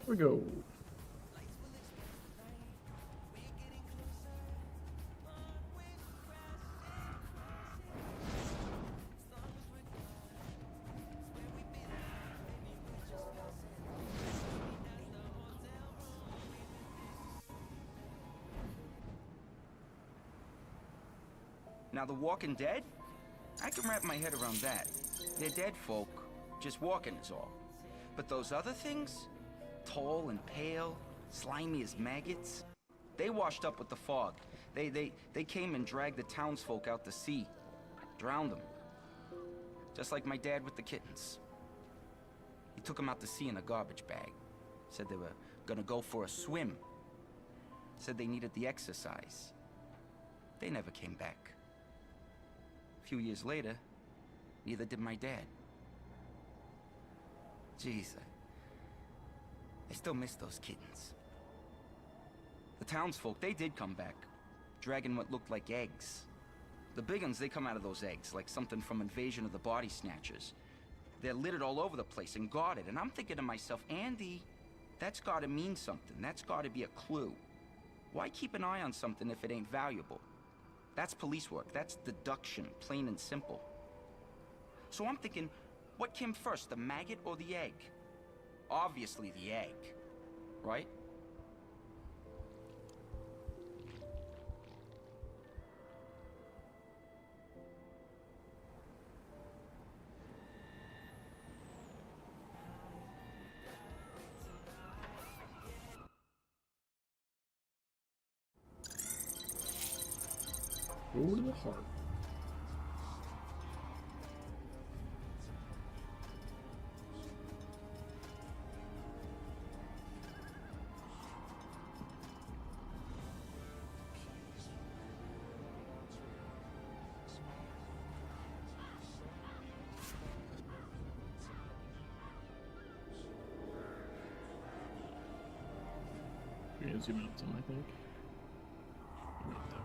we go. Now, the Walking Dead? I can wrap my head around that. They're dead folk, just walking is all. But those other things? Tall and pale, slimy as maggots? They washed up with the fog. They came and dragged the townsfolk out to sea. Drowned them. Just like my dad with the kittens. He took them out to sea in a garbage bag. Said they were gonna go for a swim. Said they needed the exercise. They never came back. A few years later, neither did my dad. Jeez, I still miss those kittens. The townsfolk, they did come back, dragging what looked like eggs. The big ones, they come out of those eggs, like something from Invasion of the Body Snatchers. They're littered all over the place and guarded, and I'm thinking to myself, Andy, that's gotta mean something. That's gotta be a clue. Why keep an eye on something if it ain't valuable? That's police work. That's deduction, plain and simple. So I'm thinking, what came first, the maggot or the egg? Obviously the egg, right? Go to the heart. You're gonna zoom out some, I think. Right there.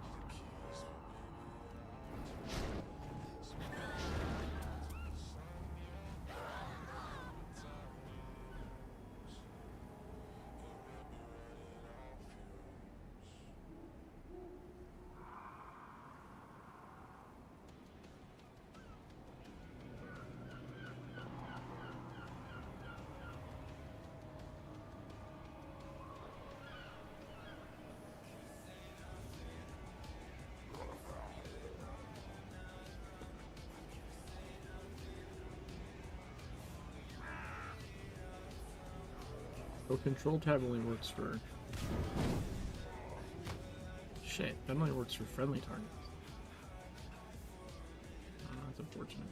So control tab only works for... Shit, that only works for friendly targets. That's unfortunate.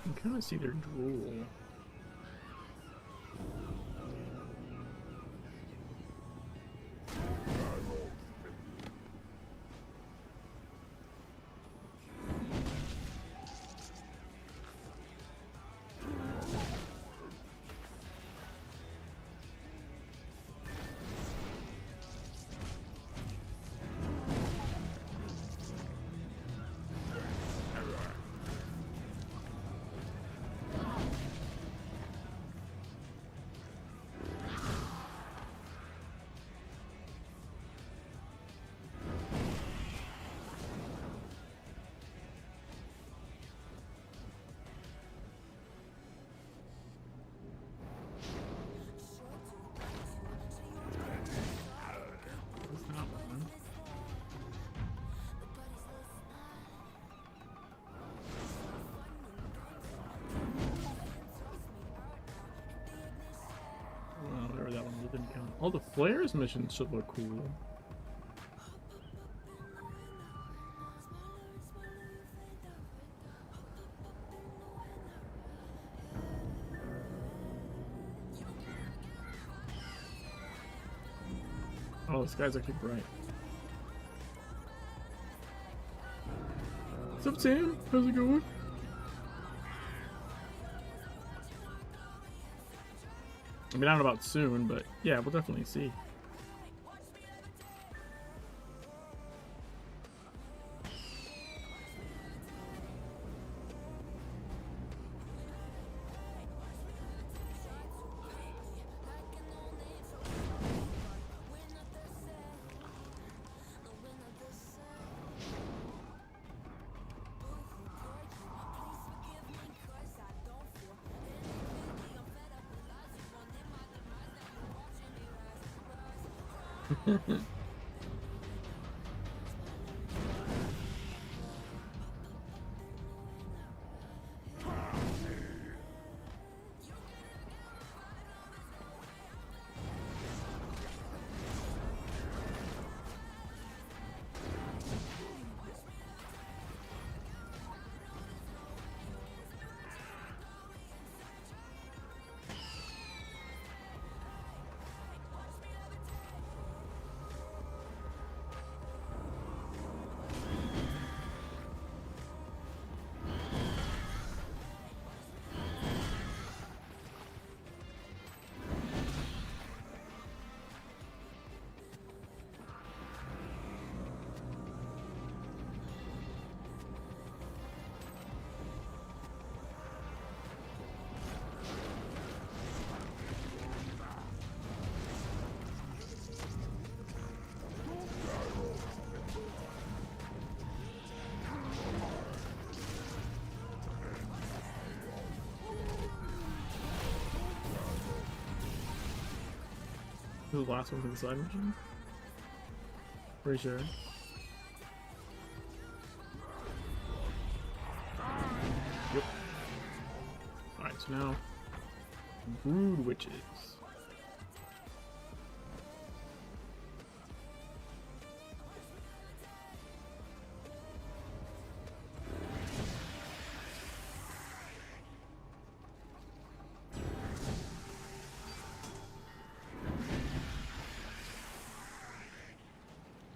You can kind of see their drool. That one didn't count. All the flares missions should look cool. Oh, this guy's actually bright. What's up, Sam? How's it going? I mean, I don't know about soon, but yeah, we'll definitely see. This is the last one for the side mission? Pretty sure. Yep. Alright, so now Brood Witches.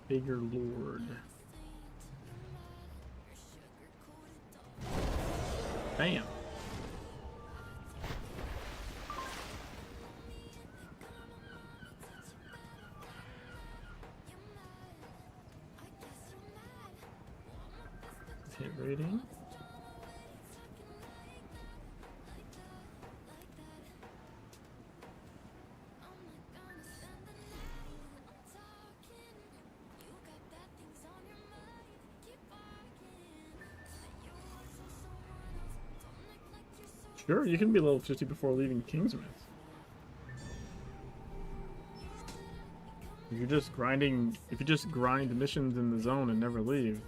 Bigger Lord. Bam. Hit rating. Sure, you can be level 50 before leaving Kingsmith. If you just grind missions in the zone and never leave,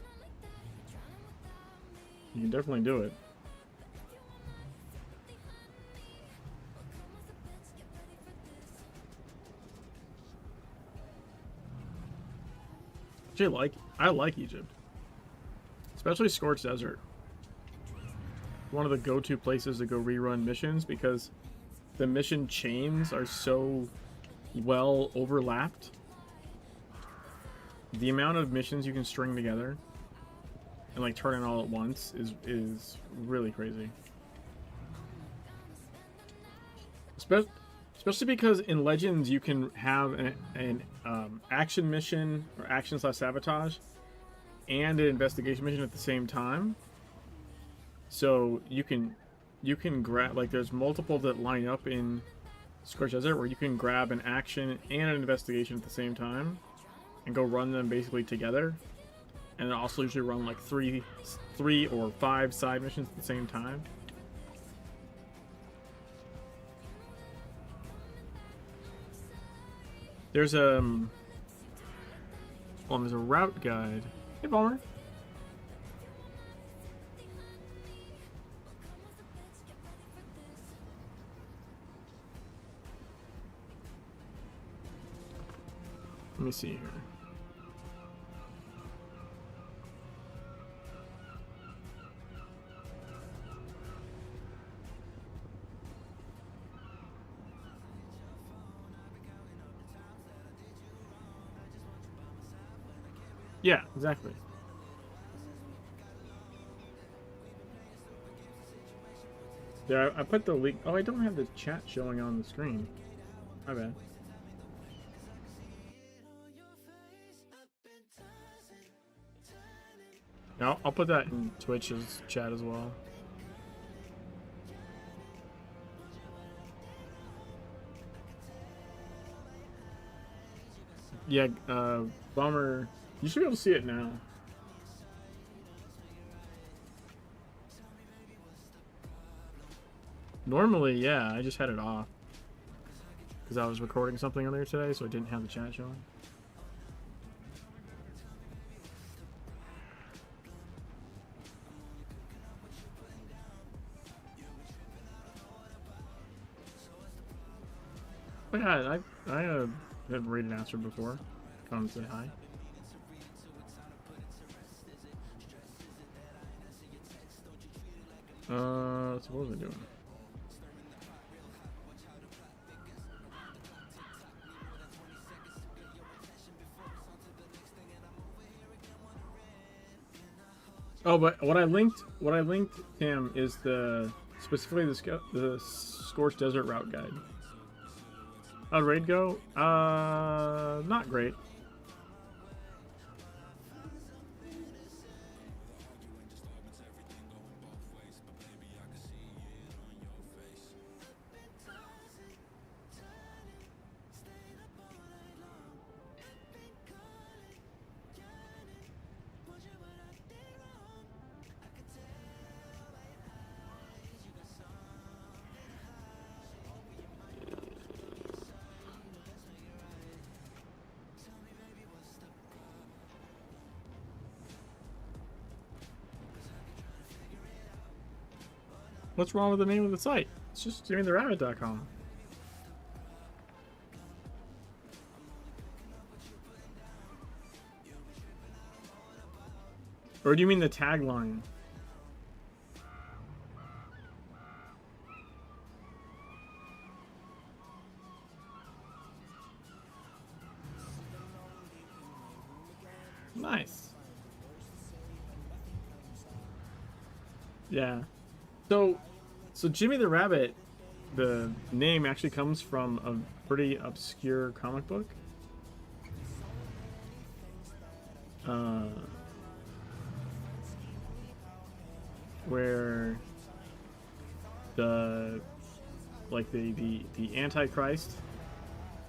you can definitely do it. Actually, I like Egypt, especially Scorched Desert. One of the go-to places to go rerun missions because the mission chains are so well overlapped. The amount of missions you can string together and like turn in all at once is really crazy. Especially because in Legends you can have an action mission or action/sabotage and an investigation mission at the same time. So you can grab, like, there's multiple that line up in Scorched Desert where you can grab an action and an investigation at the same time and go run them basically together, and then also usually run like three or 5 side missions at the same time. There's a route guide. Hey, Palmer. Let me see here. Yeah, exactly. Yeah, I put the link. Oh, I don't have the chat showing on the screen. My bad. Yeah, I'll put that in Twitch's chat as well. Yeah, Bummer. You should be able to see it now. Normally, yeah, I just had it off. Because I was recording something earlier today, so I didn't have the chat showing. But yeah, I have rated Astro before. Come and say hi. So what was I doing? Oh, but what I linked him is specifically the Scorched Desert route guide. How'd raid go? Not great. What's wrong with the name of the site? It's just JimmyTheRabbit.com. Or do you mean the tagline? Nice. Yeah. So Jimmy the Rabbit, the name actually comes from a pretty obscure comic book. Where the Antichrist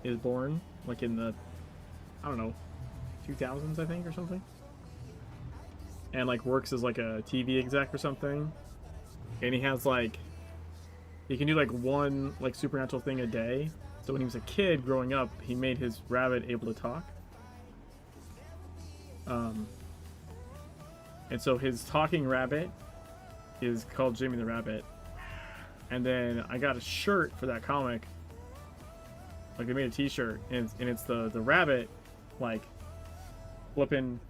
is born, like in the, I don't know, 2000s I think or something, and like works as like a TV exec or something, and he has like, he can do like one like supernatural thing a day. So when he was a kid growing up, he made his rabbit able to talk. And so his talking rabbit is called Jimmy the Rabbit. And then I got a shirt for that comic. Like they made a t-shirt, and it's the rabbit like flipping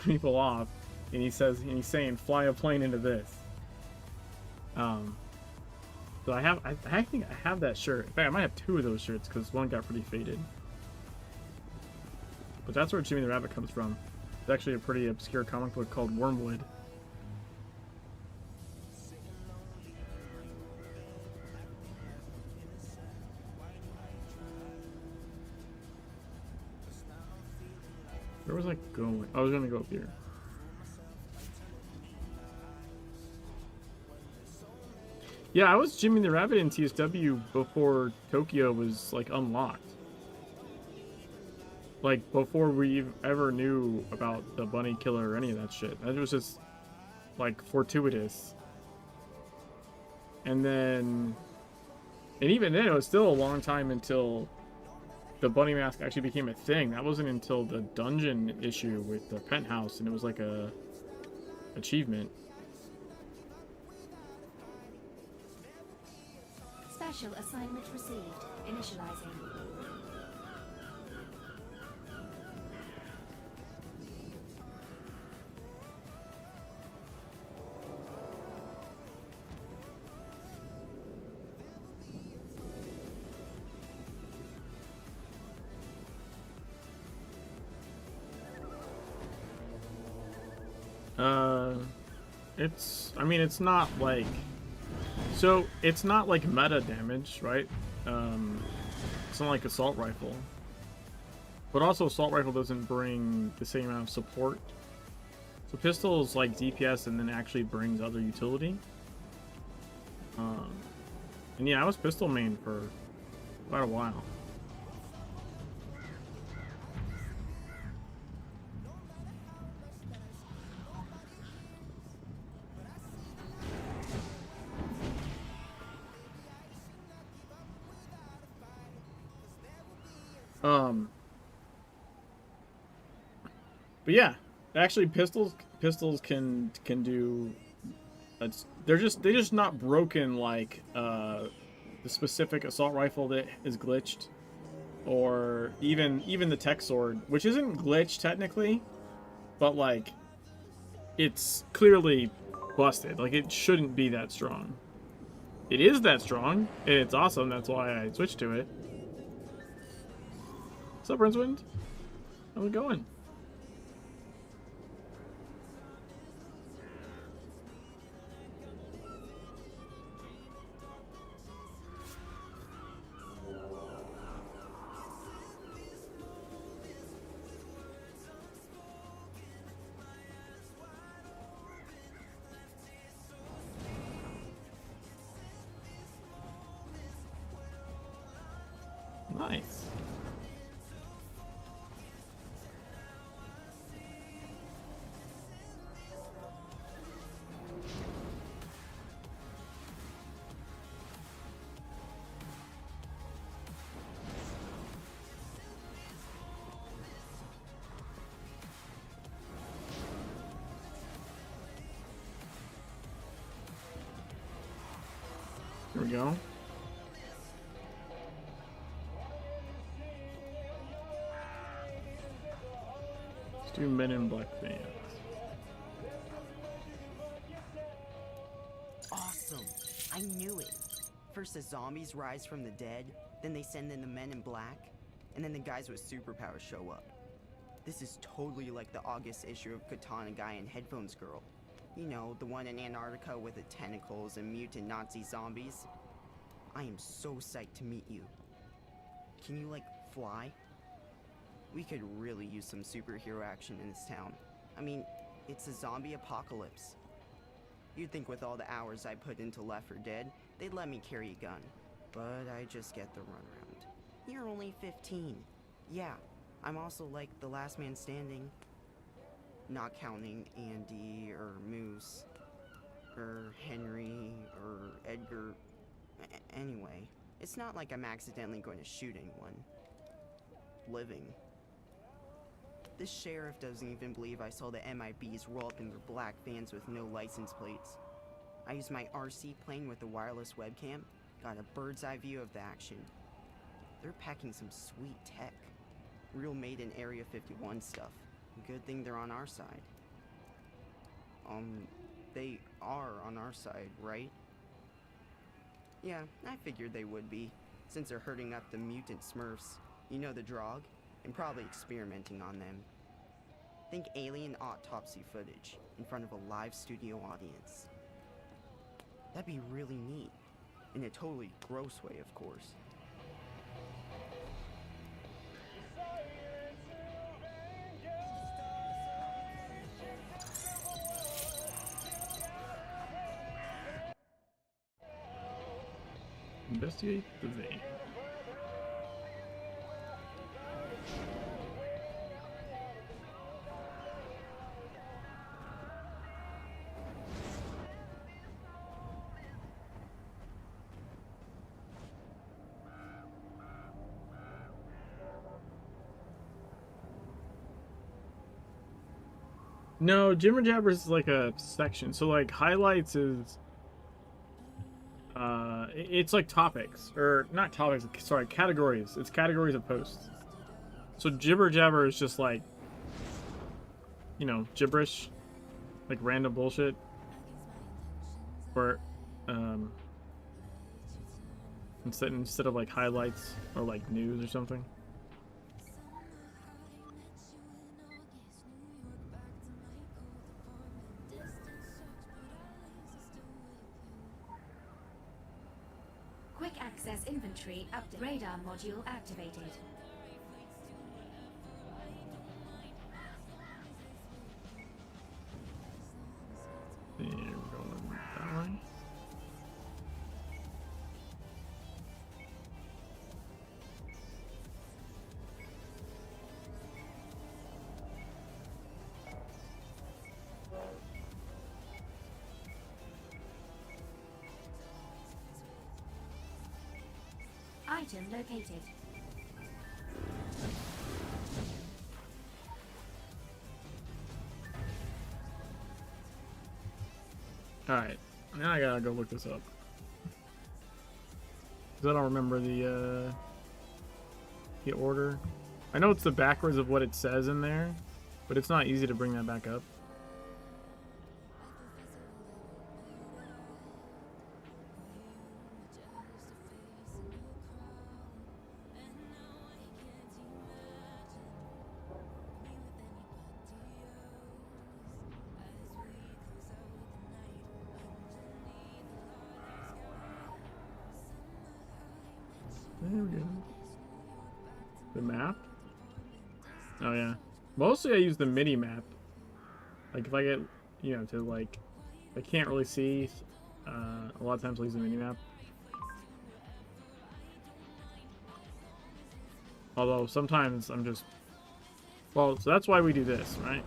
people off, and he's saying fly a plane into this. So I think I have that shirt. In fact, I might have two of those shirts because one got pretty faded. But that's where Jimmy the Rabbit comes from. It's actually a pretty obscure comic book called Wormwood. Where was I going? I was gonna go up here. Yeah, I was Jimmy the Rabbit in TSW before Tokyo was like unlocked. Like before we ever knew about the bunny killer or any of that shit. That was just like fortuitous. And even then it was still a long time until the bunny mask actually became a thing. That wasn't until the dungeon issue with the penthouse, and it was like a achievement. Special assignment received. Initializing. I mean, it's not like So it's not like meta damage, right? It's not like assault rifle, but also assault rifle doesn't bring the same amount of support. So pistol is like DPS and then actually brings other utility. And yeah, I was pistol main for quite a while. But yeah, actually pistols can do. They're just not broken like the specific assault rifle that is glitched, or even the tech sword, which isn't glitched technically, but like it's clearly busted. Like it shouldn't be that strong. It is that strong, and it's awesome. That's why I switched to it. What's up, Rincewind? How's it going? Nice. Here we go. Let's do Men in Black fans. Awesome! I knew it! First the zombies rise from the dead, then they send in the Men in Black, and then the guys with superpowers show up. This is totally like the August issue of Katana Guy and Headphones Girl. You know, the one in Antarctica with the tentacles and mutant Nazi zombies. I am so psyched to meet you. Can you, like, fly? We could really use some superhero action in this town. I mean, it's a zombie apocalypse. You'd think with all the hours I put into Left 4 Dead, they'd let me carry a gun. But I just get the runaround. You're only 15. Yeah, I'm also like the last man standing. Not counting Andy, or Moose, or Henry, or Edgar. Anyway, it's not like I'm accidentally going to shoot anyone. Living. This sheriff doesn't even believe I saw the MIBs roll up in their black vans with no license plates. I used my RC plane with a wireless webcam, got a bird's eye view of the action. They're packing some sweet tech. Real made in Area 51 stuff. Good thing they're on our side. They are on our side, right? Yeah, I figured they would be, since they're herding up the mutant Smurfs. You know the Drog? And probably experimenting on them. Think alien autopsy footage in front of a live studio audience. That'd be really neat. In a totally gross way, of course. Investigate the vein. No, Jimmer Jabbers is like a section. So like highlights is it's like topics, or not topics, sorry, categories. It's categories of posts. So Jibber Jabber is just like, you know, gibberish, like random bullshit, or instead of like highlights or like news or something. Access inventory update. Radar module activated. There we go. That way. Item located. Alright, now I gotta go look this up. Because I don't remember the order. I know it's the backwards of what it says in there, but it's not easy to bring that back up. There we go. The map? Oh yeah. Mostly I use the mini map. Like if I get, you know, to like, I can't really see, a lot of times I'll use the mini map. Although sometimes I'm just, well, so that's why we do this, right?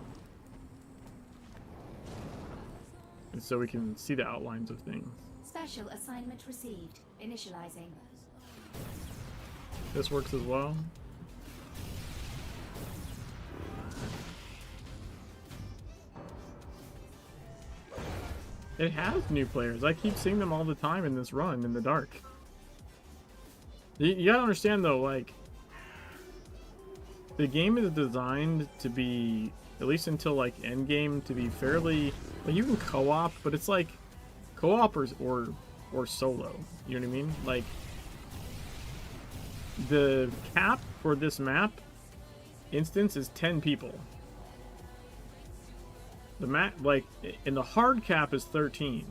And so we can see the outlines of things. Special assignment received. Initializing. This works as well. It has new players. I keep seeing them all the time in this run in the dark. You gotta understand though, like, the game is designed to be, at least until like end game, to be fairly, like, you can co-op, but it's like co-op or solo. You know what I mean? Like, the cap for this map instance is 10 people. The map, like, in the hard cap is 13.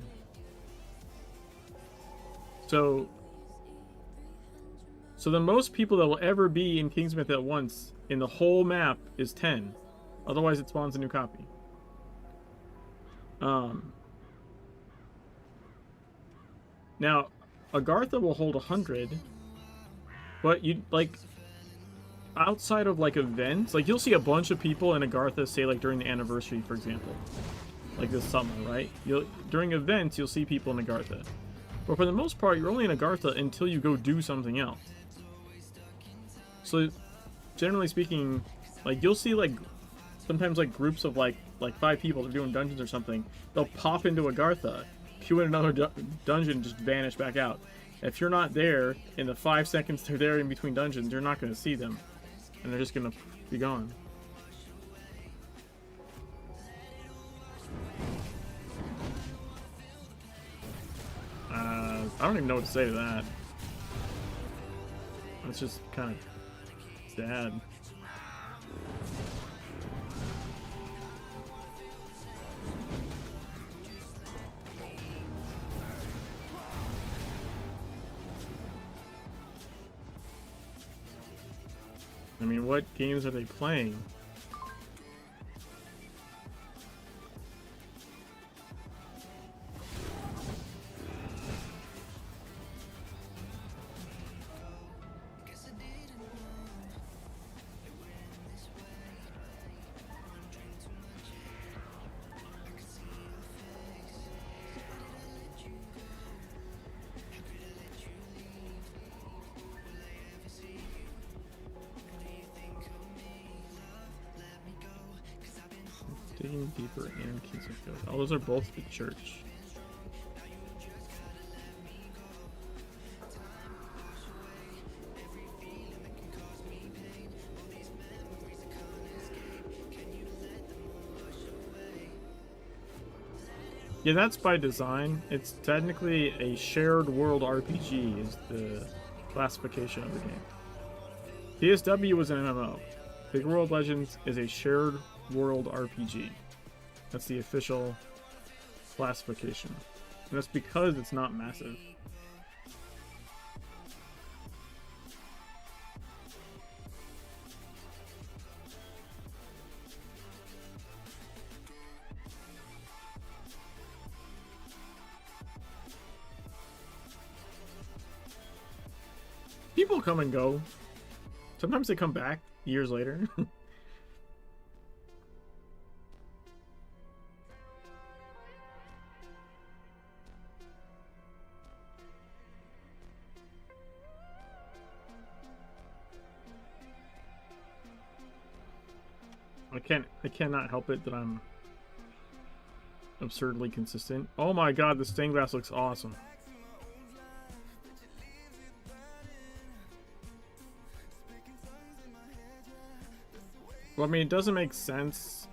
So the most people that will ever be in Kingsmith at once in the whole map is 10. Otherwise it spawns a new copy. Now, Agartha will hold 100. But you, like, outside of like events, like you'll see a bunch of people in Agartha, say like during the anniversary, for example, like this summer, right? During events you'll see people in Agartha, but for the most part you're only in Agartha until you go do something else. So generally speaking, like you'll see like sometimes like groups of like 5 people that are doing dungeons or something. They'll pop into Agartha, queue in another dungeon, just vanish back out. If you're not there in the 5 seconds they're there in between dungeons, you're not going to see them. And they're just going to be gone. I don't even know what to say to that. It's just kind of sad. I mean, what games are they playing? Digging Deeper and Kings of Field. Oh, those are both the church. Yeah, that's by design. It's technically a shared world RPG is the classification of the game. PSW was an MMO. Big World Legends is a shared world RPG. That's the official classification. And that's because it's not massive. People come and go. Sometimes they come back years later. I cannot help it that I'm absurdly consistent. Oh my god, the stained glass looks awesome. Well, I mean, it doesn't make sense.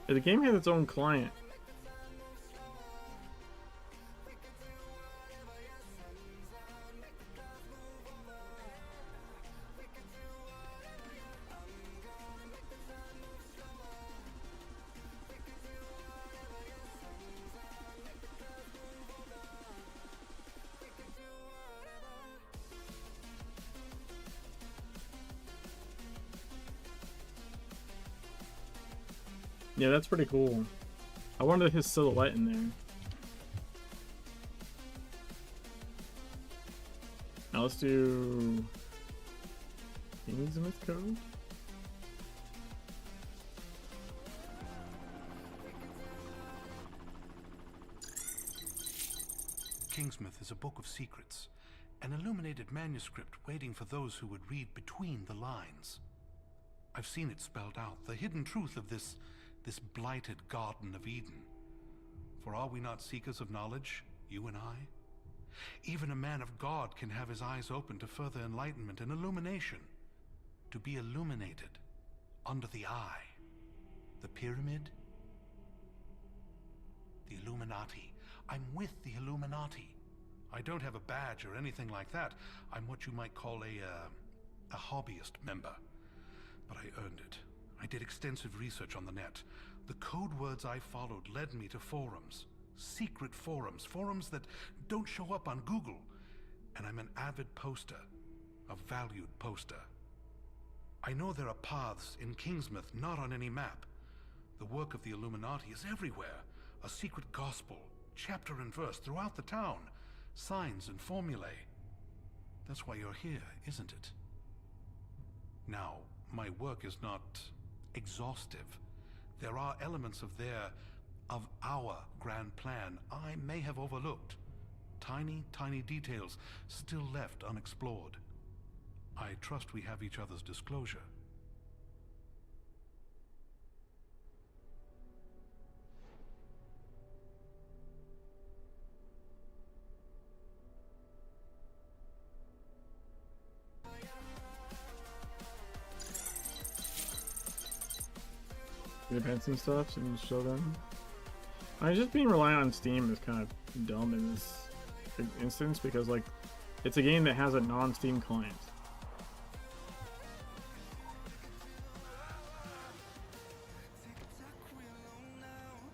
The game has its own client. Yeah, that's pretty cool. I wanted his silhouette in there. Now let's do Kingsmith Code. Kingsmith is a book of secrets, an illuminated manuscript waiting for those who would read between the lines. I've seen it spelled out, the hidden truth of this blighted Garden of Eden. For are we not seekers of knowledge, you and I? Even a man of God can have his eyes open to further enlightenment and illumination. To be illuminated under the eye. The pyramid? The Illuminati. I'm with the Illuminati. I don't have a badge or anything like that. I'm what you might call a hobbyist member. But I earned it. I did extensive research on the net. The code words I followed led me to forums. Secret forums. Forums that don't show up on Google. And I'm an avid poster. A valued poster. I know there are paths in Kingsmith not on any map. The work of the Illuminati is everywhere. A secret gospel, chapter and verse throughout the town. Signs and formulae. That's why you're here, isn't it? Now, my work is not exhaustive. There are elements of our grand plan I may have overlooked. Tiny, tiny details still left unexplored. I trust we have each other's disclosure. The events and stuff, so you can show them. I mean, just being reliant on Steam is kind of dumb in this instance because, like, it's a game that has a non-Steam client.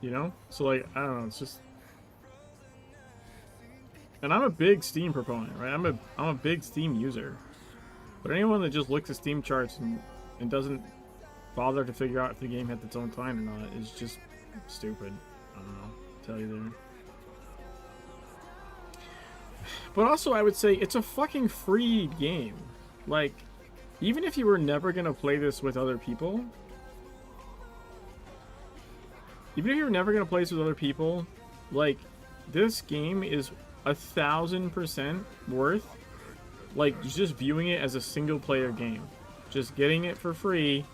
You know? So, like, I don't know, it's just... And I'm a big Steam proponent, right? I'm a big Steam user. But anyone that just looks at Steam charts and doesn't bother to figure out if the game has its own client or not is just stupid. I don't know. I'll tell you there. But also, I would say it's a fucking free game. Like, even if you were never gonna play this with other people, like, this game is 1000% worth, like, just viewing it as a single-player game. Just getting it for free,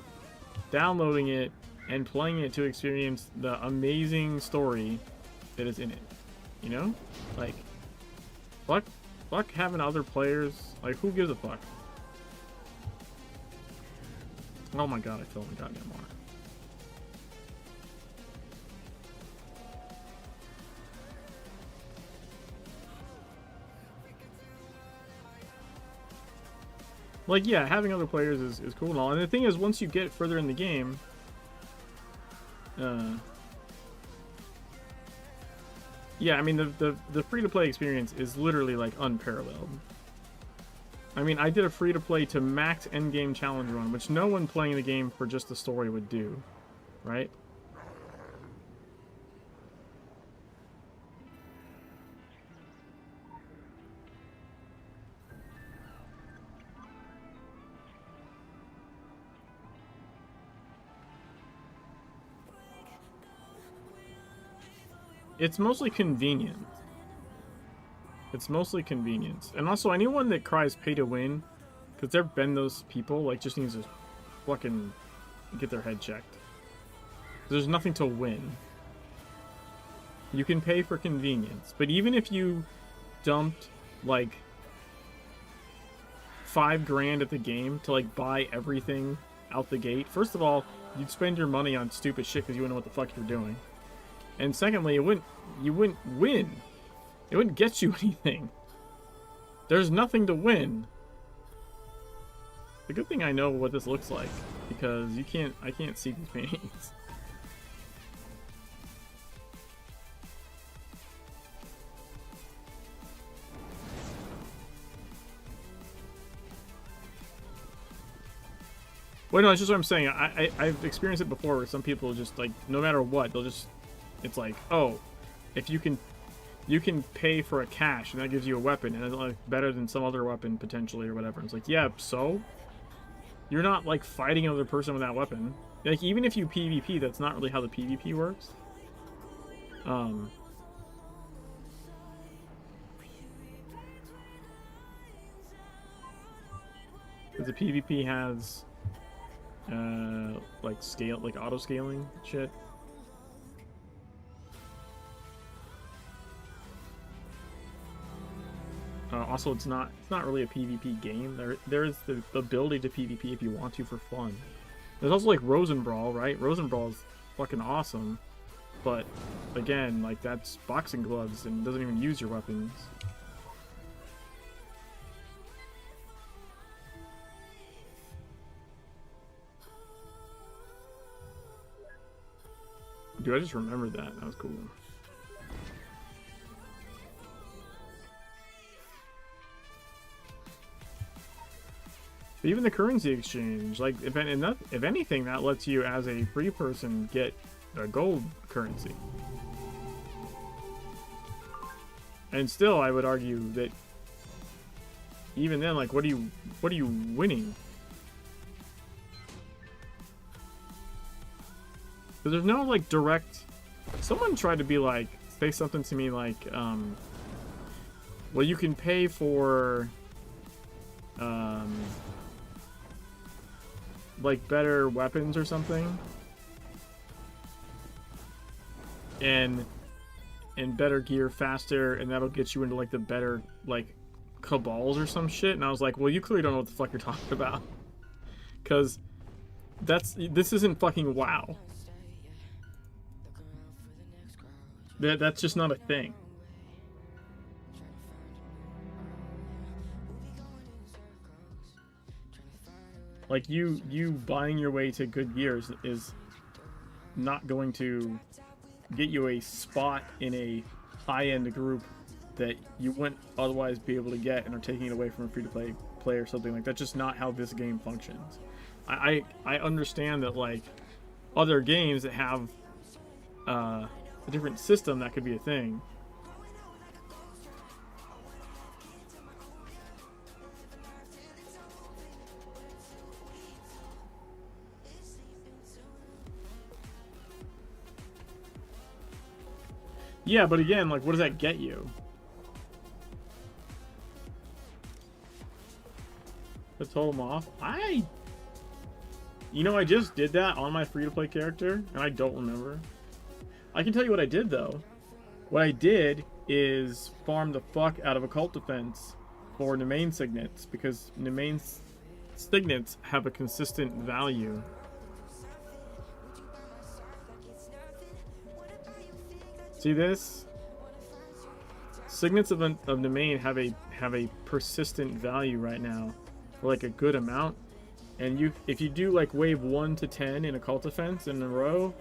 downloading it, and playing it to experience the amazing story that is in it. You know? Like, fuck having other players. Like, who gives a fuck? Oh my god, I fell in the goddamn water. Like, yeah, having other players is cool and all. And the thing is, once you get further in the game, yeah, I mean, the free-to-play experience is literally, like, unparalleled. I mean, I did a free-to-play to max endgame challenge run, which no one playing the game for just the story would do, right? It's mostly convenient. It's mostly convenience. And also, anyone that cries pay to win, because there have been those people, like, just needs to fucking get their head checked. There's nothing to win. You can pay for convenience. But even if you dumped, like, $5 grand at the game to, like, buy everything out the gate, first of all, you'd spend your money on stupid shit because you wouldn't know what the fuck you're doing. And secondly, you wouldn't win. It wouldn't get you anything. There's nothing to win. The good thing I know what this looks like, because I can't see these paintings. Well, no, it's just what I'm saying. I've experienced it before where some people just, like, no matter what, they'll just, it's like, oh, if you can pay for a cash and that gives you a weapon and it's, like, better than some other weapon potentially or whatever. It's like, yeah, so you're not, like, fighting another person with that weapon. Like, even if you PvP, that's not really how the PvP works. Because the PvP has like auto scaling shit. Also, it's not really a PvP game. There is the ability to PvP if you want to for fun. There's also like Rosenbrawl, right? Rosenbrawl is fucking awesome, but again, like, that's boxing gloves and doesn't even use your weapons. Dude, I just remembered that. That was cool. But even the currency exchange, like, if anything, that lets you, as a free person, get a gold currency. And still, I would argue that even then, like, what are you winning? Because there's no, like, direct... Someone tried to be like, say something to me like, well, you can pay for, like, better weapons or something. And better gear faster, and that'll get you into, like, the better, like, cabals or some shit. And I was like, well, you clearly don't know what the fuck you're talking about. Because this isn't fucking WoW. That's just not a thing. Like, you buying your way to good gears is not going to get you a spot in a high-end group that you wouldn't otherwise be able to get and are taking it away from a free-to-play player or something like that. That's just not how this game functions. I understand that, like, other games that have a different system, that could be a thing. Yeah, but again, like, what does that get you? Let's hold them off. You know, I just did that on my free-to-play character, and I don't remember. I can tell you what I did, though. What I did is farm the fuck out of Occult Defense for Nemain Signets, because Nemain Signets have a consistent value. See this? Signets of Nemain have a persistent value right now, for like a good amount. And if you do like wave 1 to 10 in Occult Defense in a row,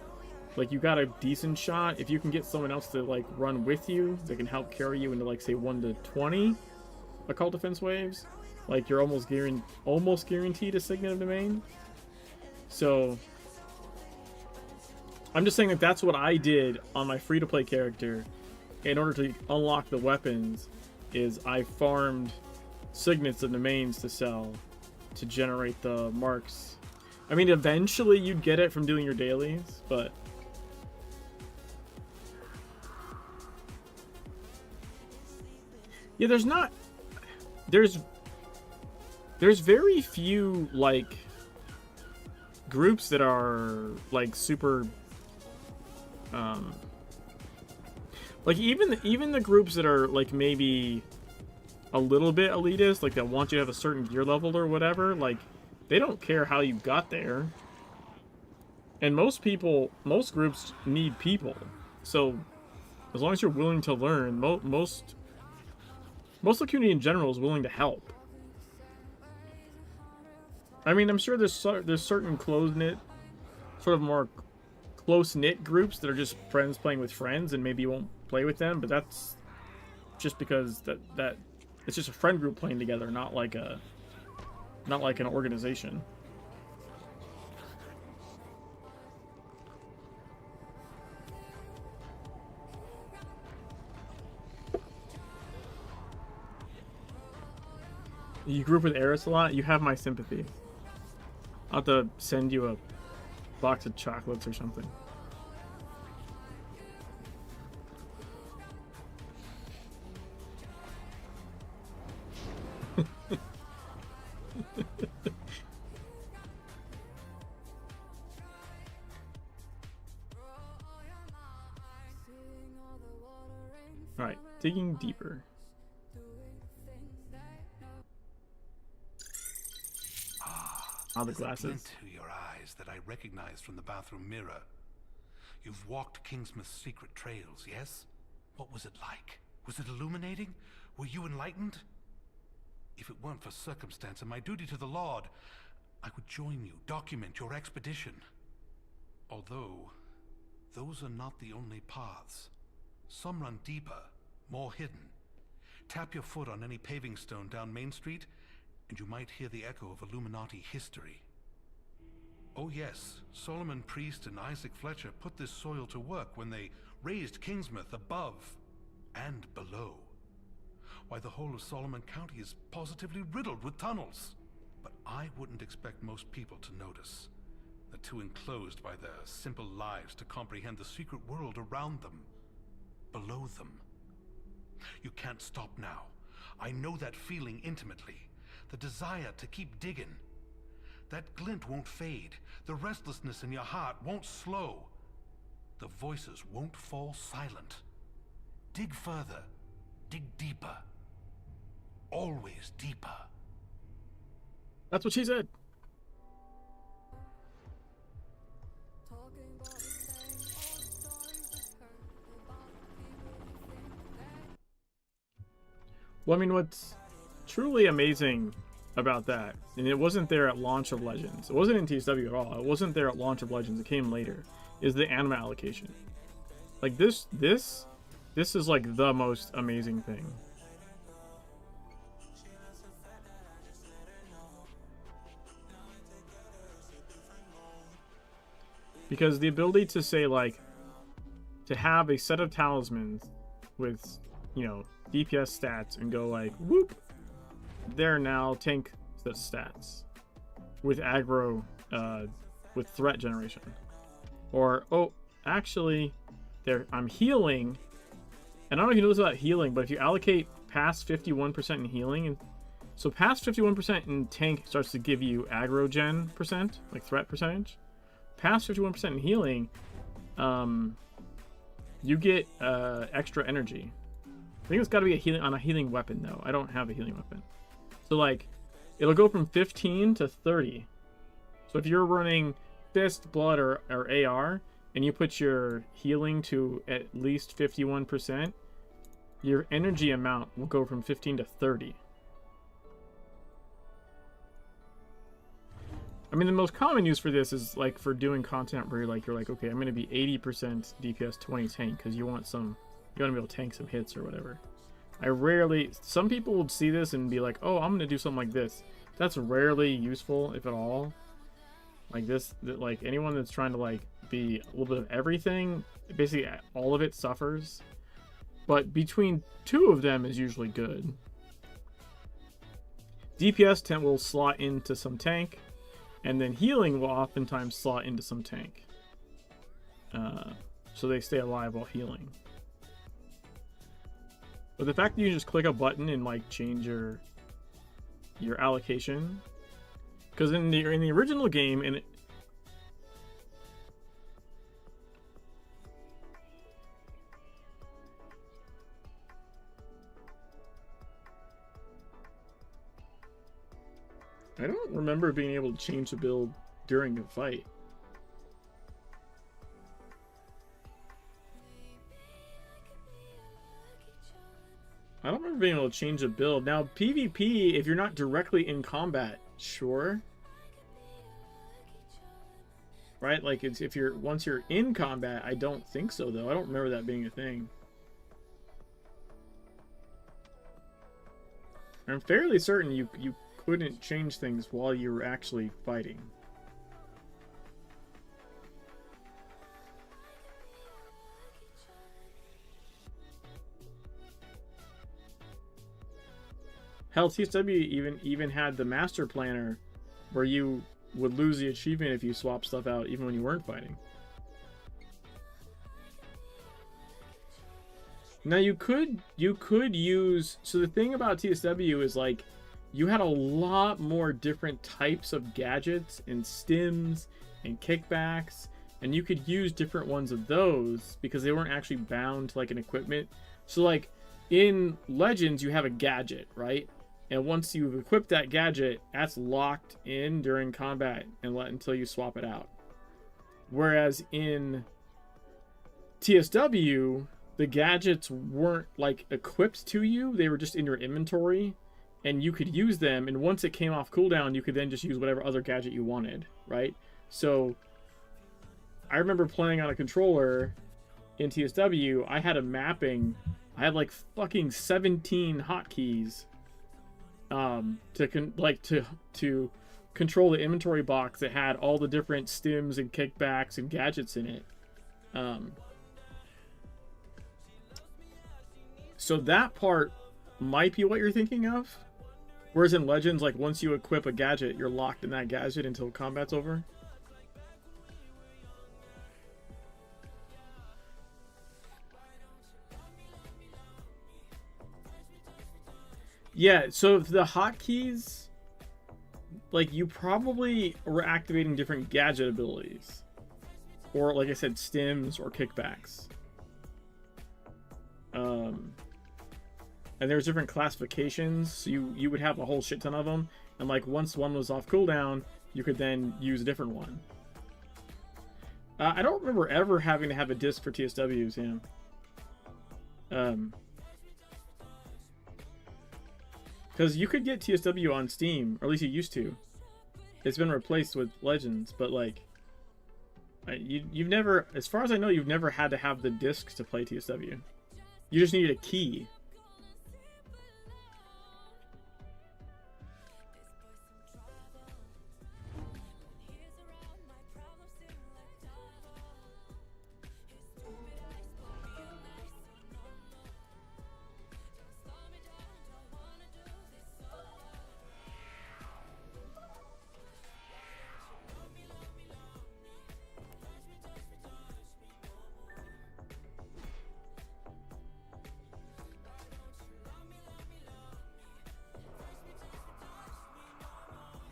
like, you got a decent shot. If you can get someone else to, like, run with you that can help carry you into, like, say 1 to 20 Occult Defense waves, Like you're almost guaranteed a Signet of Domain. So I'm just saying that that's what I did on my free-to-play character in order to unlock the weapons. Is I farmed Signets of Domains to sell to generate the marks. I mean, eventually you'd get it from doing your dailies, but yeah, there's very few like groups that are like super like even the groups that are like maybe a little bit elitist, like that want you to have a certain gear level or whatever, like they don't care how you got there. And most groups need people. So as long as you're willing to learn, most of the community in general is willing to help. I mean, I'm sure there's certain close-knit, sort of more close-knit groups that are just friends playing with friends, and maybe you won't play with them, but that's just because that it's just a friend group playing together, not like an organization. You group with Eris a lot, you have my sympathy. I'll have to send you a box of chocolates or something. Alright, digging deeper. The There's a glasses. glint to your eyes that I recognize from the bathroom mirror. You've walked Kingsmouth's secret trails, yes? What was it like? Was it illuminating? Were you enlightened? If it weren't for circumstance and my duty to the Lord, I would join you, document your expedition. Although, those are not the only paths. Some run deeper, more hidden. Tap your foot on any paving stone down Main Street, and you might hear the echo of Illuminati history. Oh yes, Solomon Priest and Isaac Fletcher put this soil to work when they raised Kingsmouth above and below. Why, the whole of Solomon County is positively riddled with tunnels. But I wouldn't expect most people to notice. They're too enclosed by their simple lives to comprehend the secret world around them, below them. You can't stop now. I know that feeling intimately. The desire to keep digging. That glint won't fade. The restlessness in your heart won't slow. The voices won't fall silent. Dig further. Dig deeper. Always deeper. That's what she said. Well, I mean, what's truly amazing about that, and it wasn't there at launch of Legends, it wasn't in TSW at all, it wasn't there at launch of Legends, it came later, is the anima allocation. Like this is like the most amazing thing. Because the ability to say, like, to have a set of talismans with, you know, DPS stats and go like, whoop, they're now tank stats with aggro, with threat generation. Or, oh, actually, I'm healing, and I don't know if you know this about healing, but if you allocate past 51% in healing, and so past 51% in tank starts to give you aggro gen percent, like threat percentage. Past 51% in healing, you get extra energy. I think it's got to be a healing weapon though. I don't have a healing weapon, so like it'll go from 15 to 30. So if you're running fist, blood, or AR, and you put your healing to at least 51%, your energy amount will go from 15 to 30. I mean, the most common use for this is like for doing content where you're like, okay, I'm going to be 80% DPS 20 tank because you want to be able to tank some hits or whatever. Some people would see this and be like, oh, I'm going to do something like this. That's rarely useful, if at all. Like like anyone that's trying to like be a little bit of everything, basically all of it suffers. But between two of them is usually good. DPS will slot into some tank, and then healing will oftentimes slot into some tank. So they stay alive while healing. But the fact that you just click a button and like change your allocation, because in the original game, and I don't remember being able to change the build during a fight. I don't remember being able to change a build. Now, PvP, if you're not directly in combat, sure. Right? Like, it's once you're in combat, I don't think so, though. I don't remember that being a thing. I'm fairly certain you couldn't change things while you were actually fighting. Hell, TSW even had the master planner where you would lose the achievement if you swap stuff out even when you weren't fighting. Now you could use, so the thing about TSW is like you had a lot more different types of gadgets and stims and kickbacks, and you could use different ones of those because they weren't actually bound to like an equipment. So like in Legends you have a gadget, right? And once you've equipped that gadget, that's locked in during combat and until you swap it out. Whereas in TSW, the gadgets weren't like equipped to you, they were just in your inventory and you could use them, and once it came off cooldown you could then just use whatever other gadget you wanted, right? So I remember playing on a controller in TSW. I had a mapping, I had like fucking 17 hotkeys to control the inventory box that had all the different stims and kickbacks and gadgets in it. So that part might be what you're thinking of. Whereas in Legends, like once you equip a gadget, you're locked in that gadget until combat's over. Yeah, so the hotkeys, like you probably were activating different gadget abilities. Or like I said, stims or kickbacks. And there's different classifications, so you would have a whole shit ton of them, and like once one was off cooldown, you could then use a different one. I don't remember ever having to have a disc for TSWs, yeah. Because you could get TSW on Steam, or at least you used to. It's been replaced with Legends, but like, you've never, as far as I know, you've never had to have the disc to play TSW. You just needed a key.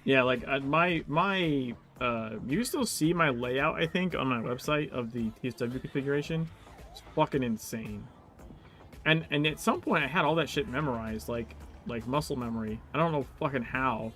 Yeah, like you can still see my layout, I think, on my website of the TSW configuration. It's fucking insane. And at some point I had all that shit memorized, like muscle memory. I don't know fucking how.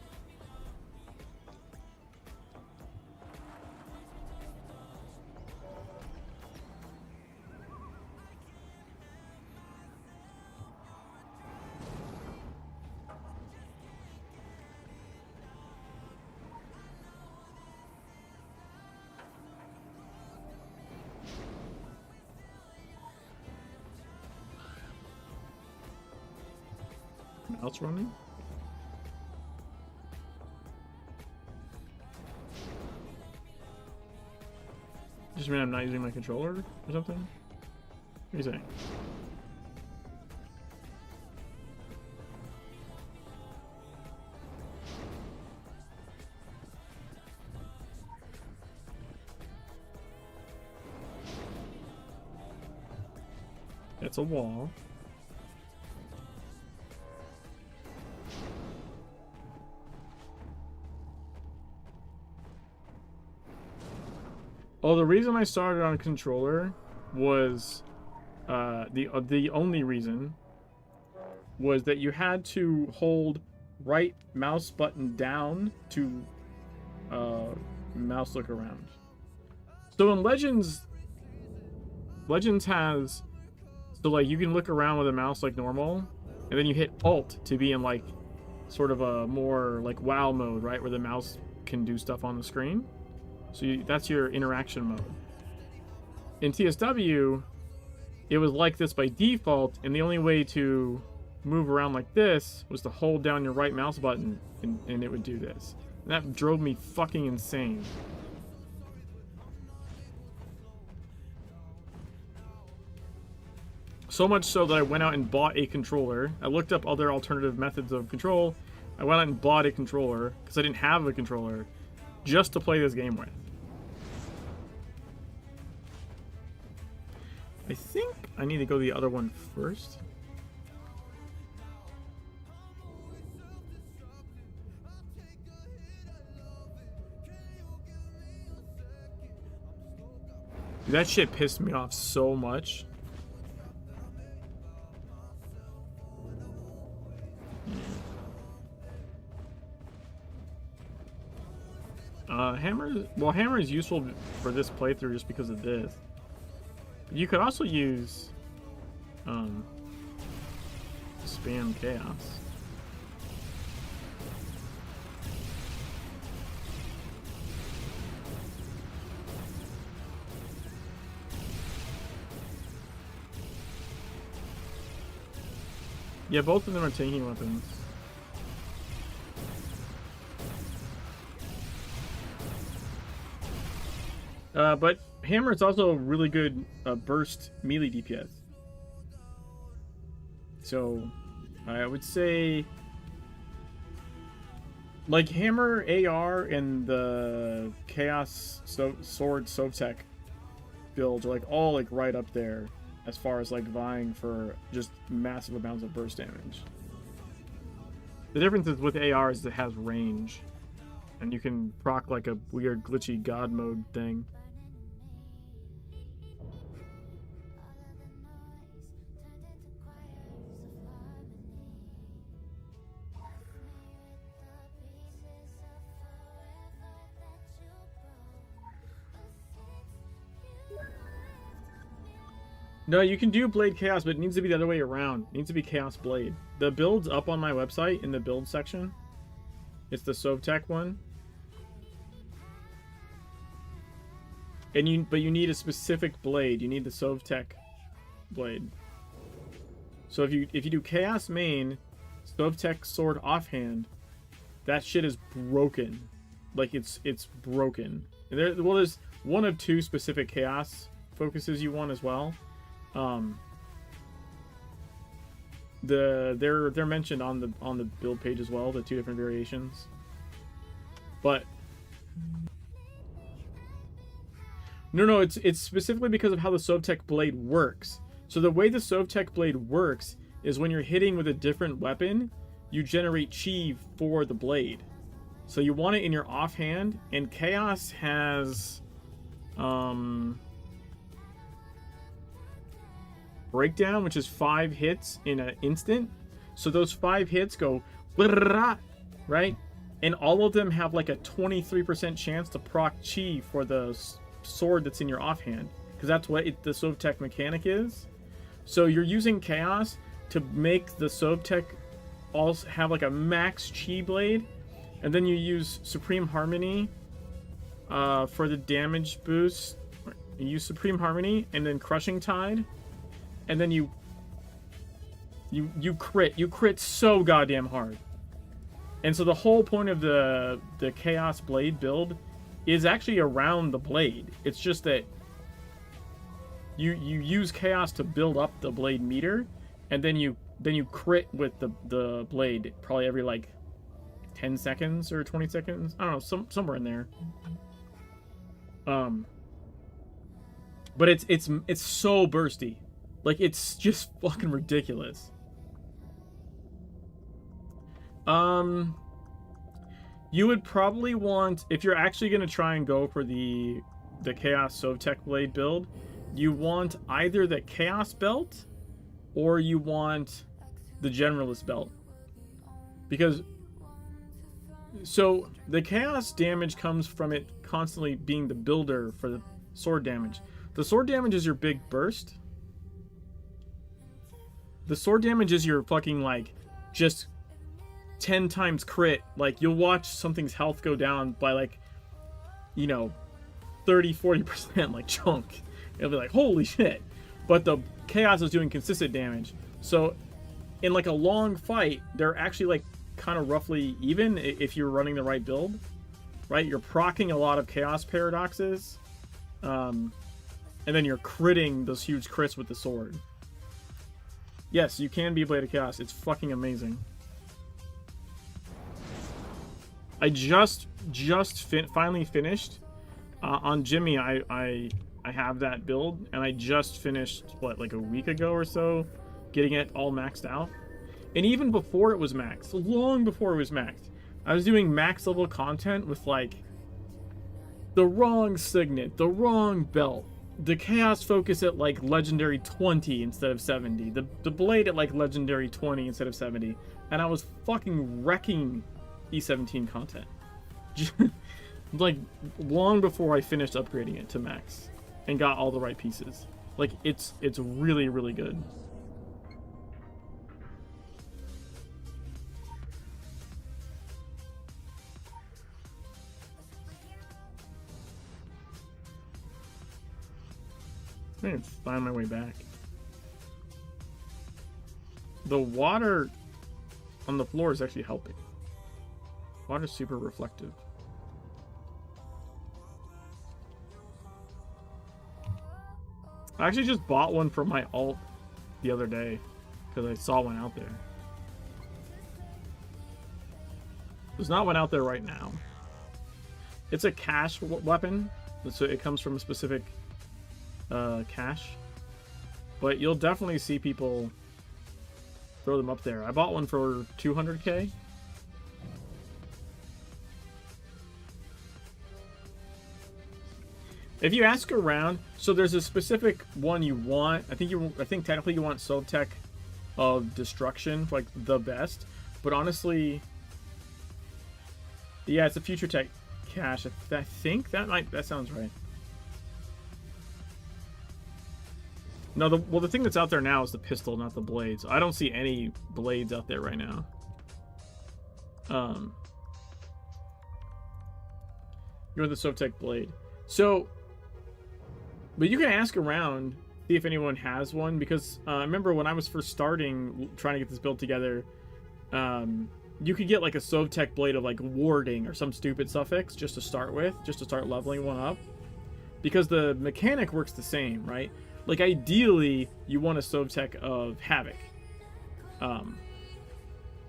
mouse running? Just mean I'm not using my controller or something? What are you saying? It's a wall. Oh, the reason I started on controller was the only reason was that you had to hold right mouse button down to mouse look around. So in Legends has, so like you can look around with a mouse like normal, and then you hit Alt to be in like sort of a more like WoW mode, right, where the mouse can do stuff on the screen. So that's your interaction mode. In TSW, it was like this by default, and the only way to move around like this was to hold down your right mouse button, and it would do this. And that drove me fucking insane. So much so that I went out and bought a controller. I looked up other alternative methods of control. I went out and bought a controller, because I didn't have a controller, just to play this game with. I think I need to go the other one first. That shit pissed me off so much. Hammer is useful for this playthrough just because of this. You could also use spam chaos. Yeah, both of them are tanking weapons. But Hammer is also really good burst melee DPS. So I would say like Hammer, AR, and the Chaos Sword Sovtech builds are like all like right up there as far as like vying for just massive amounts of burst damage. The difference is with AR is it has range, and you can proc like a weird glitchy god mode thing. No, you can do Blade Chaos, but it needs to be the other way around. It needs to be Chaos Blade. The build's up on my website in the build section. It's the Sovtech one. And but you need a specific blade. You need the Sovtech blade. So if you do Chaos main, Sovtech sword offhand, that shit is broken. Like it's broken. And there's one of two specific Chaos focuses you want as well. They're mentioned on the build page as well, the two different variations. But no, it's specifically because of how the Sovtech blade works. So the way the Sovtech blade works is when you're hitting with a different weapon, you generate chi for the blade. So you want it in your offhand, and Chaos has breakdown, which is 5 hits in an instant. So those 5 hits go right, and all of them have like a 23% chance to proc chi for the sword that's in your offhand, because that's what the Sovtech mechanic is. So you're using Chaos to make the Sovtech also have like a max chi blade, and then you use Supreme Harmony for the damage boost. You use Supreme Harmony and then Crushing Tide, and then you You crit so goddamn hard. And so the whole point of the Chaos Blade build is actually around the blade. It's just that you use Chaos to build up the blade meter, and then you crit with the blade probably every like 10 seconds or 20 seconds. I don't know, somewhere in there. But it's so bursty. Like, it's just fucking ridiculous. You would probably want, if you're actually going to try and go for the Chaos Sovtech Blade build, you want either the Chaos Belt or you want the Generalist Belt. Because, so the Chaos damage comes from it constantly being the builder for the sword damage. The sword damage is your big burst. The sword damage is your fucking, like, just 10 times crit. Like, you'll watch something's health go down by, like, you know, 30-40%, like, chunk. It'll be like, holy shit. But the Chaos is doing consistent damage. So, in, like, a long fight, they're actually, like, kind of roughly even if you're running the right build. Right? You're proccing a lot of Chaos Paradoxes. And then you're critting those huge crits with the sword. Yes, you can be Blade of Chaos. It's fucking amazing. I just finally finished on Jimmy. I have that build, and I just finished what, like a week ago or so, getting it all maxed out. And even before it was maxed, long before it was maxed, I was doing max level content with like the wrong signet, the wrong belt, the Chaos Focus at like legendary 20 instead of 70, the blade at like legendary 20 instead of 70, and I was fucking wrecking E17 content. Like, long before I finished upgrading it to max and got all the right pieces. Like, it's really, really good. I'm gonna find my way back. The water on the floor is actually helping. Water's super reflective. I actually just bought one for my alt the other day because I saw one out there. There's not one out there right now. It's a cache weapon, so it comes from a specific cache. But you'll definitely see people throw them up there. I bought one for 200k. If you ask around, so there's a specific one you want. I think technically you want Sovtech of Destruction, like the best. But honestly, yeah, it's a Future Tech cache. I think that sounds right. No, the thing that's out there now is the pistol, not the blades. I don't see any blades out there right now. You're the Sovtech blade. So, but you can ask around, see if anyone has one, because I remember when I was first starting, trying to get this build together, you could get like a Sovtech blade of like warding or some stupid suffix just to start with, just to start leveling one up. Because the mechanic works the same, right? Like, ideally, you want a Sovtech of Havoc.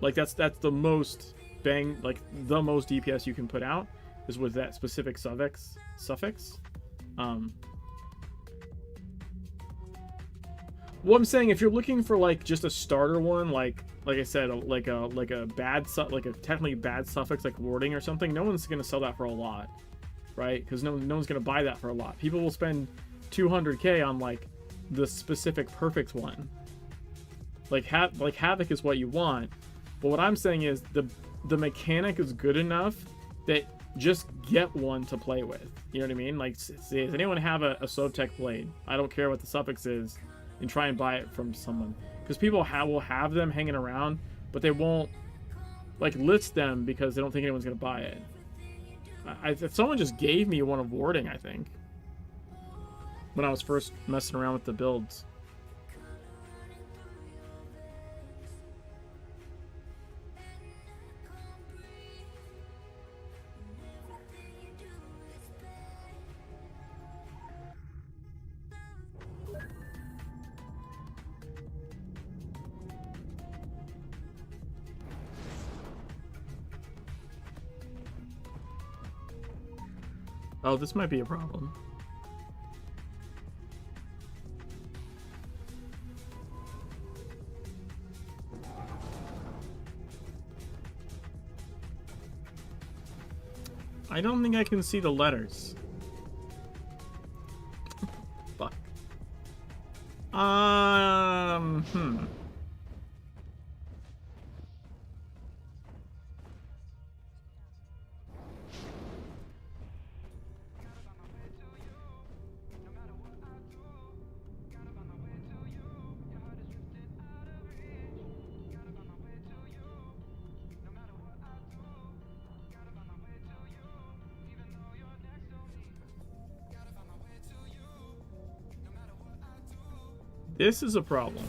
Like, that's the most the most DPS you can put out is with that specific suffix. Well, I'm saying, if you're looking for like just a starter one, like I said, like a technically bad suffix like warding or something, no one's gonna sell that for a lot, right? Because no one's gonna buy that for a lot. People will spend 200k on like the specific perfect one. Like Havoc is what you want, but what I'm saying is the mechanic is good enough that just get one to play with. You know what I mean? Like, does anyone have a Sovtech blade? I don't care what the suffix is, and try and buy it from someone, because people will have them hanging around, but they won't like list them because they don't think anyone's gonna buy it. If someone just gave me one of warding, I think, when I was first messing around with the builds. Oh, this might be a problem. I don't think I can see the letters. Fuck. Hmm. This is a problem.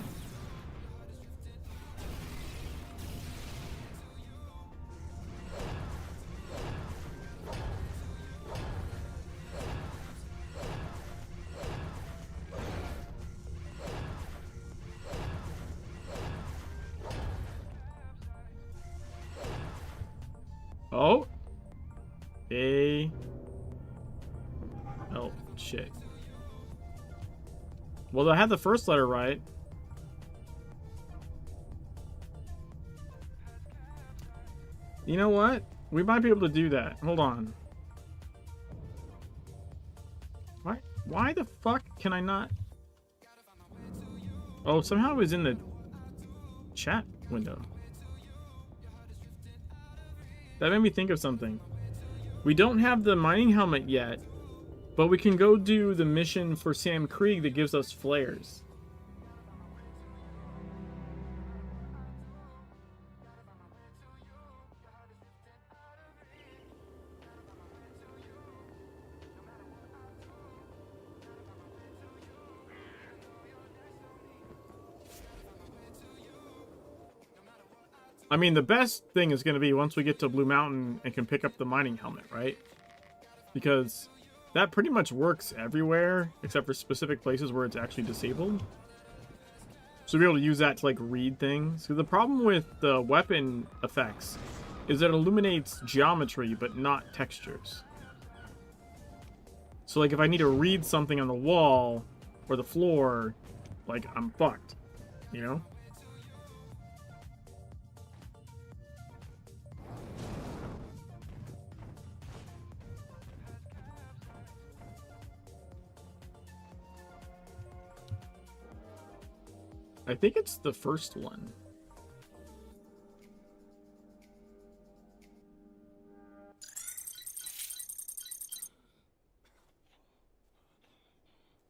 Oh. Oh, shit. Well, I had the first letter right. You know what? We might be able to do that. Hold on. Why the fuck can I not? Oh, somehow it was in the chat window. That made me think of something. We don't have the mining helmet yet, but we can go do the mission for Sam Krieg that gives us flares. I mean, the best thing is going to be once we get to Blue Mountain and can pick up the mining helmet, right? Because that pretty much works everywhere except for specific places where it's actually disabled. So we'll be able to use that to like read things. So the problem with the weapon effects is that it illuminates geometry but not textures. So like if I need to read something on the wall or the floor, like I'm fucked, you know? I think it's the first one.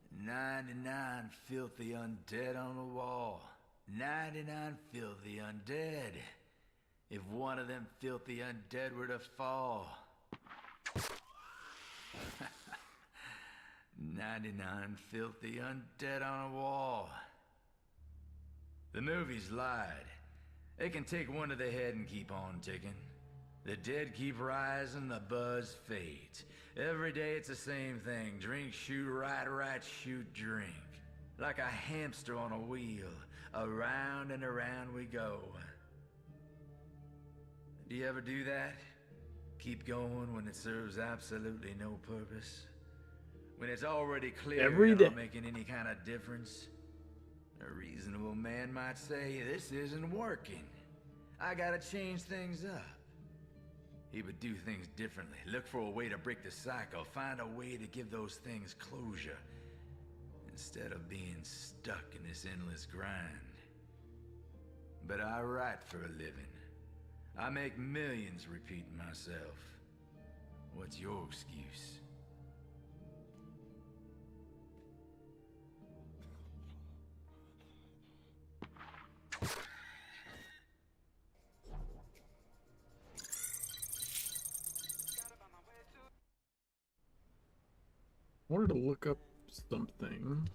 "99 filthy undead on the wall. 99 filthy undead. If one of them filthy undead were to fall." 99 filthy undead on a wall. The movies lied. They can take one to the head and keep on ticking. The dead keep rising, the buzz fades. Every day it's the same thing. Drink, shoot, ride, shoot, drink. Like a hamster on a wheel. Around and around we go. Do you ever do that? Keep going when it serves absolutely no purpose? When it's already clear Every you're day. not making any kind of difference? A reasonable man might say, this isn't working. I gotta change things up. He would do things differently. Look for a way to break the cycle. Find a way to give those things closure. Instead of being stuck in this endless grind. But I write for a living. I make millions repeating myself. What's your excuse? I wanted to look up something.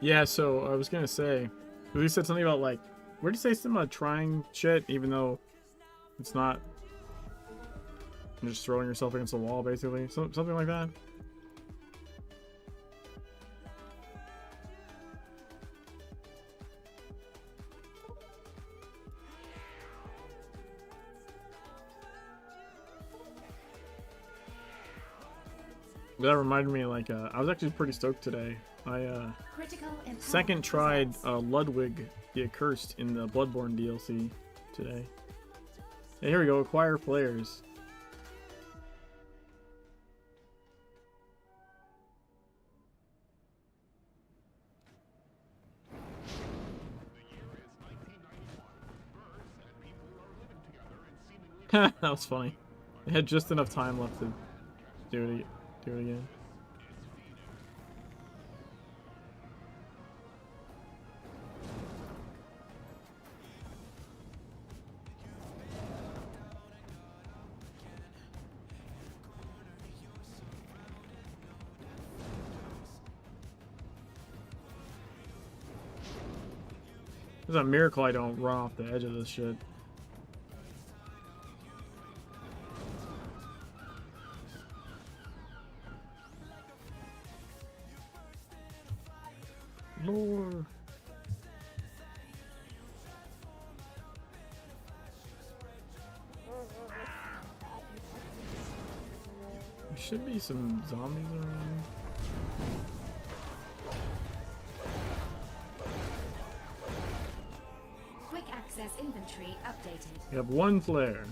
Yeah, so I was gonna say, He said something about like, where did he say something about trying shit, even though it's not? You're just throwing yourself against the wall, basically. Something like that. That reminded me, like, I was actually pretty stoked today. I, Critical empowerment second tried results. Ludwig the Accursed in the Bloodborne DLC today. Hey, here we go, acquire players. That was funny. They had just enough time left to do it again. It's a miracle I don't run off the edge of this shit. Lord. There should be some zombies around. Quick access inventory updated. We have one flare.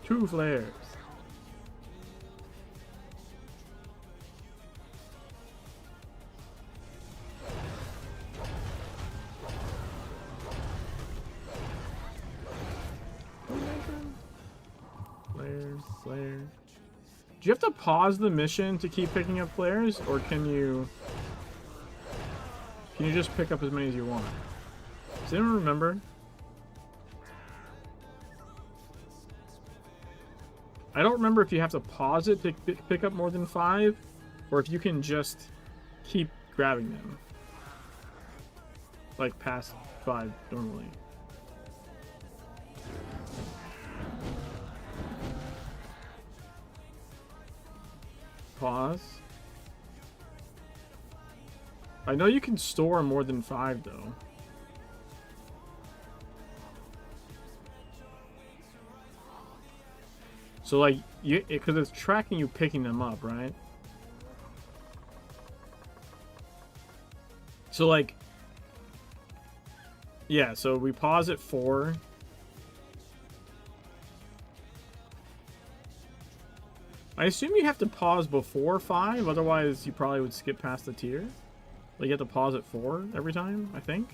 Two flares. Flares. Do you have to pause the mission to keep picking up flares, or can you just pick up as many as you want? Does anyone remember? I don't remember if you have to pause it to pick up more than 5, or if you can just keep grabbing them. Like past 5 normally. Pause. I know you can store more than 5 though. So like, because it's tracking you picking them up, right? So like, yeah, so we pause at 4. I assume you have to pause before 5, otherwise you probably would skip past the tier. Like you have to pause at 4 every time, I think.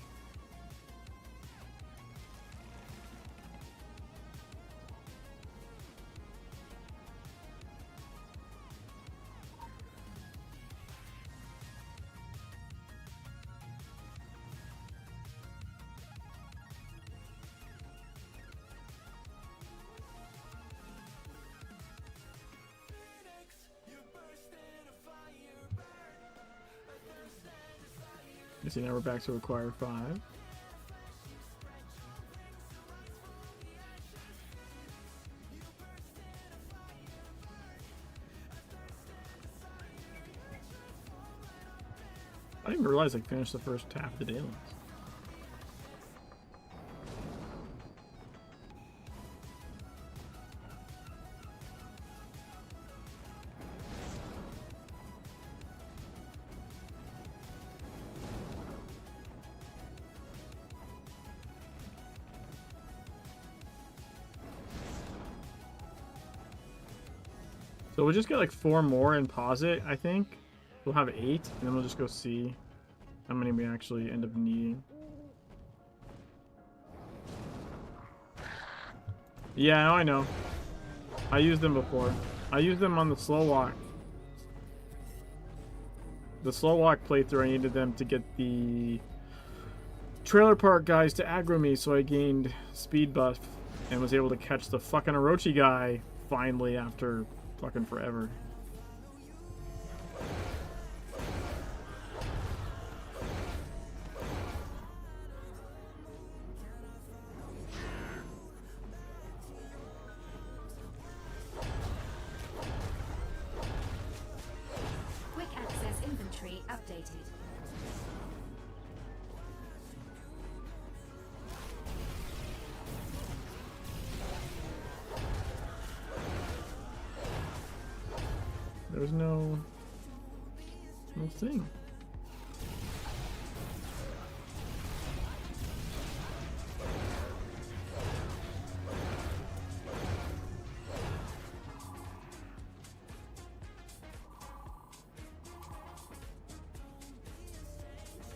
See, now we're back to require 5. I didn't realize I finished the first half of the Dayless. So we'll just get like 4 more and pause it, I think. We'll have 8, and then we'll just go see how many we actually end up needing. Yeah, I know. I used them before. I used them on the slow walk. The slow walk playthrough, I needed them to get the trailer park guys to aggro me, so I gained speed buff and was able to catch the fucking Orochi guy finally after fucking forever. Quick access inventory updated. There's no thing.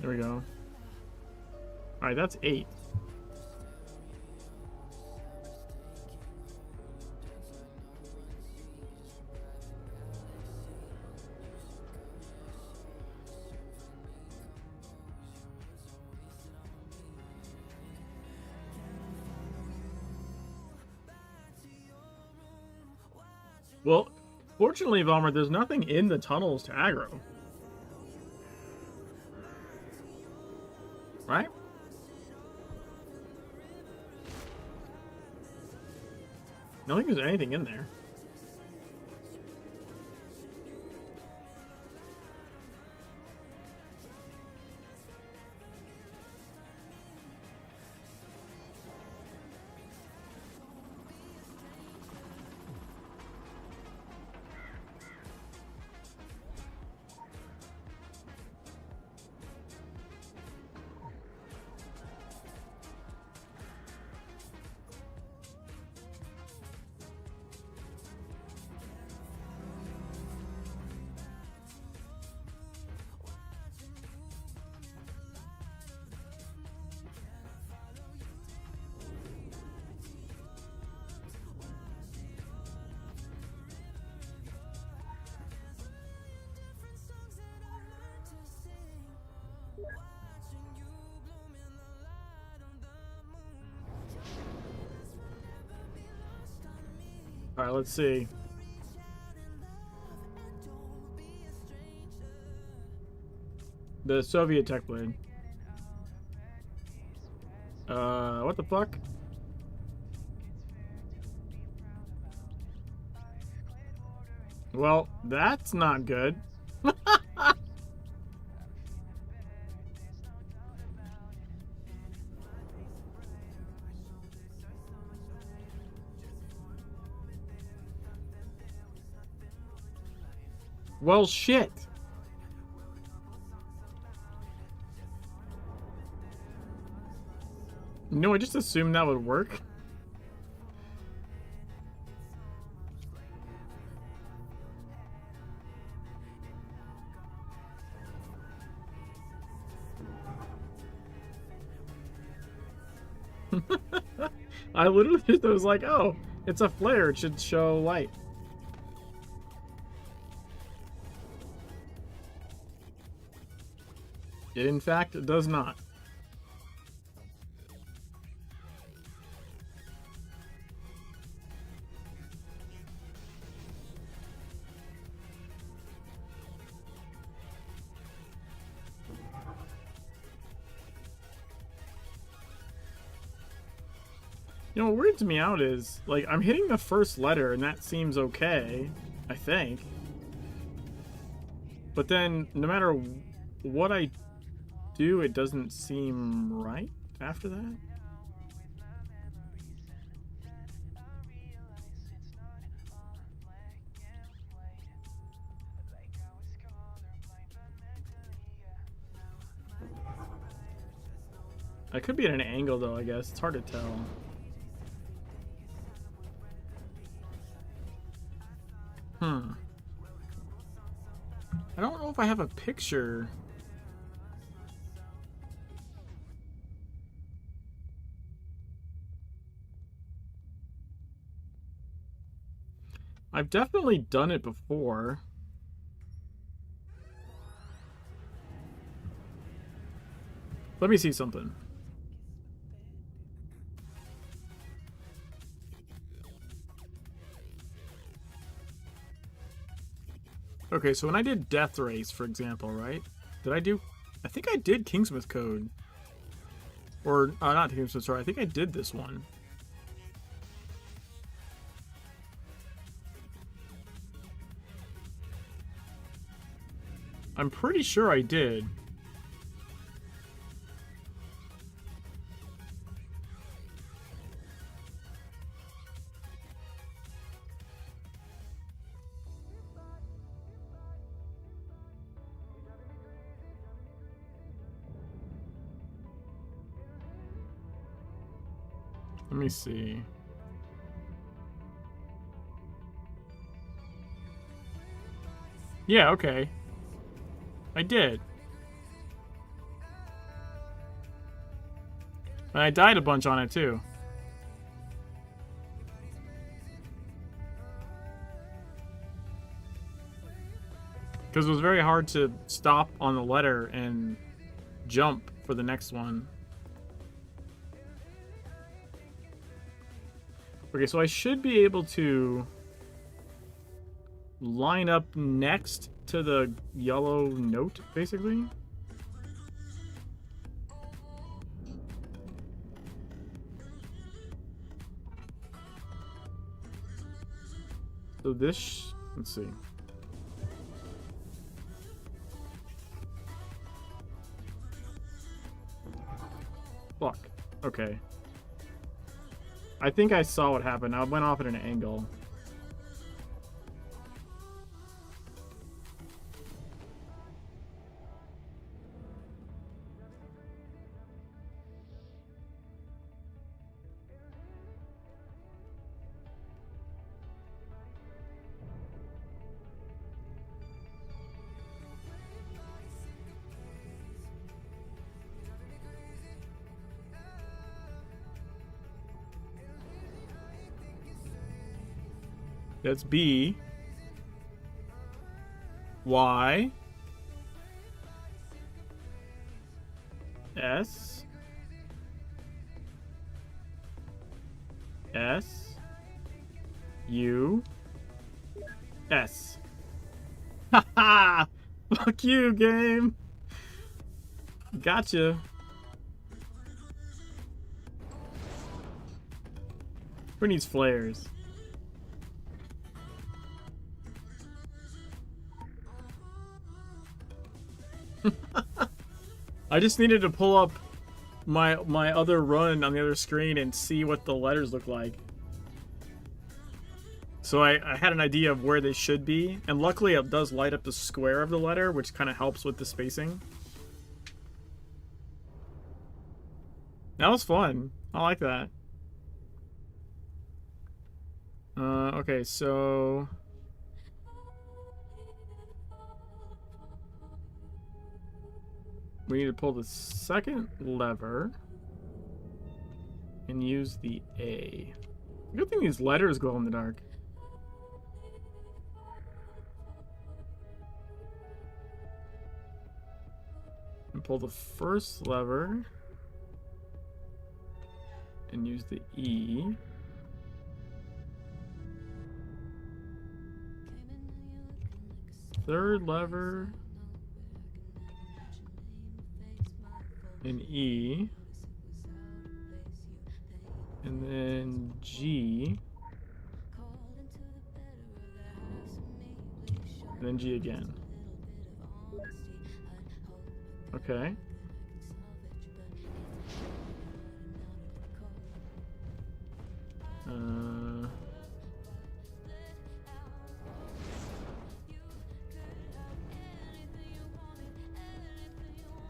There we go. Alright, that's 8. Well, fortunately, Valmer, there's nothing in the tunnels to aggro. Right? I don't think there's anything in there. All right, let's see. The Soviet tech blade. What the fuck? Well, that's not good. Well, shit. No, I just assumed that would work. I literally just was like, oh, it's a flare. It should show light. It, in fact, does not. You know, what weirds me out is, like, I'm hitting the first letter, and that seems okay, I think. But then, no matter what I do, it doesn't seem right after that. I could be at an angle, though, I guess. It's hard to tell. I don't know if I have a picture. I've definitely done it before. Let me see something. Okay, so when I did Death Race, for example, right? Did I do... I think I did Kingsmith Code. Or, not Kingsmith, sorry. I think I did this one. I'm pretty sure I did. Let me see. Yeah, okay. I did. And I died a bunch on it too. Because it was very hard to stop on the letter and jump for the next one. Okay, so I should be able to line up next to the yellow note, basically. So this, let's see. Fuck. Okay. I think I saw what happened. I went off at an angle. That's B. Y. S. S. U. S. Haha! Fuck you, game! Gotcha. Who needs flares? I just needed to pull up my other run on the other screen and see what the letters look like. So I had an idea of where they should be, and luckily it does light up the square of the letter, which kind of helps with the spacing. That was fun. I like that. Okay, so... we need to pull the second lever and use the A. Good thing these letters glow in the dark. And pull the first lever and use the E. Third lever and E, and then G, and then G again. Okay.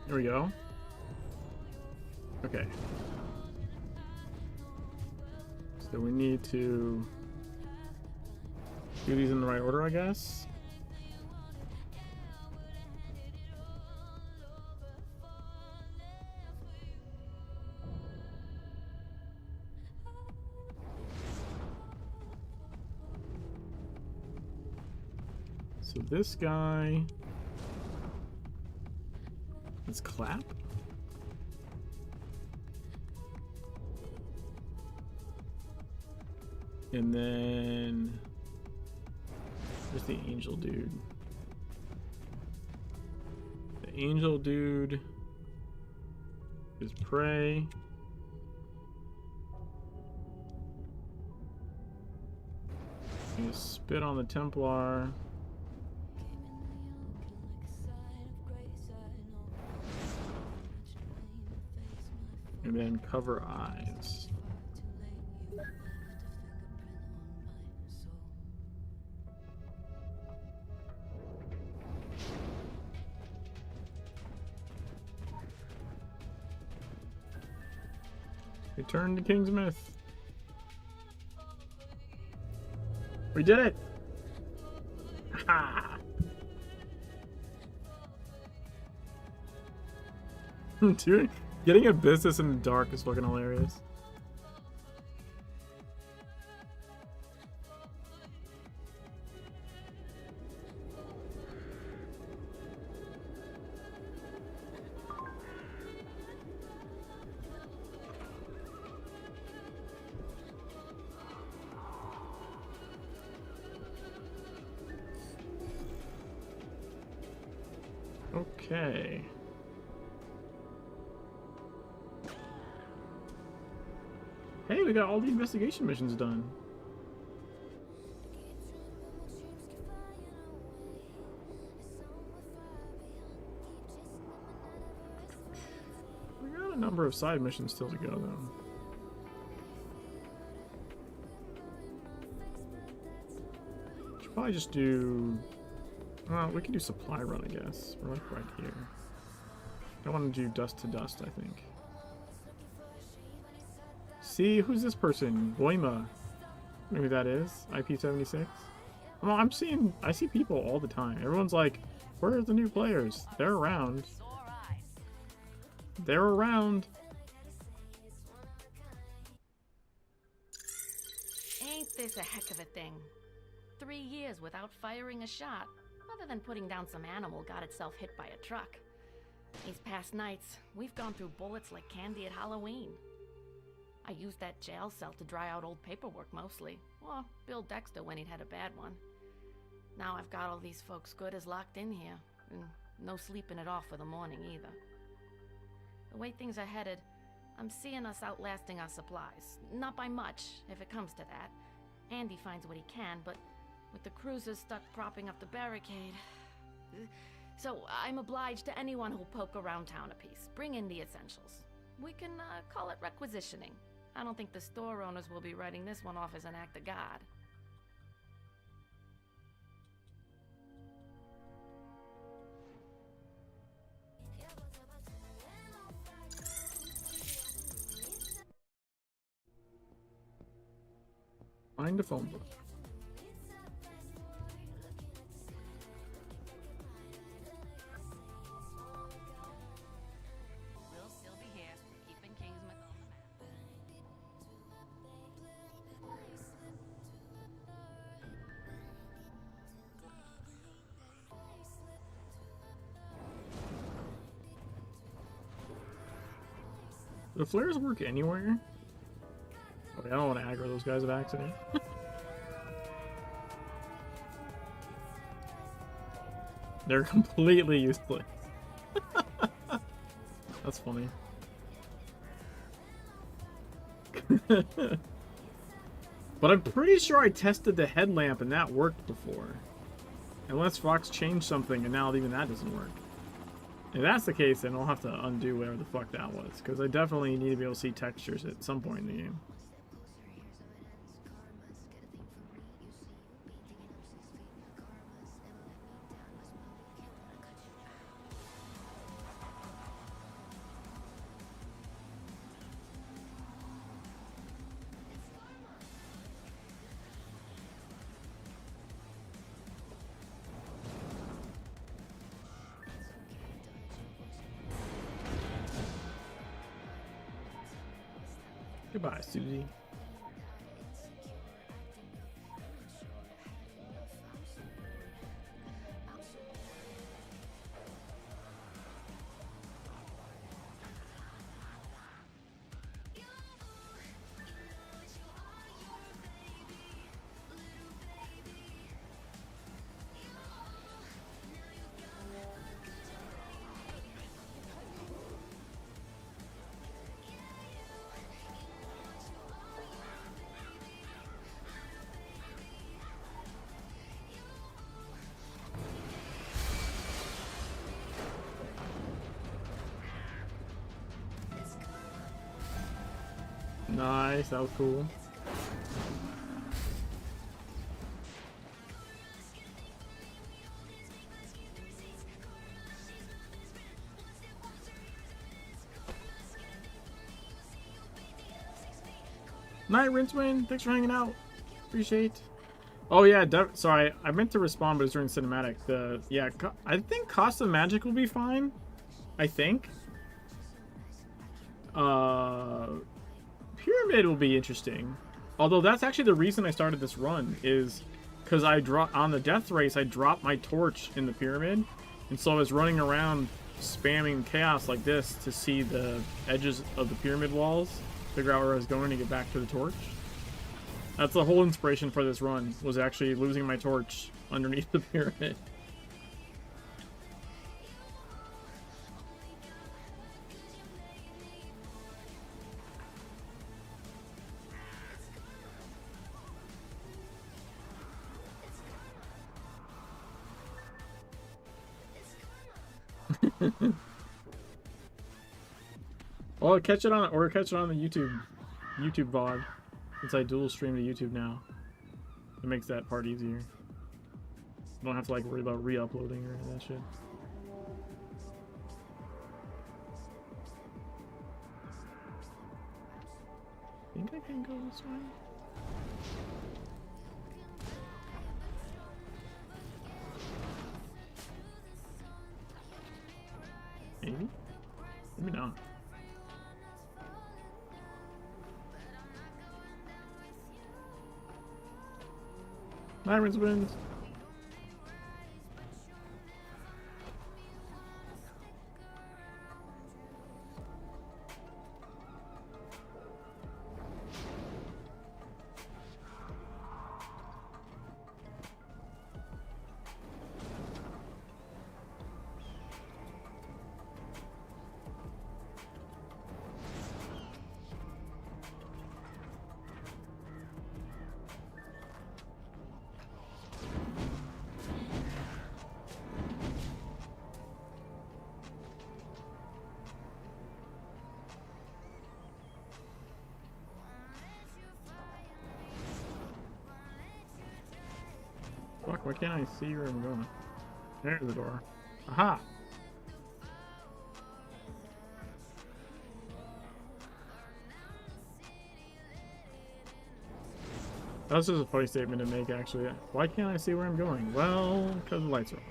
Here we go. Okay. So we need to do these in the right order, I guess. So this guy, let's clap. And then there's the angel dude. angel dude is prey. You spit on the Templar. And then cover eyes. Return to Kingsmith. We did it! Ha! Dude, getting a business in the dark is fucking hilarious. Okay. Hey, we got all the investigation missions done. We got a number of side missions still to go, though. Should probably just do... Well, we can do supply run, I guess. We're like right here. I want to do dust to dust, I think. See, who's this person? Goima. Maybe that is. IP76. Well, I see people all the time. Everyone's like, where are the new players? They're around. They're around. Ain't this a heck of a thing? 3 years without firing a shot, other than putting down some animal got itself hit by a truck. These past nights, we've gone through bullets like candy at Halloween. I used that jail cell to dry out old paperwork mostly. Well, Bill Dexter when he'd had a bad one. Now I've got all these folks good as locked in here, and no sleeping it off for the morning either. The way things are headed, I'm seeing us outlasting our supplies. Not by much, if it comes to that. Andy finds what he can, but with the cruisers stuck propping up the barricade... So I'm obliged to anyone who'll poke around town a piece. Bring in the essentials. We can call it requisitioning. I don't think the store owners will be writing this one off as an act of God. Find a phone book. We'll still be here, keeping Kingsmith on the map. Do flares work anywhere? Okay, I don't want to aggro those guys by accident. They're completely useless. That's funny. But I'm pretty sure I tested the headlamp and that worked before. Unless Fox changed something and now even that doesn't work. If that's the case, then I'll have to undo whatever the fuck that was. Because I definitely need to be able to see textures at some point in the game. Goodbye, Susie. Nice, that was cool. Night, Rincewind. Thanks for hanging out. Appreciate. Oh yeah, sorry, I meant to respond, but it's during cinematic. I think Cost of Magic will be fine. I think. Pyramid will be interesting. Although that's actually the reason I started this run, is because on the death race I dropped my torch in the pyramid, and so I was running around spamming chaos like this to see the edges of the pyramid walls, figure out where I was going to get back to the torch. That's the whole inspiration for this run, was actually losing my torch underneath the pyramid. Well, catch it on the YouTube VOD, since I dual stream to YouTube now. It makes that part easier. I don't have to like worry about re-uploading or that shit. I think I can go this way. Maybe? Maybe not. Sirens wins. Fuck, why can't I see where I'm going? There's the door. Aha! That's just a funny statement to make, actually. Why can't I see where I'm going? Well, because the lights are off.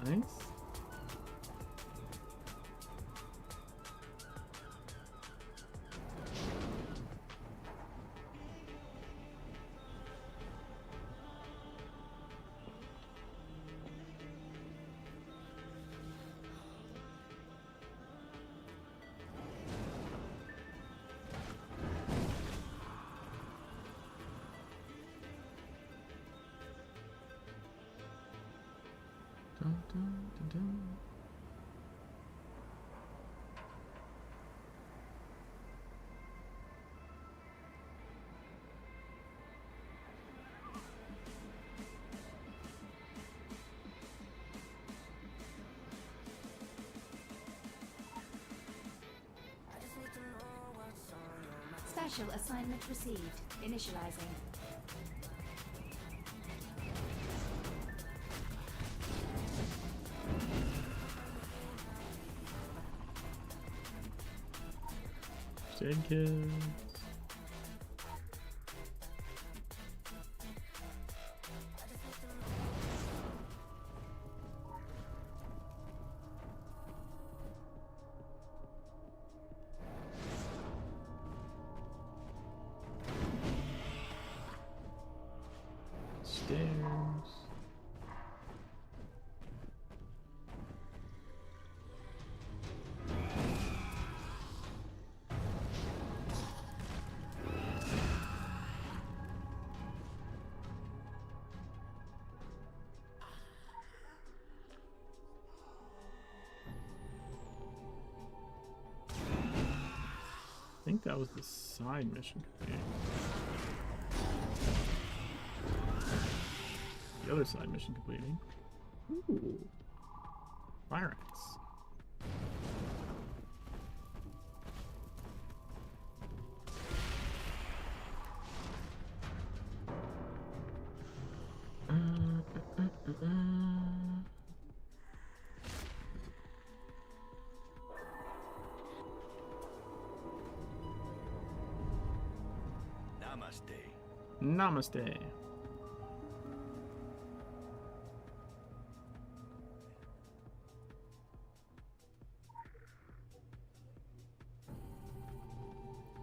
Nice. Dun, dun, dun, dun. Special assignment received. Initializing. Dead kids. stairs. I think that was the side mission complete. The other side mission completed. Ooh. Fire ants. Namaste. There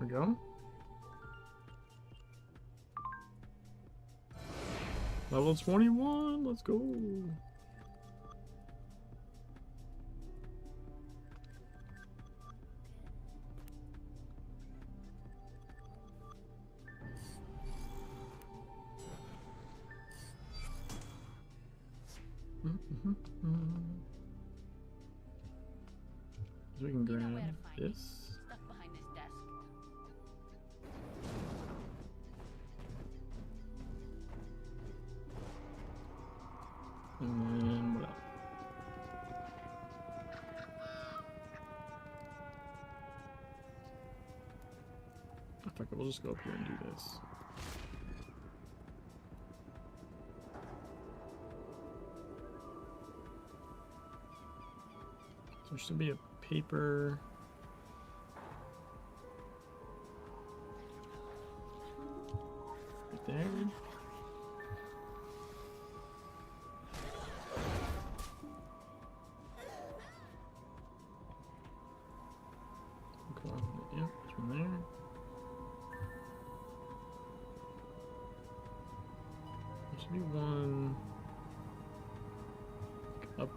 we go. Level 21, let's go. So we can grab this. Stuck behind this desk. And then what else? Oh, fuck it, we'll just go up here and do this. So there should be a paper. Right there. Go on. Yep, there's one there. There should be one up.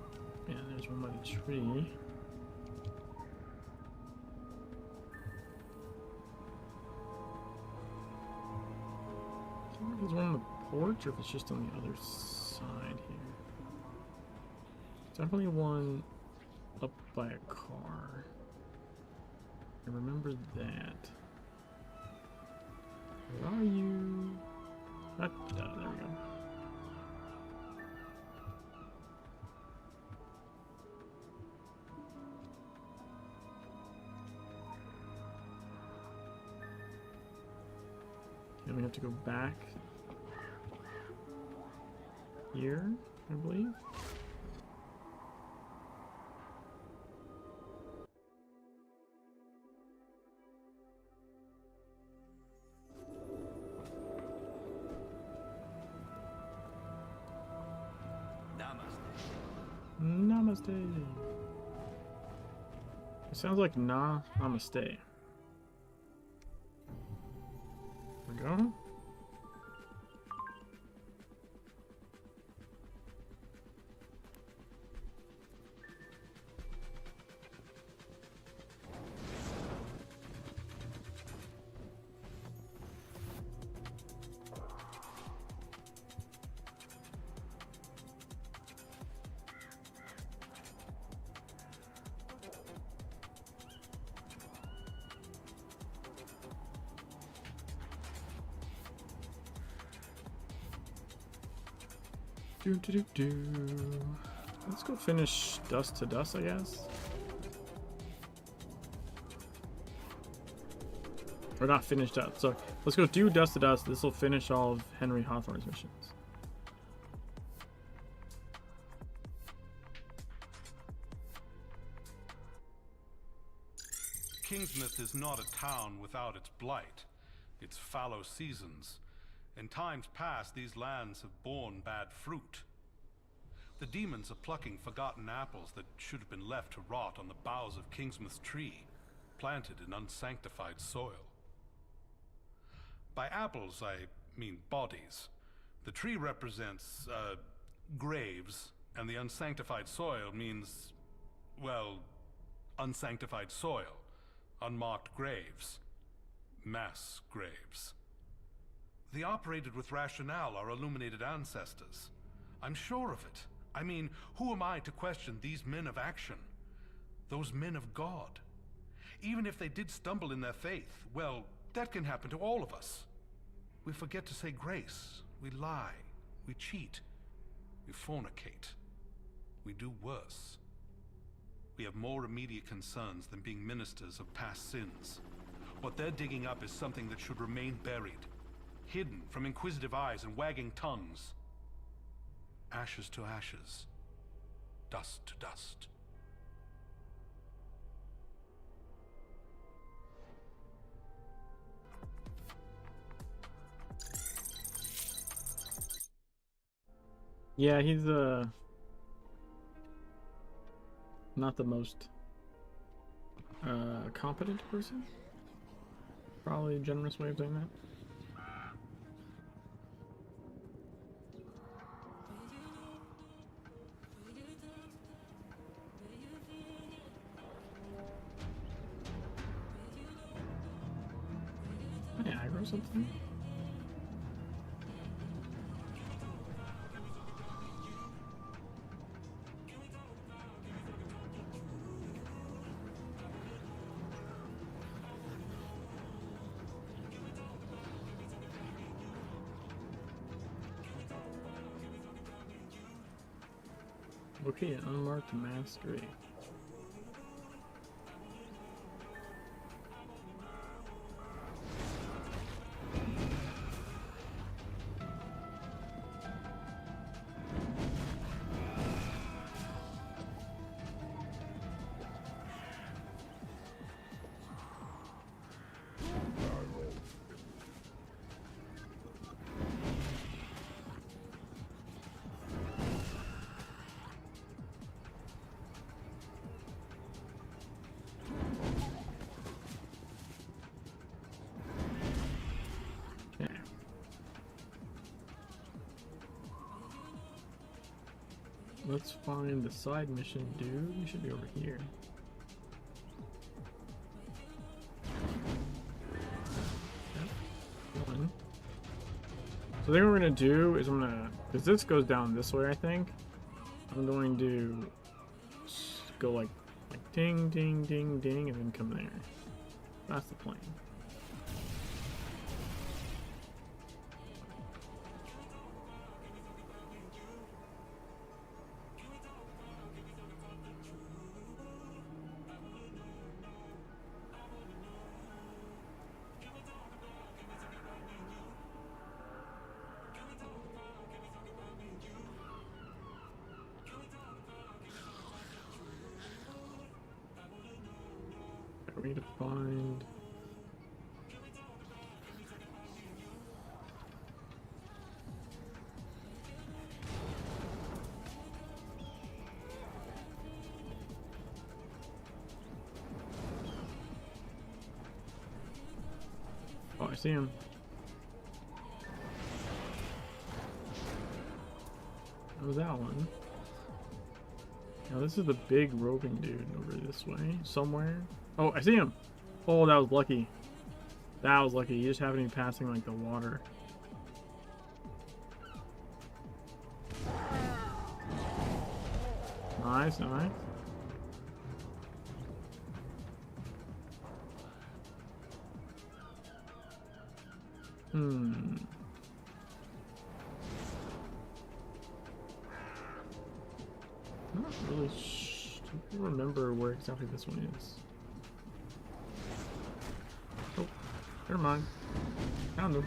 Yeah, there's one by the tree. There's one on the porch, or if it's just on the other side here. Definitely one up by a car. I remember that. Where are you? Ah, there we go. And we have to go back here, I believe. Namaste. It sounds like namaste. There we go. Let's go finish Dust to Dust, I guess. Or not finish that. So let's go do Dust to Dust. This will finish all of Henry Hawthorne's missions. Kingsmouth is not a town without its blight, its fallow seasons. In times past, these lands have borne bad fruit. The demons are plucking forgotten apples that should have been left to rot on the boughs of Kingsmouth's tree, planted in unsanctified soil. By apples, I mean bodies. The tree represents, graves, and the unsanctified soil means, well, unsanctified soil, unmarked graves, mass graves. They operated with rationale, our illuminated ancestors. I'm sure of it. I mean, who am I to question these men of action? Those men of God. Even if they did stumble in their faith, well, that can happen to all of us. We forget to say grace. We lie. We cheat. We fornicate. We do worse. We have more immediate concerns than being ministers of past sins. What they're digging up is something that should remain buried, hidden from inquisitive eyes and wagging tongues. Ashes to ashes, dust to dust. Yeah, he's not the most competent person. Probably a generous way of saying that. Yeah, aggro something. Okay, an unmarked mass grave. Let's find the side mission dude. He should be over here. Yep. One. So I think what we're gonna do is because this goes down this way, I think. I'm going to go like ding, ding, ding, ding, and then come there. That's the plan. We need to find. Oh, I see him. That was that one. Now this is the big roving dude over this way somewhere. Oh, I see him! Oh, that was lucky. That was lucky. You just happened to be passing like the water. Nice, nice. I'm not really I don't remember where exactly this one is. Oh, never mind. Found him.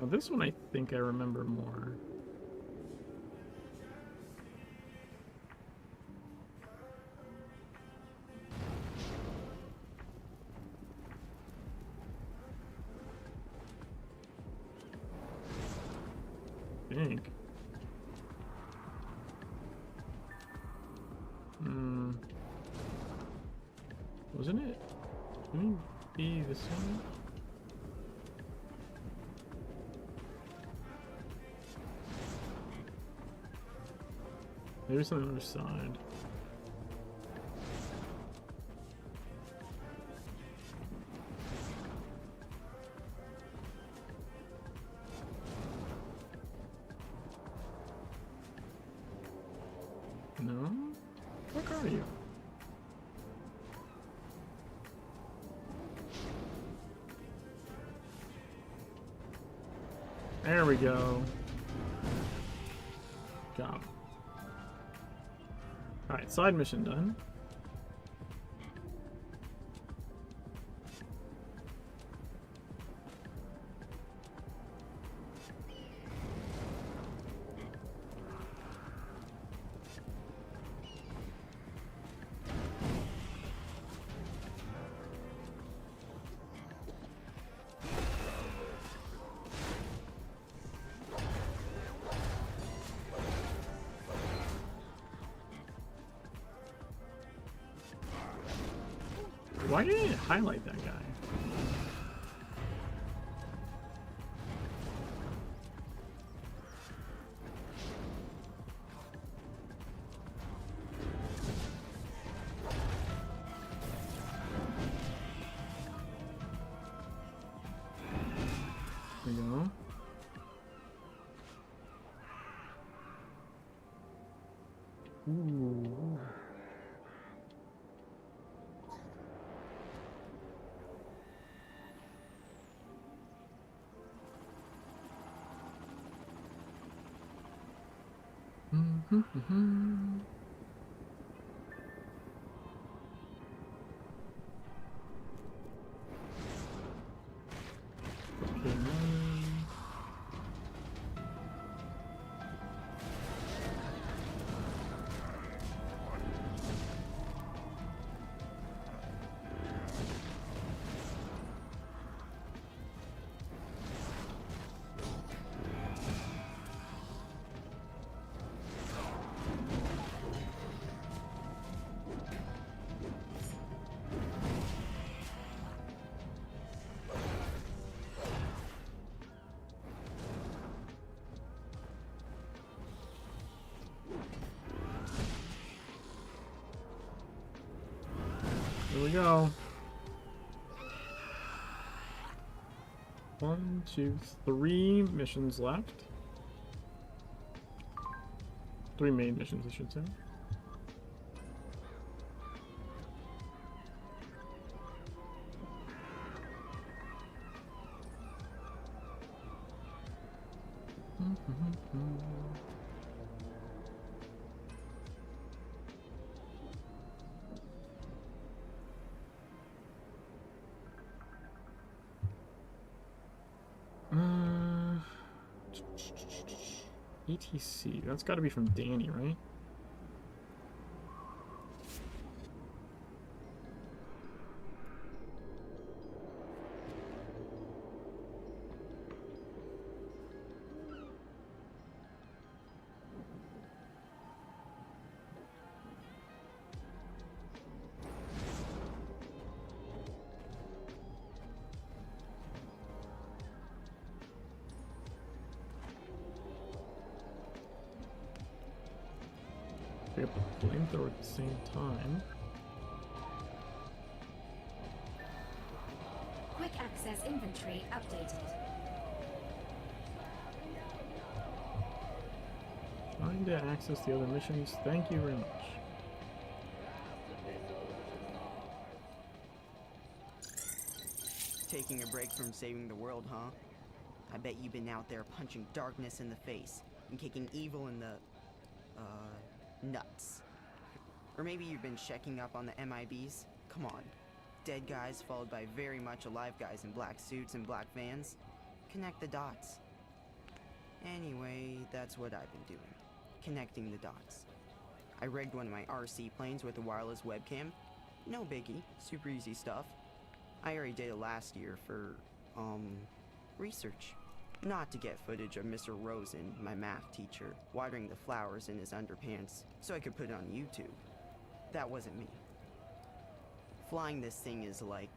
Now this one I think I remember more. I think. Wasn't it? Can it be this one? Maybe it's on the other side. No? Where are you? There we go. Job. Alright, side mission done. Why didn't it highlight that guy? There we go. Ooh. Here we go. 1, 2, 3 missions left. 3 main missions, I should say. ETC, that's got to be from Danny, right? Pick up a flamethrower at the same time. Quick access inventory updated. Trying to access the other missions. Thank you very much. Taking a break from saving the world, huh? I bet you've been out there punching darkness in the face and kicking evil in the, nuts. Or maybe you've been checking up on the MIBs? Come on. Dead guys followed by very much alive guys in black suits and black vans? Connect the dots. Anyway, that's what I've been doing. Connecting the dots. I rigged one of my RC planes with a wireless webcam. No biggie, super easy stuff. I already did it last year for, research. Not to get footage of Mr. Rosen, my math teacher, watering the flowers in his underpants so I could put it on YouTube. That wasn't me. Flying this thing is like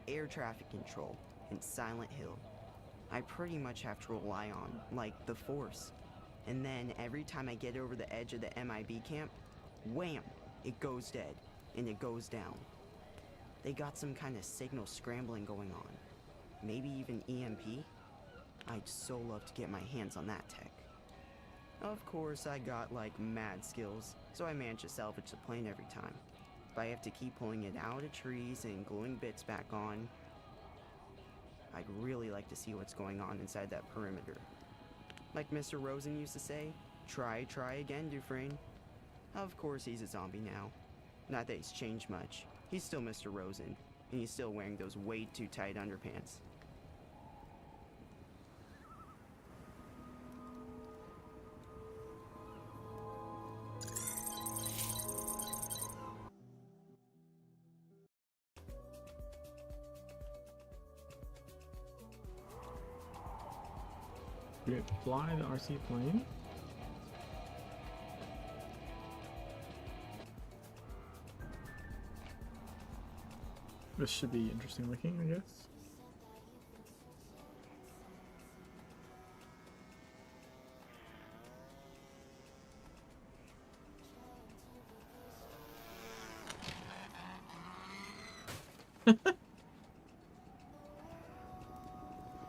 air traffic control in Silent Hill. I pretty much have to rely on, like, the Force. And then every time I get over the edge of the MIB camp, wham! It goes dead, and it goes down. They got some kind of signal scrambling going on. Maybe even EMP? I'd so love to get my hands on that tech. Of course, I got, like, mad skills, so I manage to salvage the plane every time. If I have to keep pulling it out of trees and gluing bits back on, I'd really like to see what's going on inside that perimeter. Like Mr. Rosen used to say, try again, Dufresne. Of course he's a zombie now. Not that he's changed much. He's still Mr. Rosen, and he's still wearing those way too tight underpants. We could fly the RC plane. This should be interesting looking, I guess.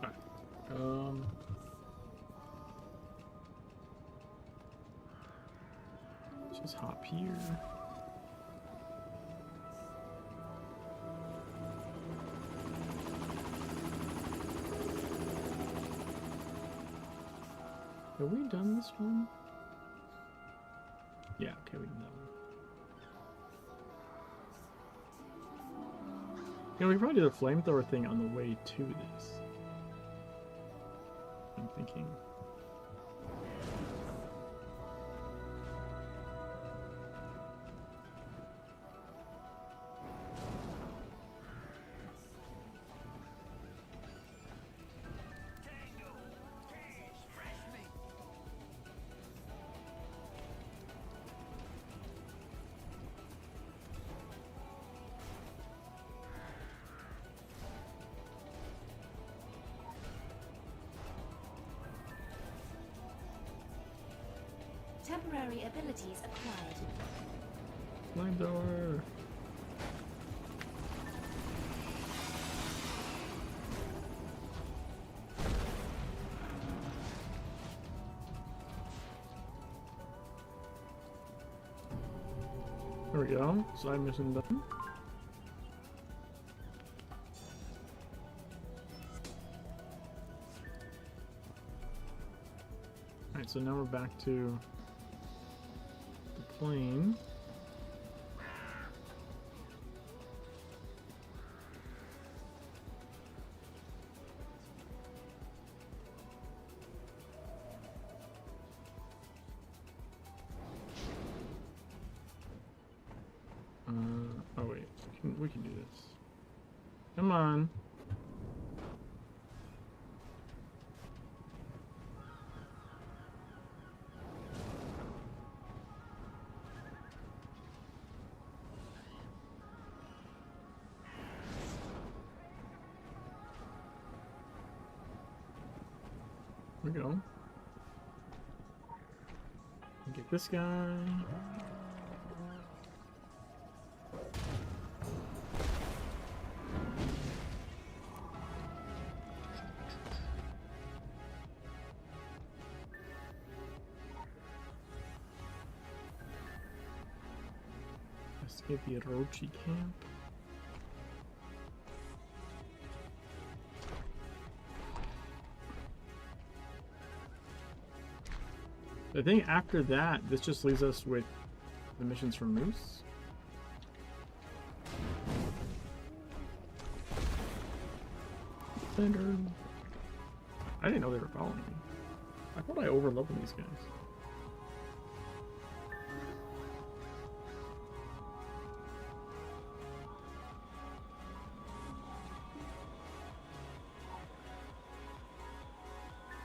Alright. Just hop here. Have we done this one? Yeah, okay, we did that one. Yeah, we probably did a flamethrower thing on the way to this. I'm thinking. Temporary abilities acquired. Flamethrower. There we go. Side mission done. Alright, so now we're back to the plane. Oh wait, we can do this. Come on. Here we go. Get this guy. Escape the Orochi camp. I think after that, this just leaves us with the missions for Moose. Standard. I didn't know they were following me. I thought I overloaded these guys.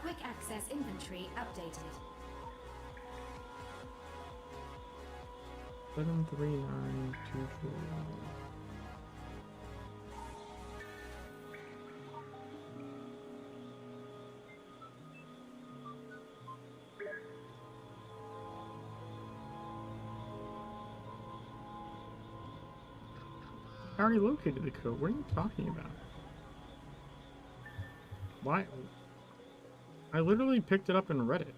Quick access inventory updated. 73924. already located the code. What are you talking about? Why? I literally picked it up and read it.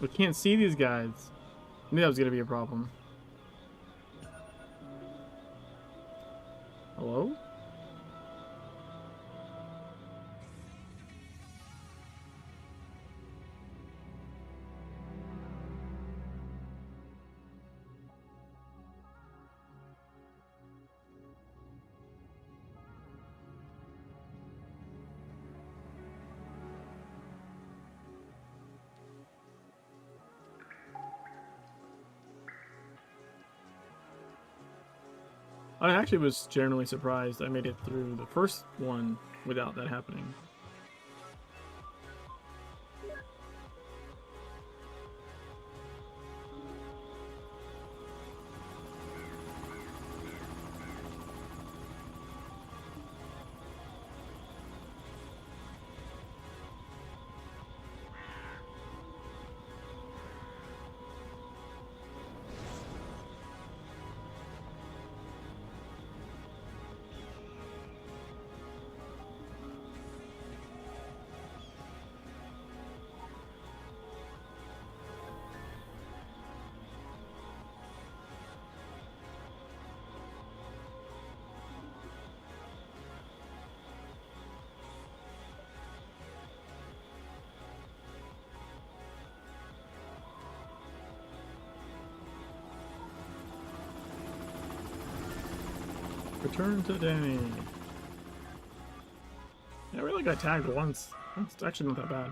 We can't see these guys. I knew that was gonna be a problem. Hello? I actually was generally surprised I made it through the first one without that happening. Return to Danny. Yeah, I really got tagged once. It's actually not that bad.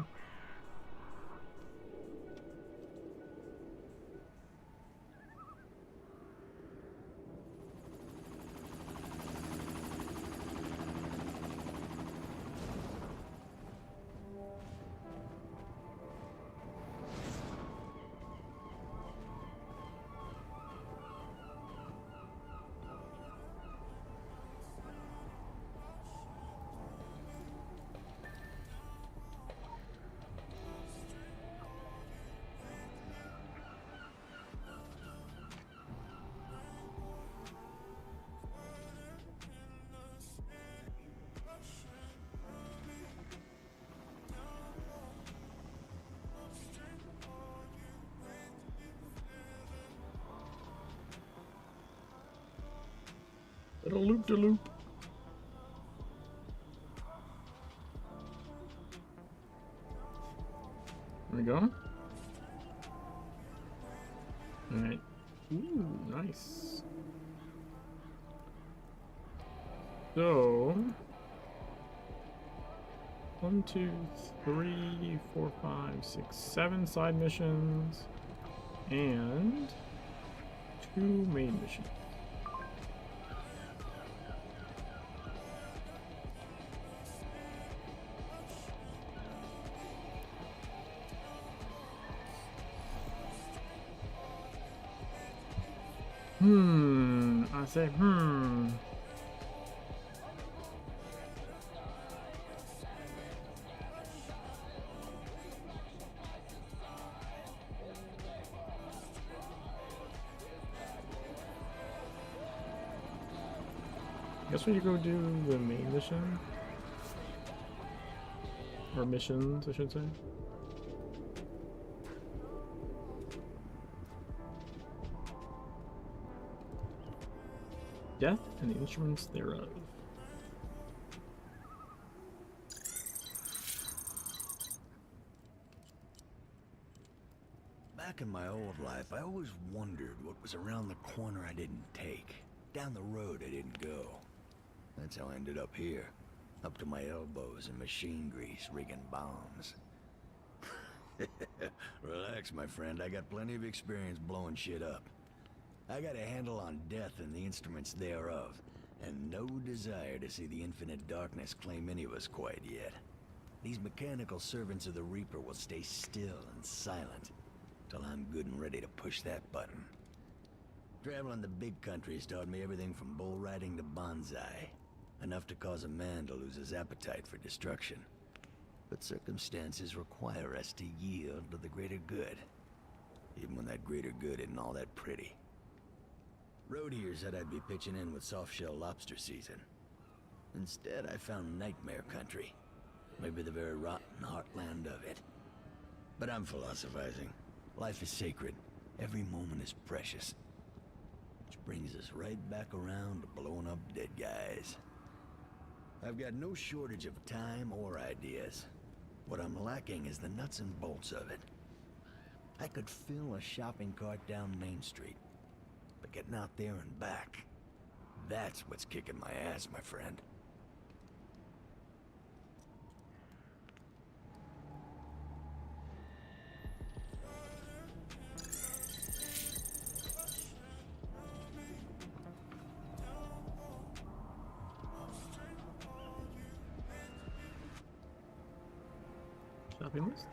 Little loop-de-loop. There we go. Alright. Ooh, nice. So 1, 2, 3, 4, 5, 6, 7 side missions and 2 main missions. I say, Guess we go do the main mission. Or missions, I should say. Death and the instruments thereof. Back in my old life, I always wondered what was around the corner I didn't take, down the road I didn't go. That's how I ended up here, up to my elbows in machine grease, rigging bombs. Relax, my friend, I got plenty of experience blowing shit up. I got a handle on death and the instruments thereof. and no desire to see the infinite darkness claim any of us quite yet. These mechanical servants of the Reaper will stay still and silent till I'm good and ready to push that button. Traveling the big country's taught me everything from bull riding to bonsai. Enough to cause a man to lose his appetite for destruction. But circumstances require us to yield to the greater good. Even when that greater good isn't all that pretty. Road here said I'd be pitching in with soft-shell lobster season. Instead, I found nightmare country. Maybe the very rotten heartland of it. But I'm philosophizing. Life is sacred. Every moment is precious. Which brings us right back around to blowing up dead guys. I've got no shortage of time or ideas. What I'm lacking is the nuts and bolts of it. I could fill a shopping cart down Main Street. But getting out there and back, that's what's kicking my ass, my friend. Shopping list.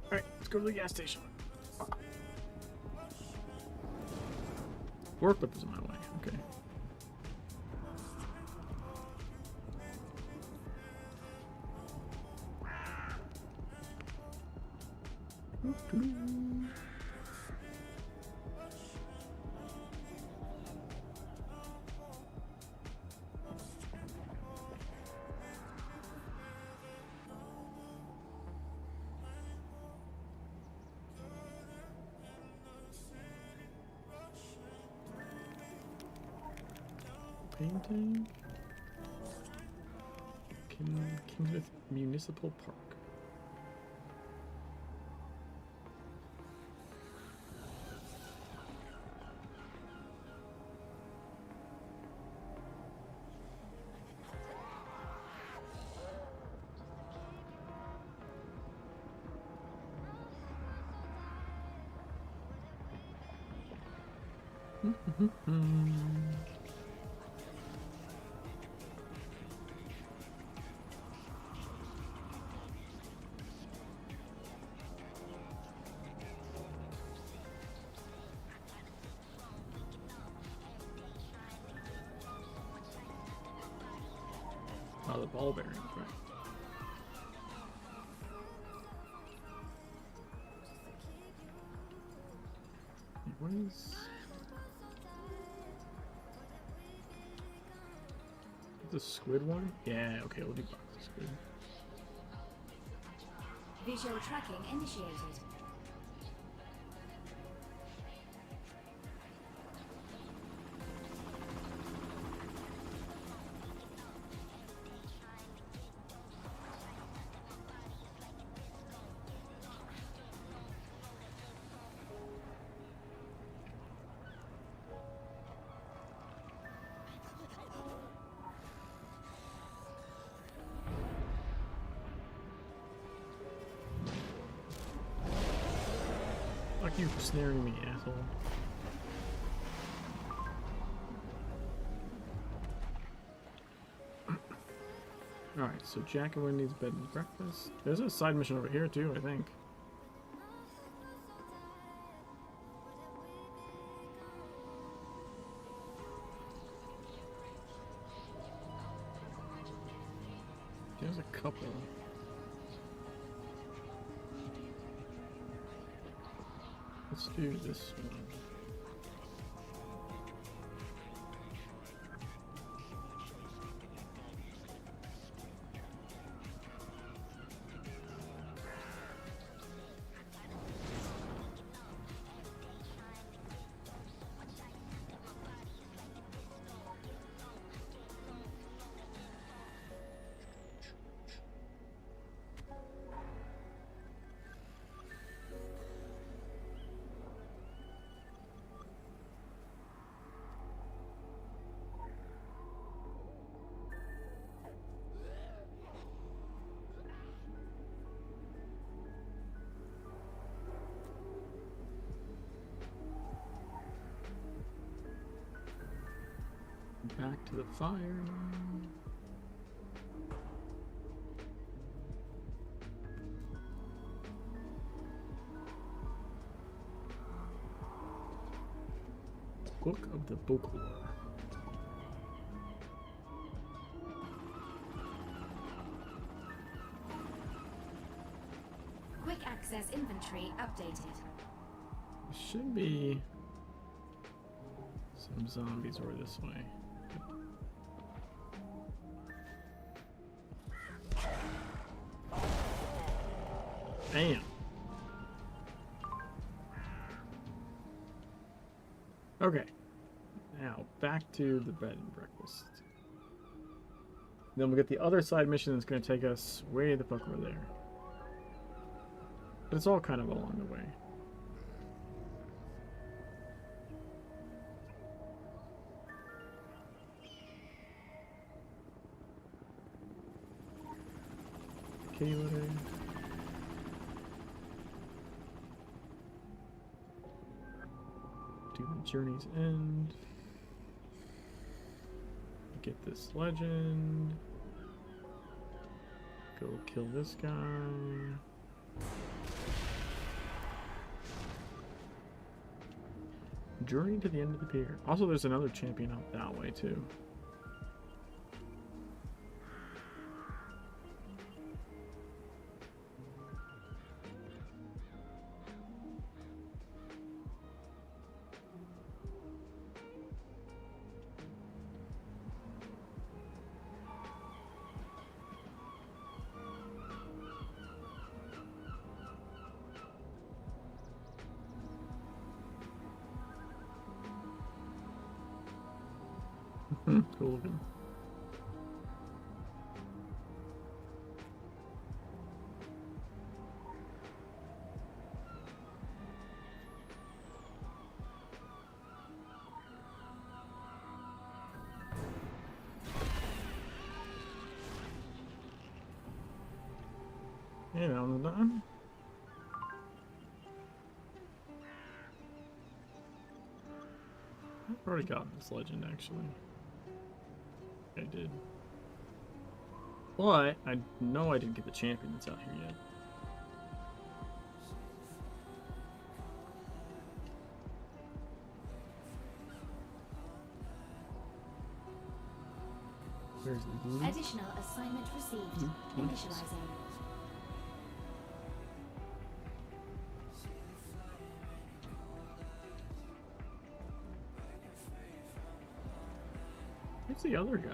Alright, let's go to the gas station. Forklift is in my way, okay. Painting. Kingsmith Municipal Park. Oh, the ball bearings, right. What is the squid one? Yeah, okay, we'll do box squid. Visual tracking initiated. Fuck you for snaring me, asshole. Alright, so Jack and Wendy's bed and breakfast. There's a side mission over here too, I think. There's a couple. Let's do this one. Back to the fire. Book of the Folklore. Quick access inventory updated. Should be some zombies over this way. Damn. Okay. Now back to the bed and breakfast. Then we'll get the other side mission that's going to take us way the fuck over there. But it's all kind of along the way. Kayla. To the journey's end. Get this legend. Go kill this guy. Journey to the end of the pier. Also, there's another champion out that way too. Cool looking. And on the done. I've already gotten this legend actually. I did. But I know I didn't get the champion that's out here yet. Where's the blue? Additional assignment received. Initializing. Where's the other guy?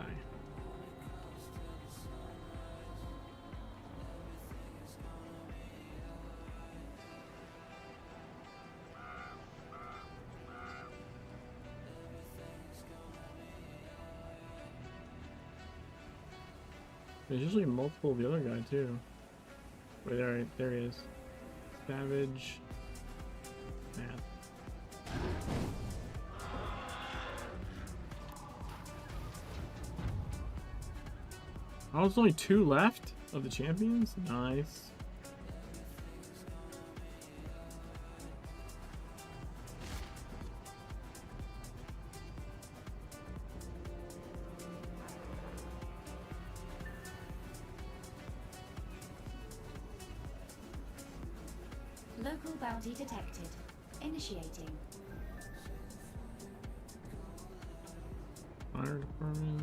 There's usually multiple of the other guy too. Wait, there he is. Savage. Math. Oh, there's only 2 left of the champions? Nice. Local bounty detected. Initiating. Fire department.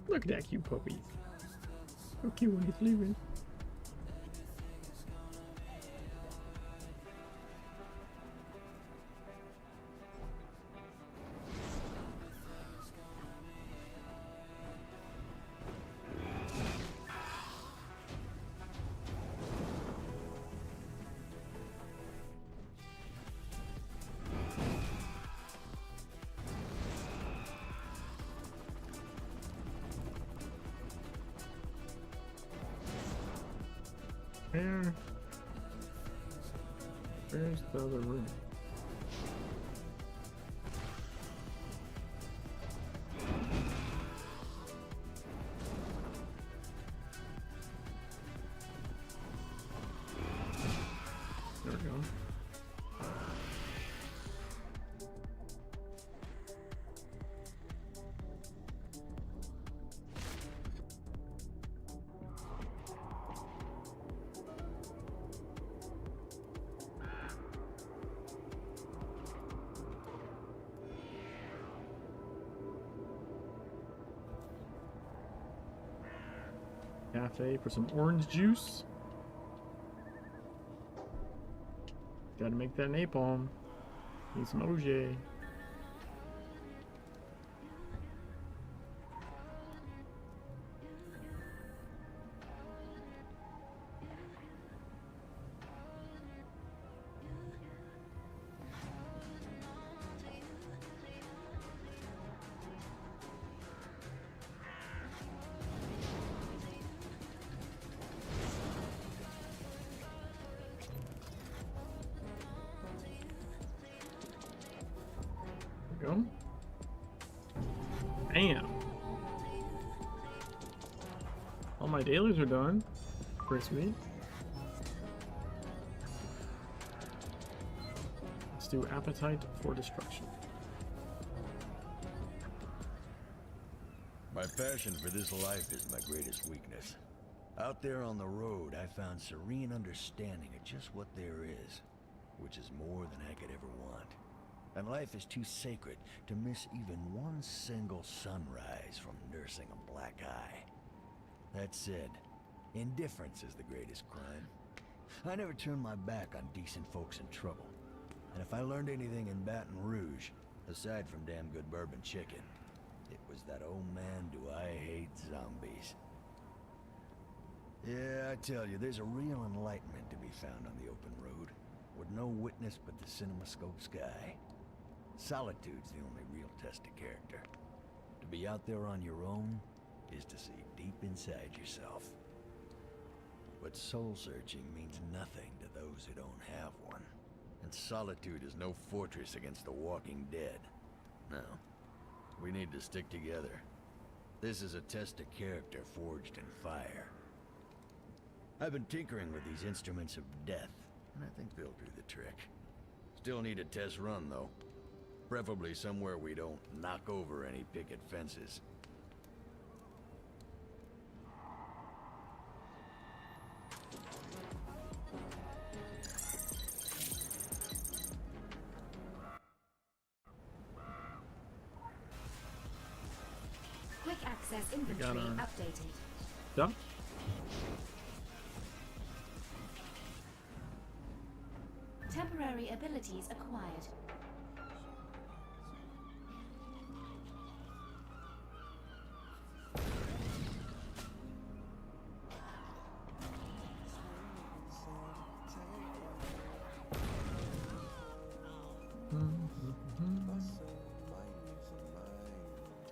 Look at that cute puppy. So cute when he's leaving. Where's the other room? cafe for some orange juice. Gotta make that napalm. Need some OJ. Go. Bam. All my dailies are done. Pretty sweet. Let's do Appetite for Destruction. My passion for this life is my greatest weakness. Out there on the road, I found serene understanding of just what there is, which is more than I could ever want. And life is too sacred to miss even one single sunrise from nursing a black eye. That said, indifference is the greatest crime. I never turn my back on decent folks in trouble. And if I learned anything in Baton Rouge, aside from damn good bourbon chicken, it was that, oh man, do I hate zombies. Yeah, I tell you, there's a real enlightenment to be found on the open road, with no witness but the cinemascope sky. Solitude's the only real test of character. To be out there on your own is to see deep inside yourself. But soul-searching means nothing to those who don't have one. And solitude is no fortress against the walking dead. No. We need to stick together. This is a test of character forged in fire. I've been tinkering with these instruments of death, and I think they'll do the trick. Still need a test run, though. Preferably somewhere we don't knock over any picket fences. Quick access inventory got our- updated. Done? Temporary abilities acquired.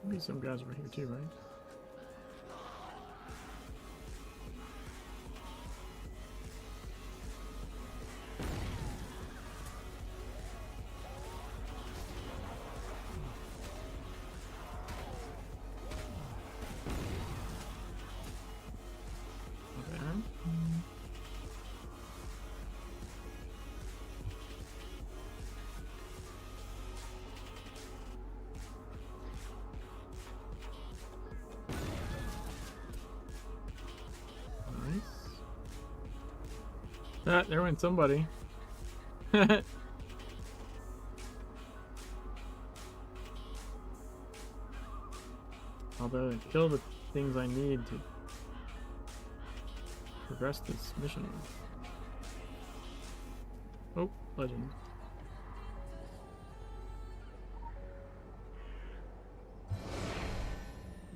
Maybe some guys over here too, right? Okay. Nice. Ah, there went somebody. Although I kill the things I need to progress this mission. Oh, legend.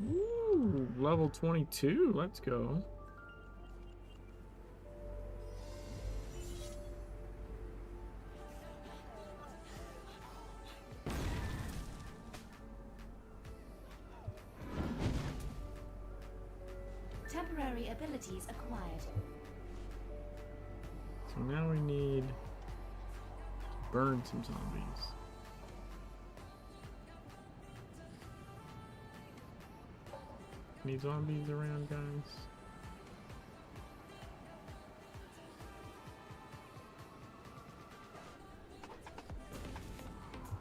Ooh, level 22. Let's go. Temporary abilities acquired. So now we need to burn some zombies. Any zombies around, guys?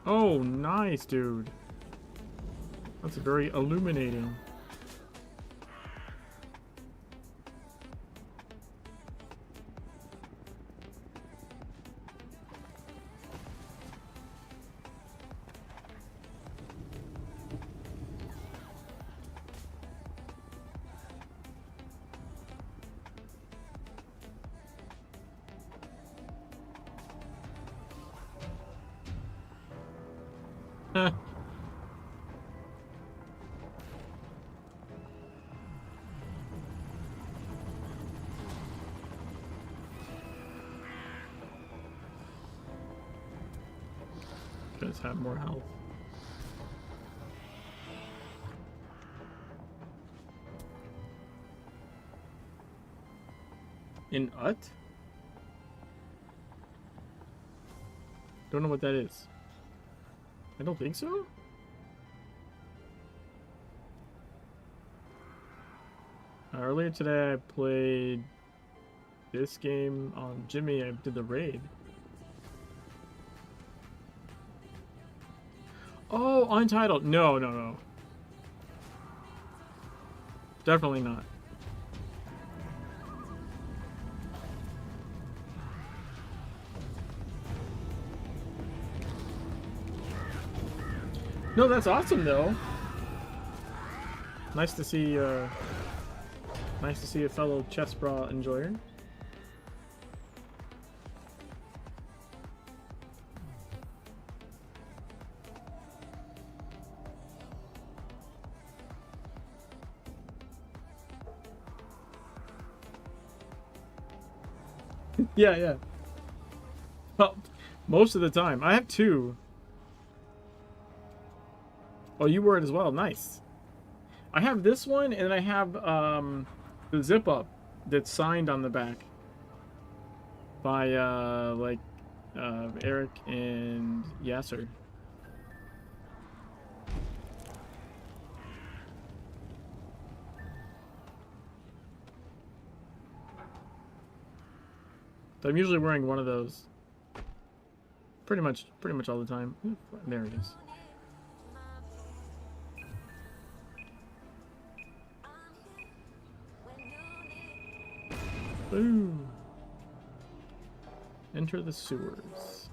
Oh, nice, dude. That's very illuminating. Just have more health. In Ut? Don't know what that is. I don't think so. Earlier today I played this game on Jimmy. I did the raid. Oh, Untitled. No, no, no. Definitely not. No, that's awesome though. Nice to see a fellow chess bra enjoyer. Yeah, yeah. Well, most of the time. I have two. Oh, you were it as well. Nice. I have this one, and I have the zip up that's signed on the back by Eric and Yasser. So I'm usually wearing one of those. Pretty much all the time. Ooh, there it is. Boom. Enter the sewers.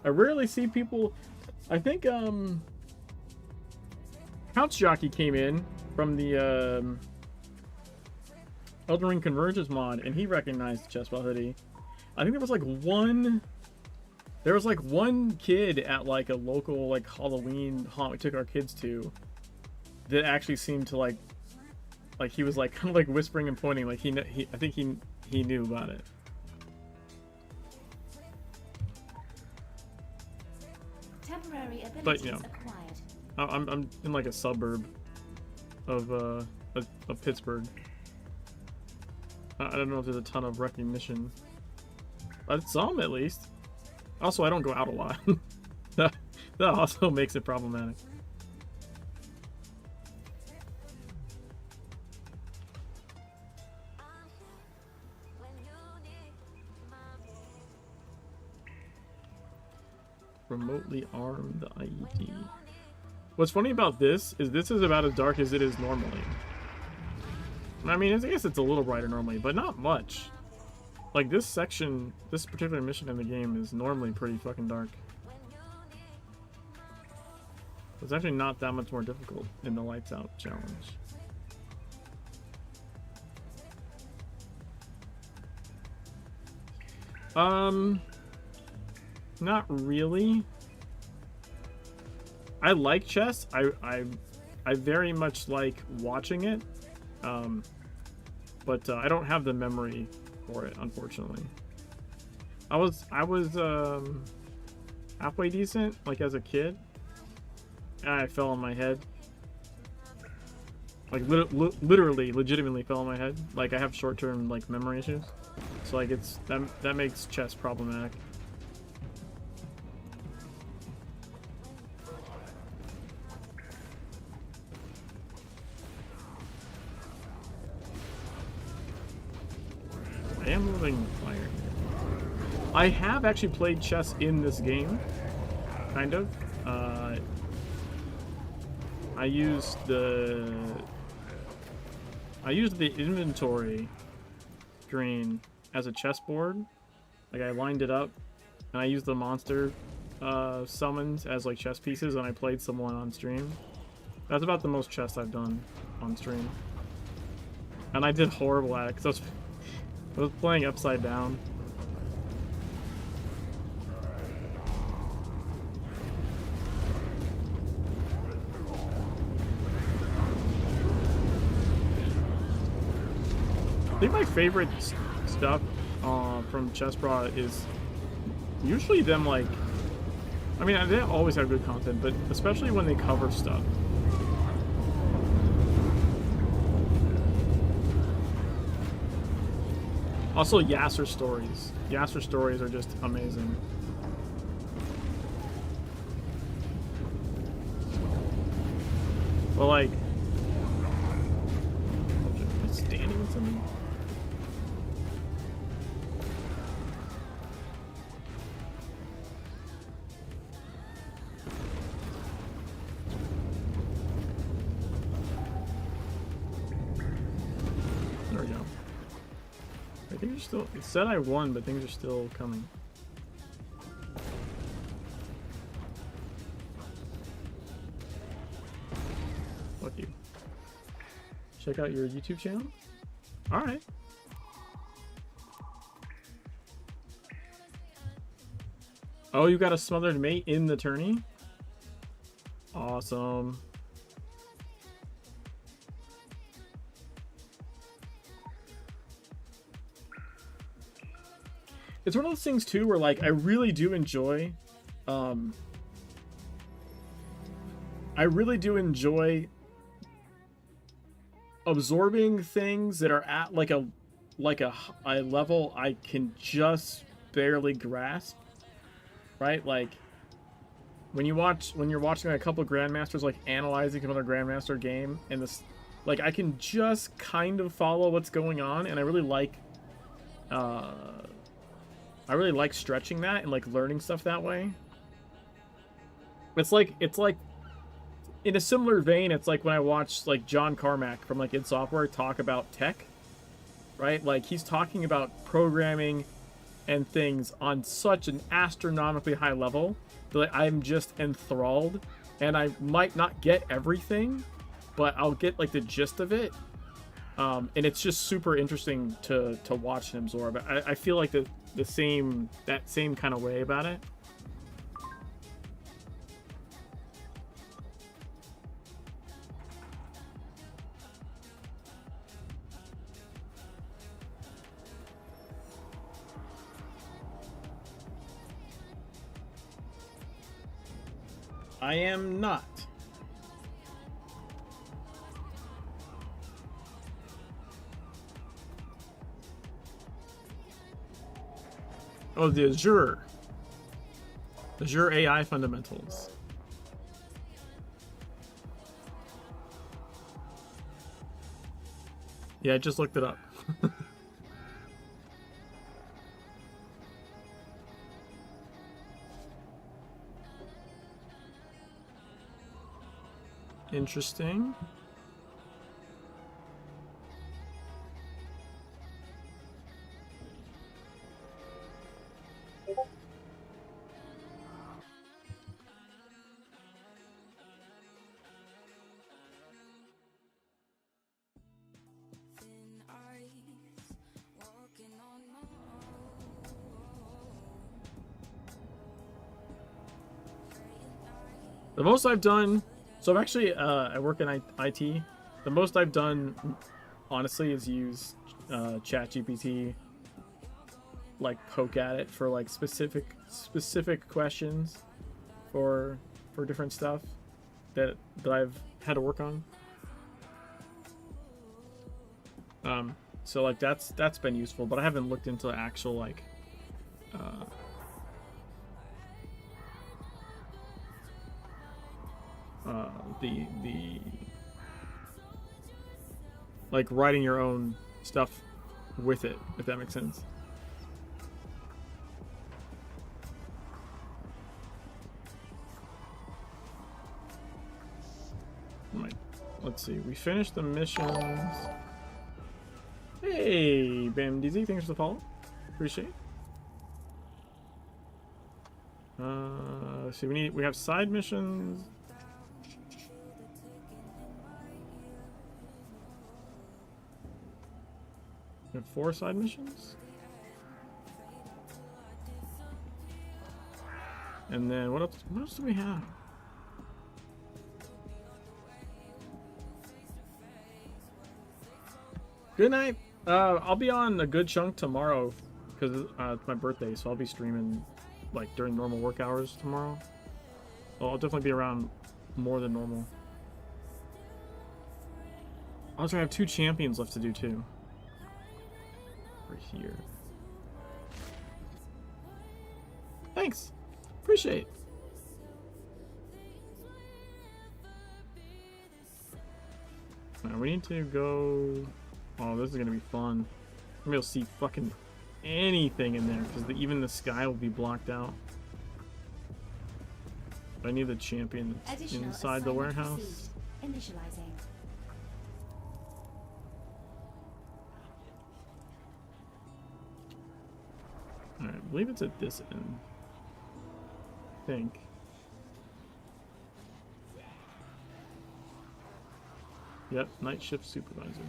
I rarely see people. I think Couch Jockey came in from the Elden Ring Convergence mod, and he recognized the Chessball hoodie. I think there was like one. There was like one kid at like a local like Halloween haunt we took our kids to that actually seemed to like he was like kind of like whispering and pointing like I think he knew about it. Temporary abilities But you know, acquired. I'm in like a suburb of Pittsburgh. I don't know if there's a ton of recognition, but some at least. Also, I don't go out a lot. that also makes it problematic. Remotely arm the IED. What's funny about this is about as dark as it is normally. I mean, I guess it's a little brighter normally, but not much. Like, this particular mission in the game is normally pretty fucking dark. It's actually not that much more difficult in the Lights Out challenge. Not really. I like chess. I very much like watching it. But I don't have the memory for it, unfortunately. I was halfway decent, like as a kid. And I fell on my head. Like literally, legitimately fell on my head. Like I have short-term like memory issues, so like that makes chess problematic. I am moving fire. I have actually played chess in this game, kind of. I used the inventory screen as a chessboard. Like I lined it up, and I used the monster summons as like chess pieces, and I played someone on stream. That's about the most chess I've done on stream. And I did horrible at it because I was playing upside down. I think my favorite stuff from Chessbrah is usually them, like, I mean, they always have good content, but especially when they cover stuff. Also, Yasser stories. Yasser stories are just amazing. But like, standing with something. There we go. I think you're still. It said I won, but things are still coming. Fuck you. Check out your YouTube channel? Alright. Oh, you got a smothered mate in the tourney? Awesome. It's one of those things too where, like, I really do enjoy absorbing things that are at like a level I can just barely grasp, right? Like when you're watching like a couple of grandmasters like analyzing another grandmaster game, and this, like, I can just kind of follow what's going on, and I really like stretching that and like learning stuff that way. It's like in a similar vein, it's like when I watch like John Carmack from like id Software talk about tech, right? Like he's talking about programming and things on such an astronomically high level that I'm just enthralled, and I might not get everything, but I'll get like the gist of it. And it's just super interesting to watch and absorb. I feel like that same kind of way about it. I am not. Oh, the Azure AI fundamentals. Yeah, I just looked it up. Interesting. The most I've done, so I'm actually, I work in IT. The most I've done, honestly, is use ChatGPT, like poke at it for like specific questions for different stuff that I've had to work on. So like that's been useful, but I haven't looked into actual like the like writing your own stuff with it, if that makes sense. Right. Let's see. We finished the missions. Hey, Bam DZ, thanks for the follow. Appreciate it. Let's see. We have side missions. We have 4 side missions. And then what else? What else do we have? Good night. I'll be on a good chunk tomorrow because it's my birthday, so I'll be streaming like during normal work hours tomorrow. Well, I'll definitely be around more than normal. Also, I have 2 champions left to do too. Over here. Thanks. Appreciate. Alright, we need to go. Oh, this is gonna be fun. I'm gonna be able to see fucking anything in there because even the sky will be blocked out. I need the champion Additional inside the assignment warehouse. received. Initializing. Alright, I believe it's at this end. I think. Yep, night shift supervisor.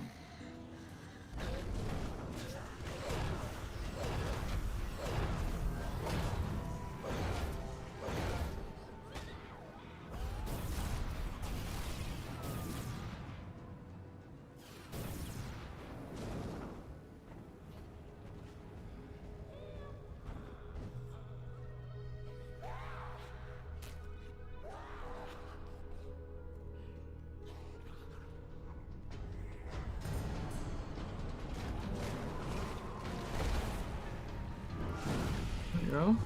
There you go.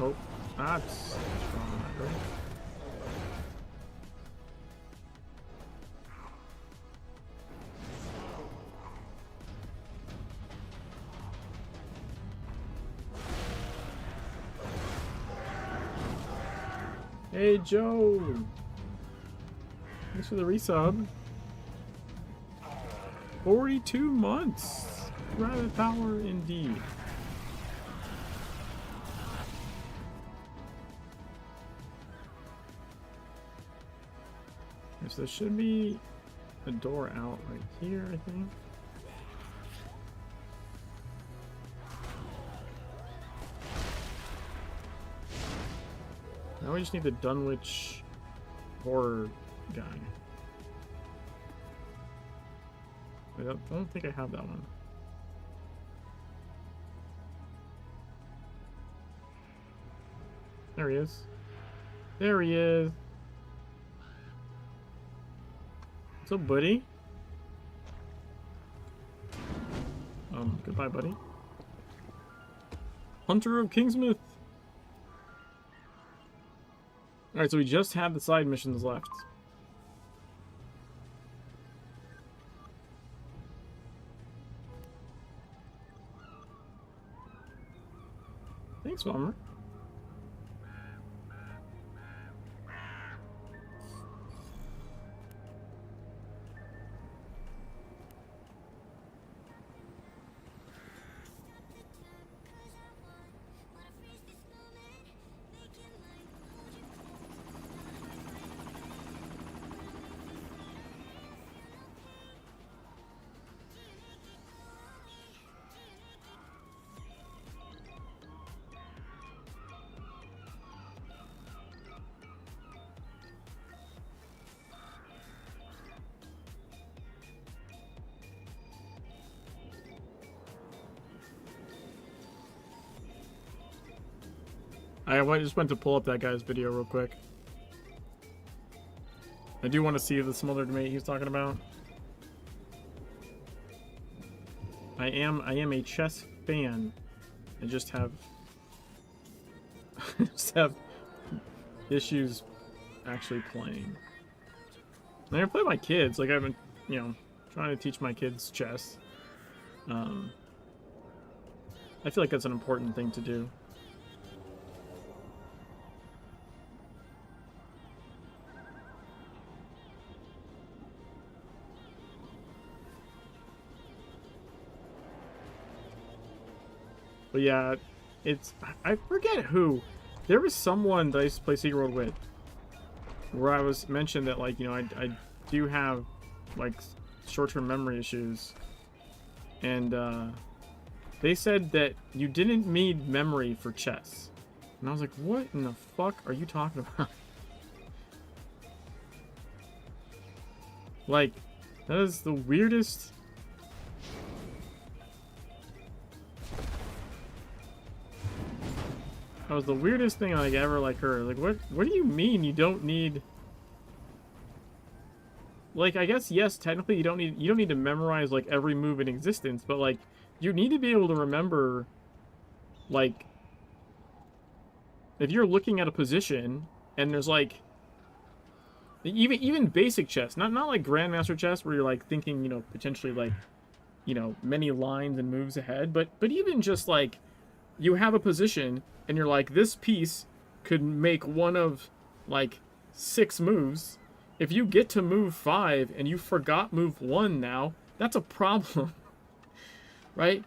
Oh, that's strong, right? Hey Joe! Thanks for the resub. 42 months! Rabbit power indeed. So there should be a door out right here, I think. Now we just need the Dunwich horror guy. I don't think I have that one. There he is. There he is. What's up, buddy? Goodbye, buddy. Hunter of Kingsmouth. Alright, so we just have the side missions left. Thanks, Bomber. I just went to pull up that guy's video real quick. I do want to see the smothered mate he's talking about. I am a chess fan. I just have issues actually playing. I play my kids. Like I've been, trying to teach my kids chess. I feel like that's an important thing to do. But yeah, it's, I forget who. There was someone that I used to play Secret World with, where I was mentioned that, like, you know, I do have, like, short-term memory issues. And, they said that you didn't need memory for chess. And I was like, what in the fuck are you talking about? Like, that is the weirdest... That was the weirdest thing like ever like heard. Like, what do you mean you don't need... Like, I guess, yes, technically you don't need to memorize, like, every move in existence, but, like, you need to be able to remember, like, if you're looking at a position and there's, like, even basic chess, not like Grandmaster chess where you're, like, thinking, you know, potentially, like, you know, many lines and moves ahead, but even just, like, you have a position and you're like, this piece could make one of, like, 6 moves. If you get to move 5 and you forgot move 1 now, that's a problem. Right?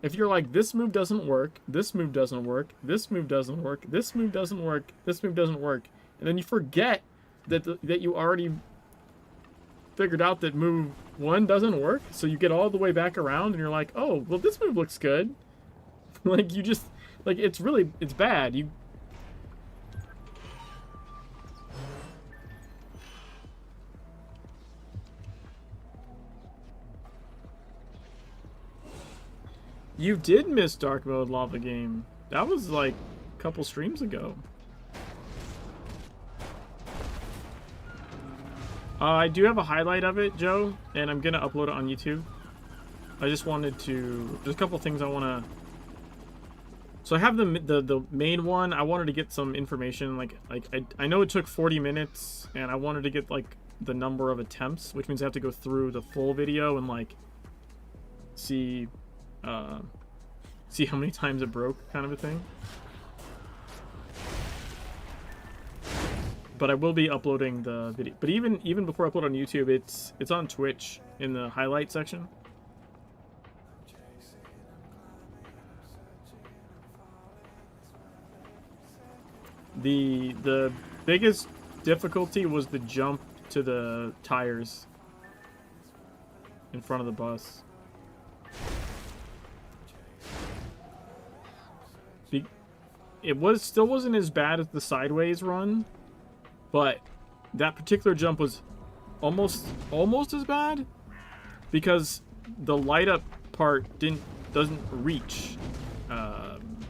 If you're like, this move doesn't work, this move doesn't work, this move doesn't work, this move doesn't work, this move doesn't work, and then you forget that that you already figured out that move 1 doesn't work, so you get all the way back around and you're like, oh, well, this move looks good. Like, you just, like, it's bad. You did miss Dark Mode Lava Game. That was like a couple streams ago. I do have a highlight of it, Joe, and I'm gonna upload it on YouTube. I just wanted to... There's a couple things I want to... So I have the main one. I wanted to get some information. Like I know it took 40 minutes, and I wanted to get like the number of attempts, which means I have to go through the full video and like see how many times it broke, kind of a thing. But I will be uploading the video. But even before I upload on YouTube, it's on Twitch in the highlight section. The biggest difficulty was the jump to the tires in front of the bus. It still wasn't as bad as the sideways run, but that particular jump was almost as bad because the light up part doesn't reach.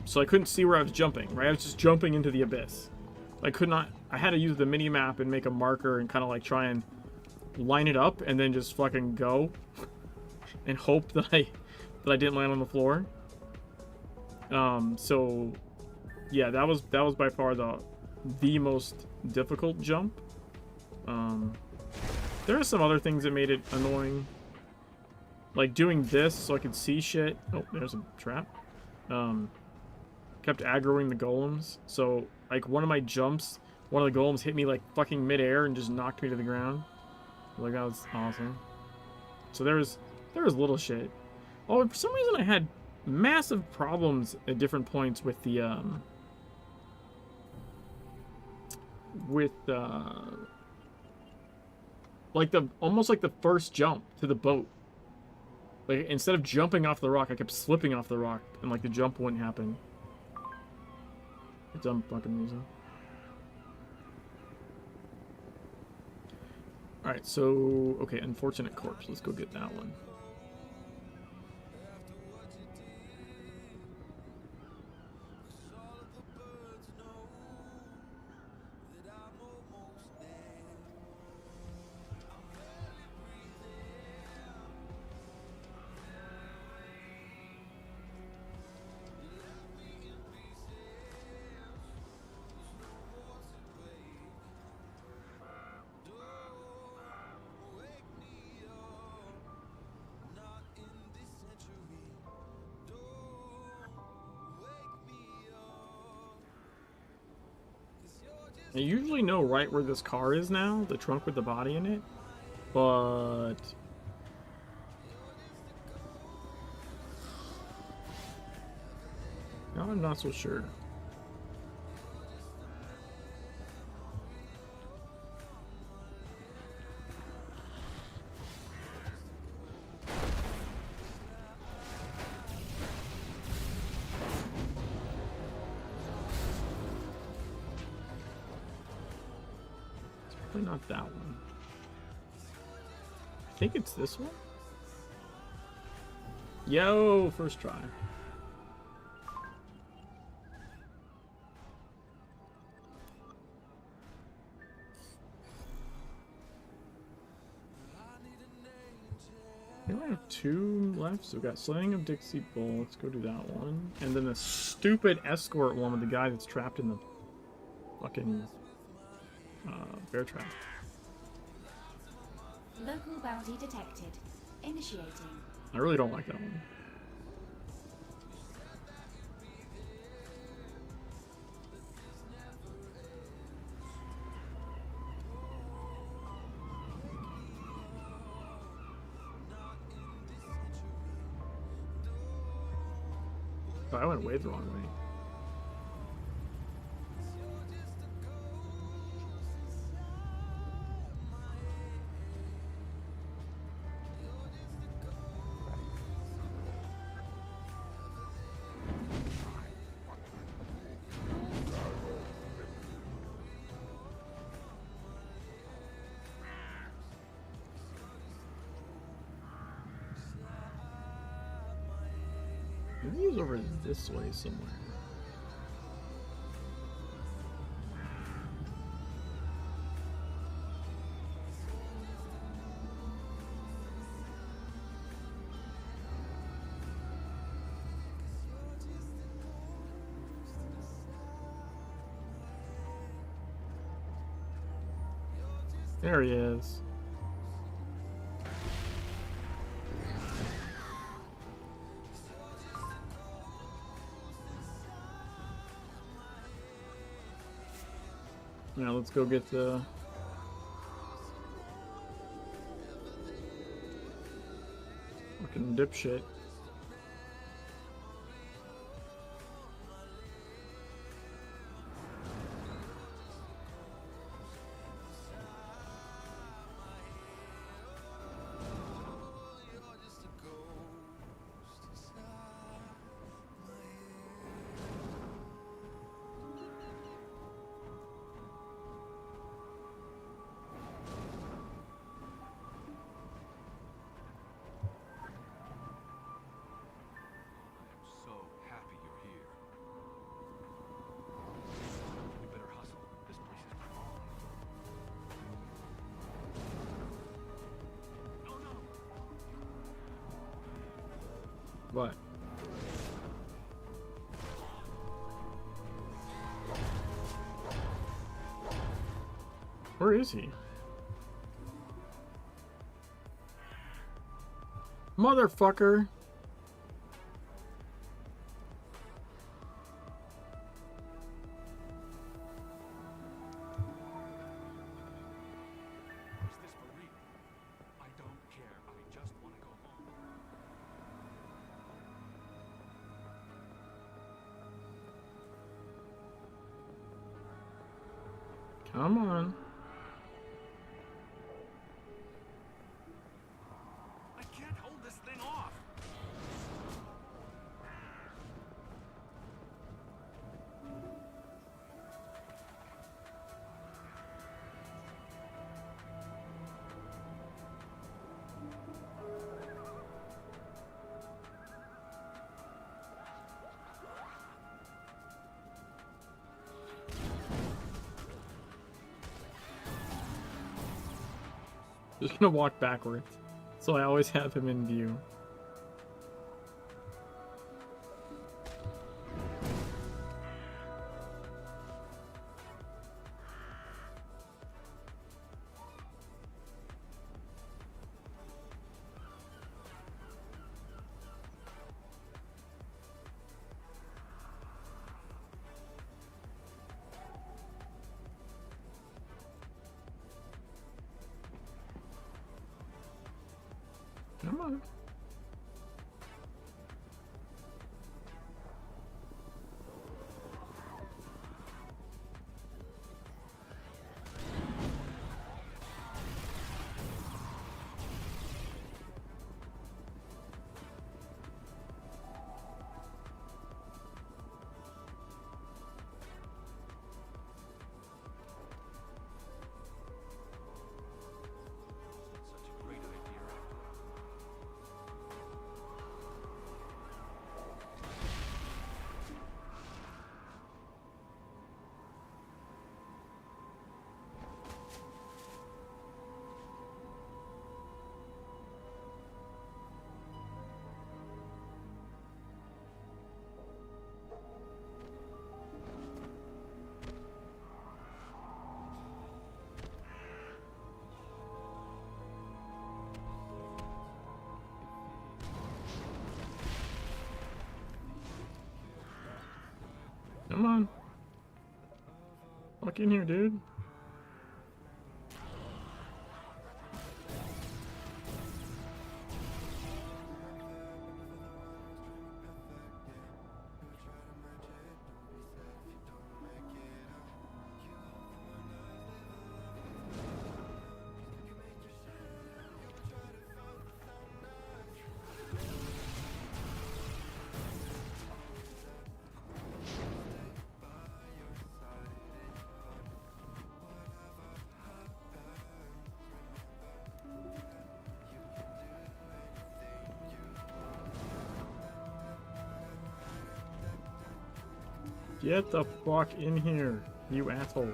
So I couldn't see where I was jumping, right? I was just jumping into the abyss. I had to use the mini map and make a marker and kind of like try and line it up and then just fucking go and hope that I didn't land on the floor. So yeah, that was by far the most difficult jump. There are some other things that made it annoying. Like doing this so I could see shit. Oh, there's a trap. Kept aggroing the golems. So, like, one of my jumps, one of the golems hit me, like, fucking midair and just knocked me to the ground. Like, that was awesome. So there was little shit. Oh, and for some reason I had massive problems at different points with the, like, almost like the first jump to the boat. Like, instead of jumping off the rock, I kept slipping off the rock, and, like, the jump wouldn't happen. For some fucking reason. Alright, so... Okay, Unfortunate Corpse. Let's go get that one. I usually know right where this car is now, the trunk with the body in it, but now I'm not so sure. Not that one. I think it's this one. Yo, first try. We only have 2 left, so we got Slaying of Dixie Bull. Let's go do that one. And then the stupid escort one with the guy that's trapped in the fucking bear trap. Local bounty detected. Initiating. I really don't like that one. Oh, I went way the wrong way. Maybe he's over this way somewhere. There he is. Now let's go get the fucking dipshit. What? Where is he? Motherfucker! Come on. I can't hold this thing off. Just gonna walk backwards, so I always have him in view. Come on. Come on. Walk in here, dude. Get the fuck in here, you asshole.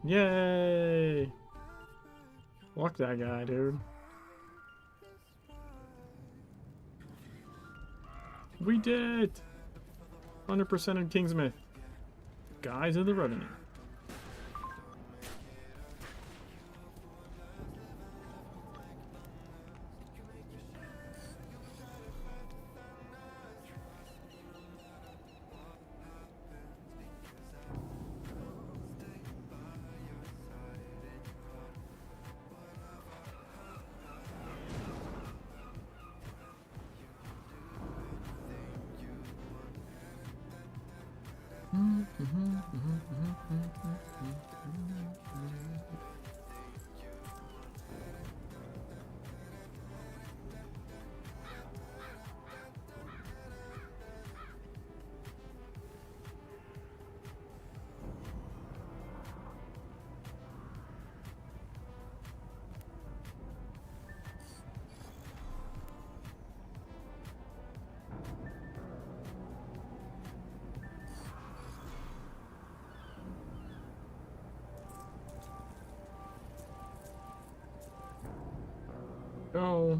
Yay! Fuck that guy, dude. We did it! 100% in Kingsmith. Guys of the Revenant. Go.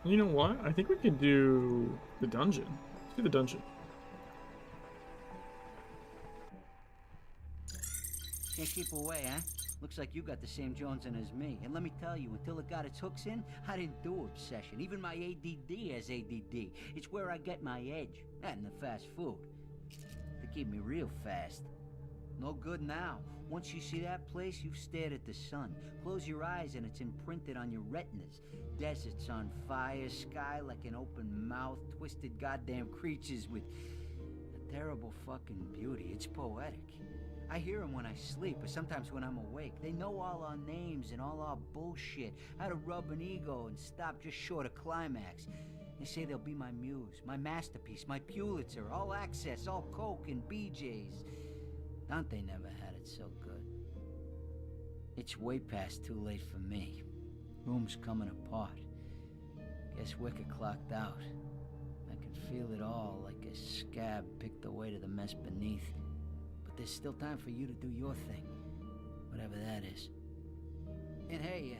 You know what? I think we can do the dungeon. Let's do the dungeon. Can't keep away, huh? Looks like you got the same jonesing as me. And let me tell you, until it got its hooks in, I didn't do obsession. Even my ADD has ADD. It's where I get my edge. That and the fast food. They keep me real fast. No good now. Once you see that place, you've stared at the sun. Close your eyes and it's imprinted on your retinas. Deserts on fire, sky like an open mouth, twisted goddamn creatures with a terrible fucking beauty. It's poetic. I hear them when I sleep, or sometimes when I'm awake. They know all our names and all our bullshit, how to rub an ego and stop just short of climax. They say they'll be my muse, my masterpiece, my Pulitzer, all access, all coke and BJ's. Dante never had it so good. It's way past too late for me. Room's coming apart. Guess Wicker clocked out. I can feel it all like a scab picked away to the mess beneath. But there's still time for you to do your thing, whatever that is. And hey,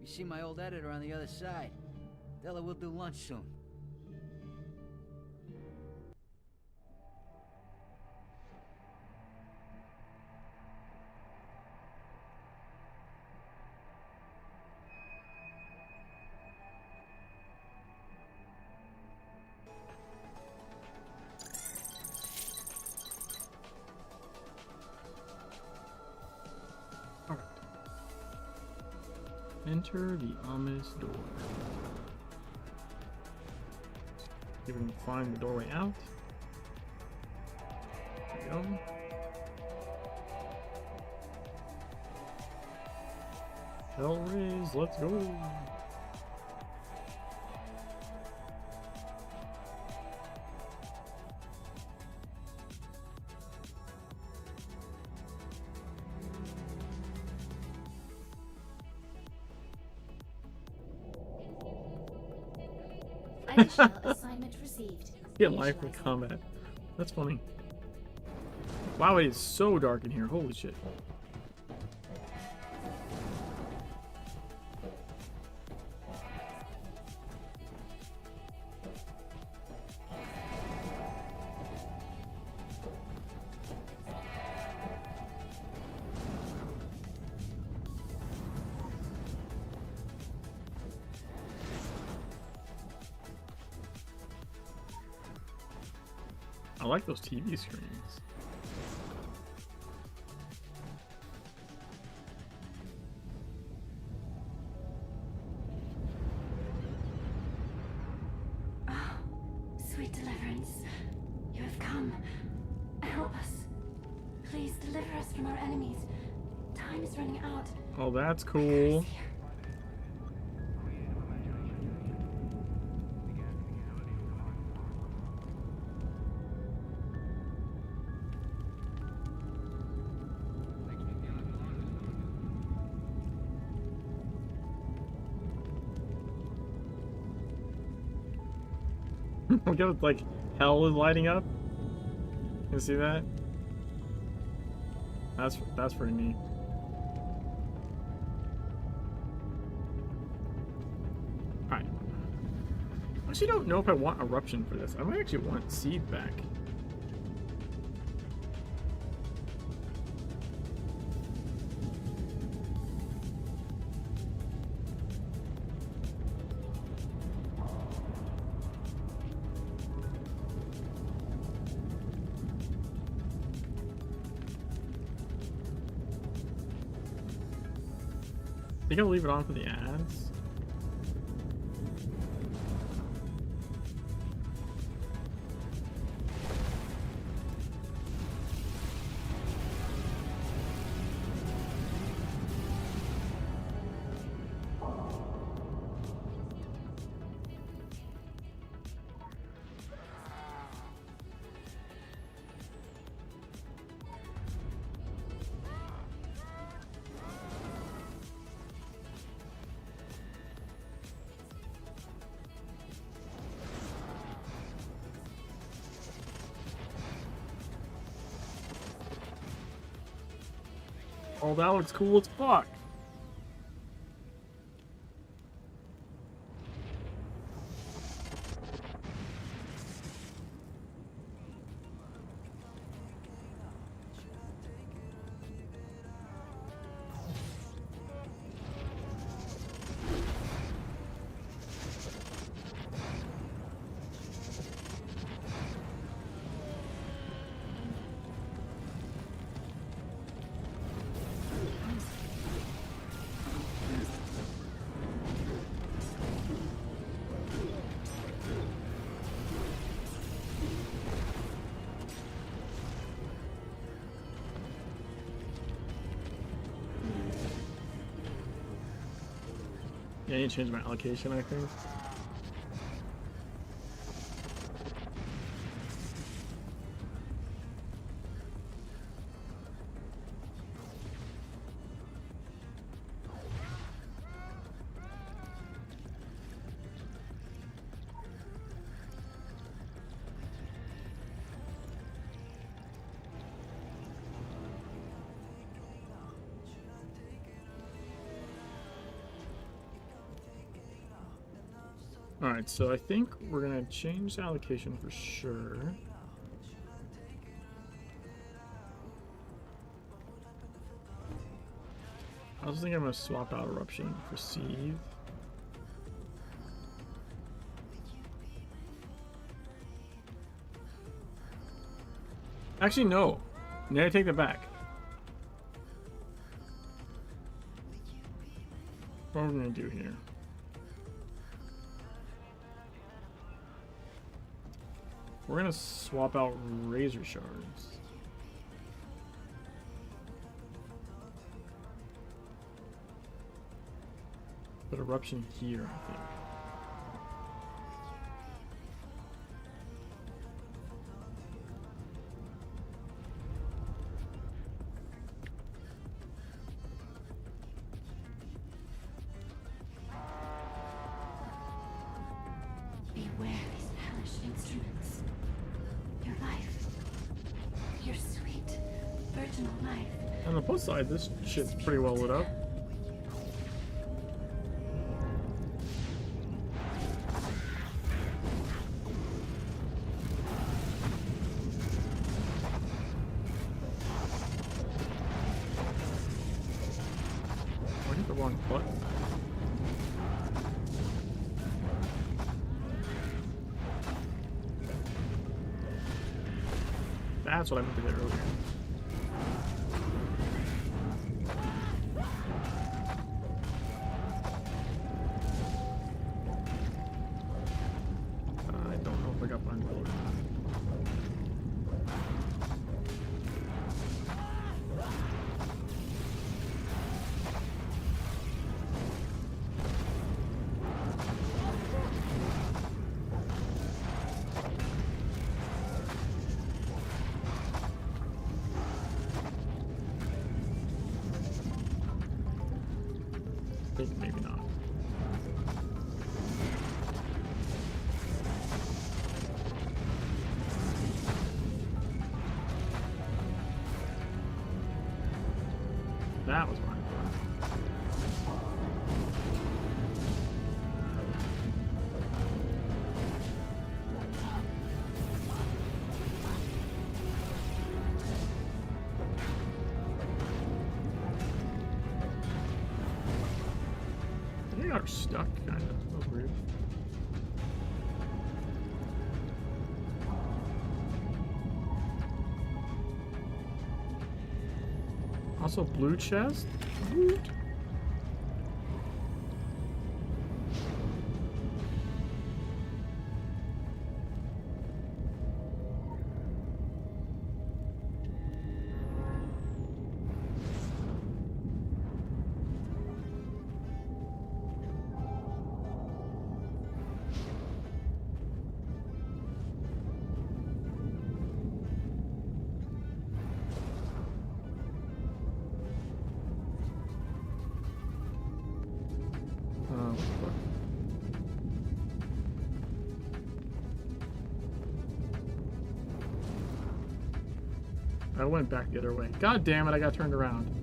you see my old editor on the other side. Tell her we'll do lunch soon. Alright. Enter the ominous door. See if we can find the doorway out. There we go. Hellraise, let's go. Additional assignment received. Get life with combat. That's funny. Wow, it is so dark in here. Holy shit. I like those TV screens. Oh, sweet deliverance. You have come. Help us. Please deliver us from our enemies. Time is running out. Oh, that's cool. Look at like hell is lighting up. You see that? That's pretty neat. Alright. I actually don't know if I want eruption for this. I might actually want seed back. I think I'll leave it on for the ads. Oh, that looks cool as fuck. Yeah, I need to change my allocation, I think. Alright, so I think we're gonna change the allocation for sure. I also think I'm gonna swap out Eruption for Seethe. Actually, no. Now I take that back. What are we gonna do here? We're gonna swap out Razor Shards. Put Eruption here, I think. Beware these hellish instruments. Your life. Your sweet, virginal life. On the plus side, this shit's pretty well lit up. I hit the wrong button. That's what I meant to get earlier. I don't know if I got blind or not. I think maybe not. That was mine. I think I got stuck, kind of. That was weird. Also, blue chest? Woot. What the fuck? I went back the other way. God damn it, I got turned around.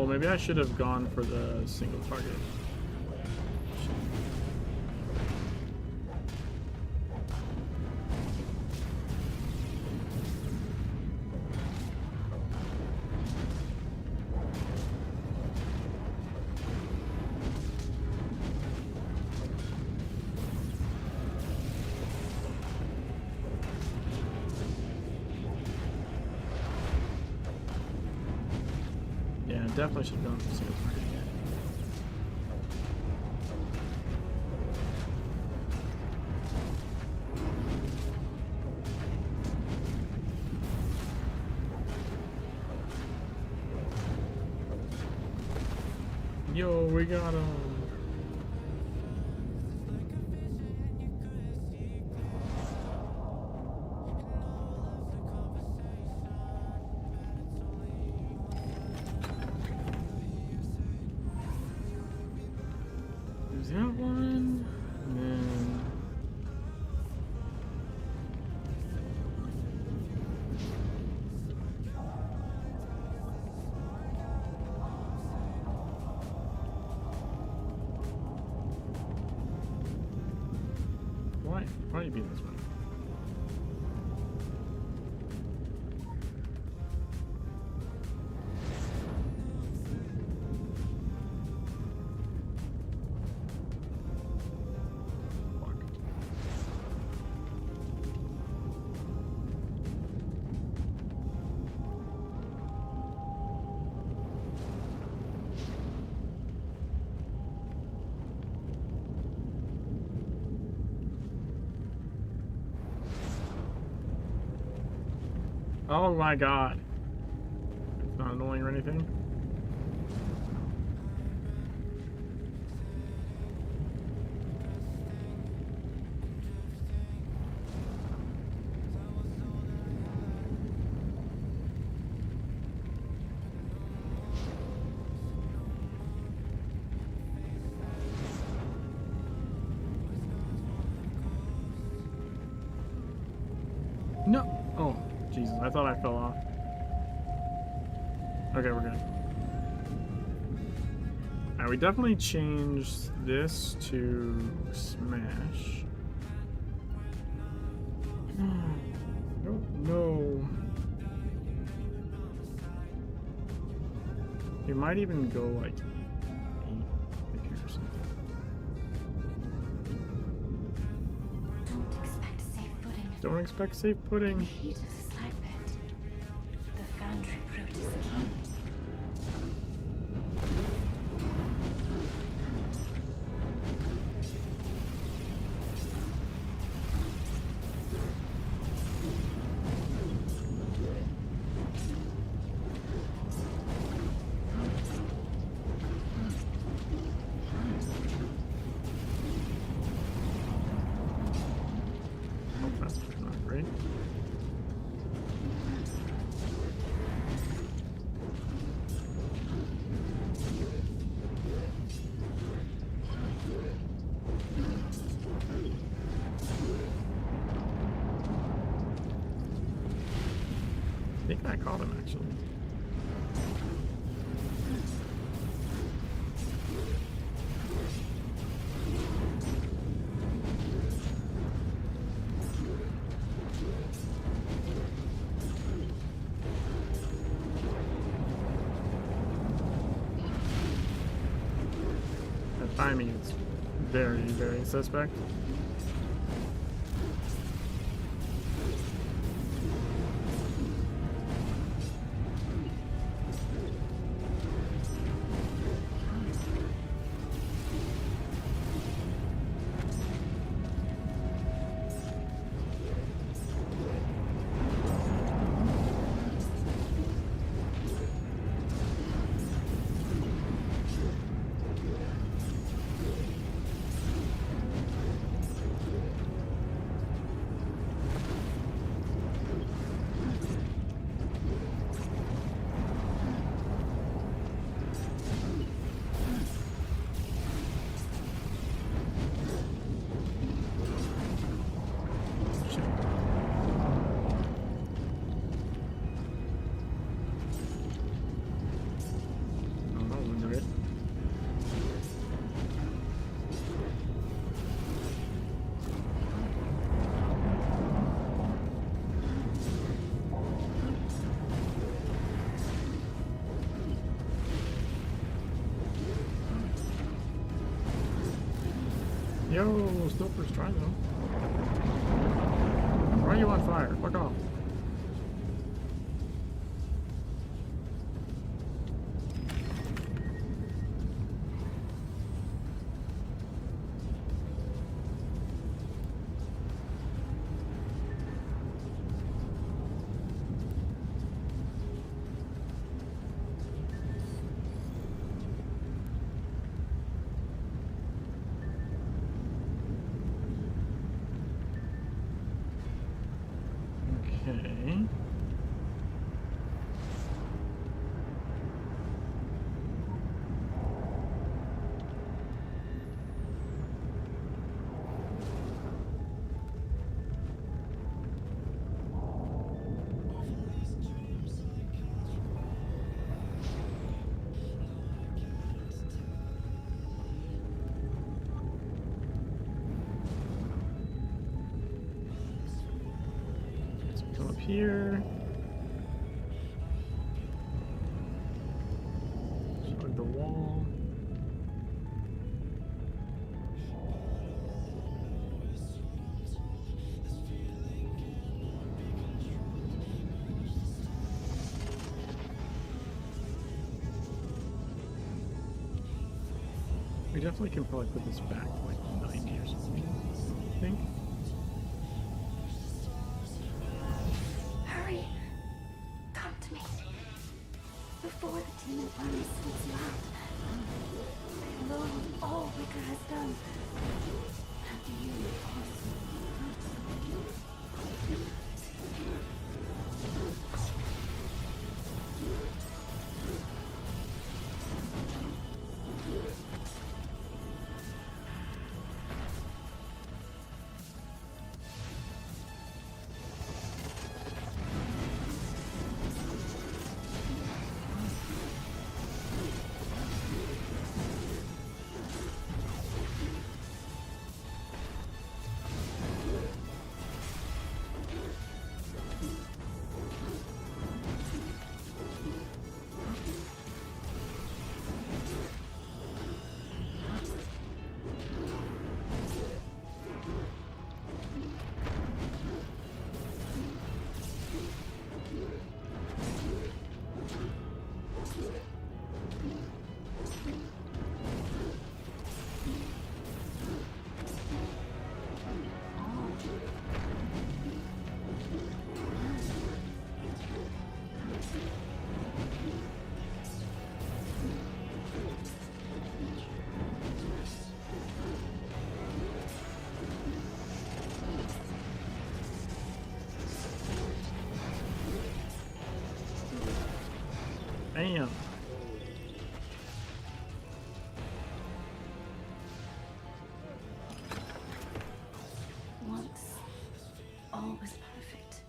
maybe I should have gone for the single target. Yeah, definitely should have gone for the single target. Yo, we got him. There's that one, and then why are you being this way? Oh my god. It's not annoying or anything. No. Oh, Jesus. I thought I fell off. Okay, we're good. Alright, we definitely changed this to smash. Oh, no. We might even go like 8 here or something. Don't expect safe footing. Don't expect safe pudding. The heat of the slag pit. The foundry brute is keen. Oh, that's not great. I think I caught him actually. That timing is very, very suspect. Yo, still first try though. Why are you on fire? Fuck off. Okay. Let's come up here. Hug the wall. We definitely can probably put this back like 90 or something, I think. Hurry! Come to me. Before the demon army sweeps you out. I know all Wicker has done. And you also. Bam. Once, all was perfect.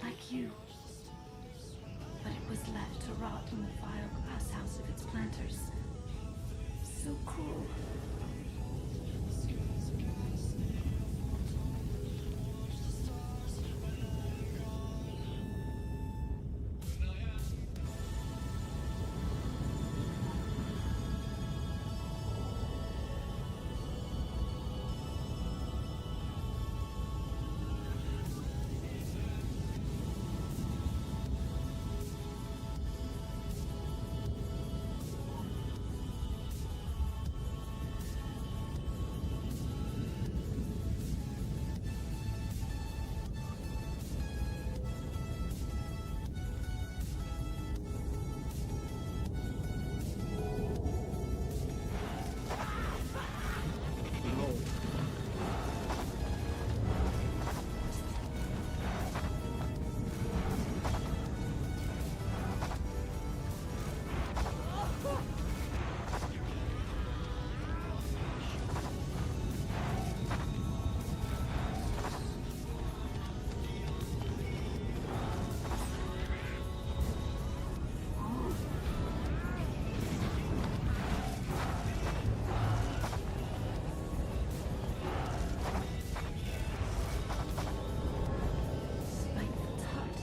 Like you. But it was left to rot in the vile glass house of its planters. So cruel.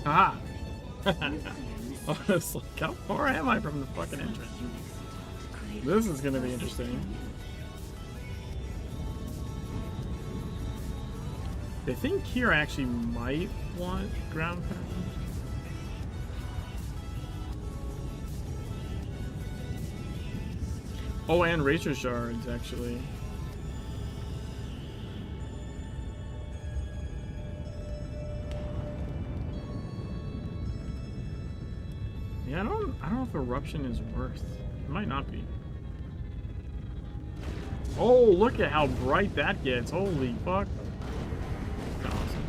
Aha! I was like, how far am I from the fucking entrance? This is gonna be interesting. I think here I actually might want ground pound. Oh, and razor shards, actually. Yeah, I don't know if eruption is worth. It might not be. Oh, look at how bright that gets. Holy fuck. That's awesome.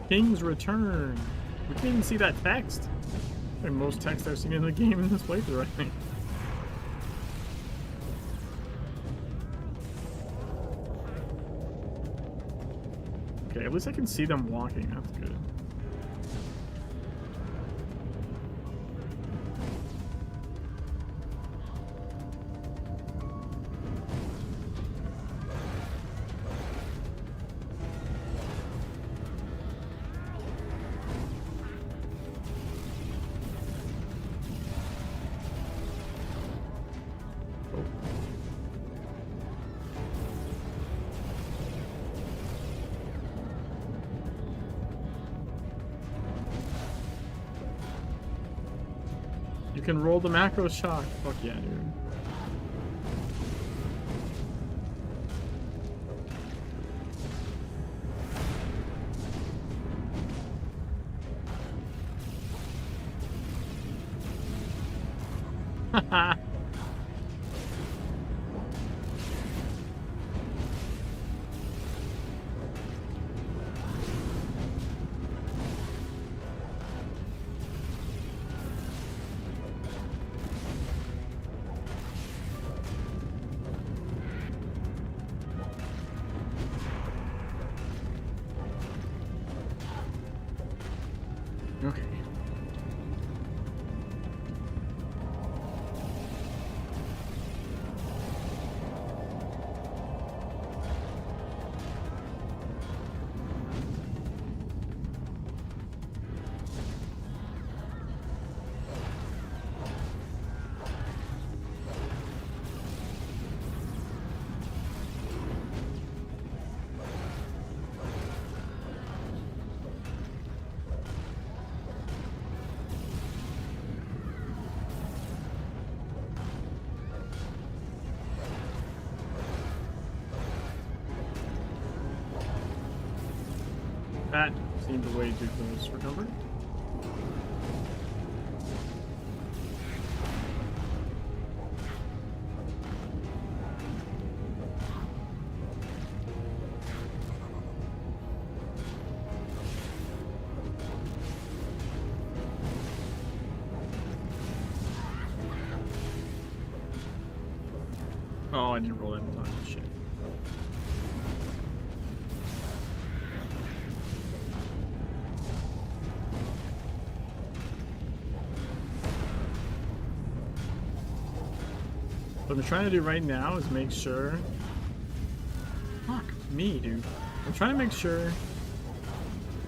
King's Return. We didn't even see that text. Like most text I've seen in the game in this playthrough, I think. Okay, at least I can see them walking. That's good. You can roll the macro shock. Fuck yeah, dude. Haha. Okay. That seemed way too close for comfort. Oh, I didn't roll that time. Shit. What I'm trying to do right now is make sure... Fuck me, dude. I'm trying to make sure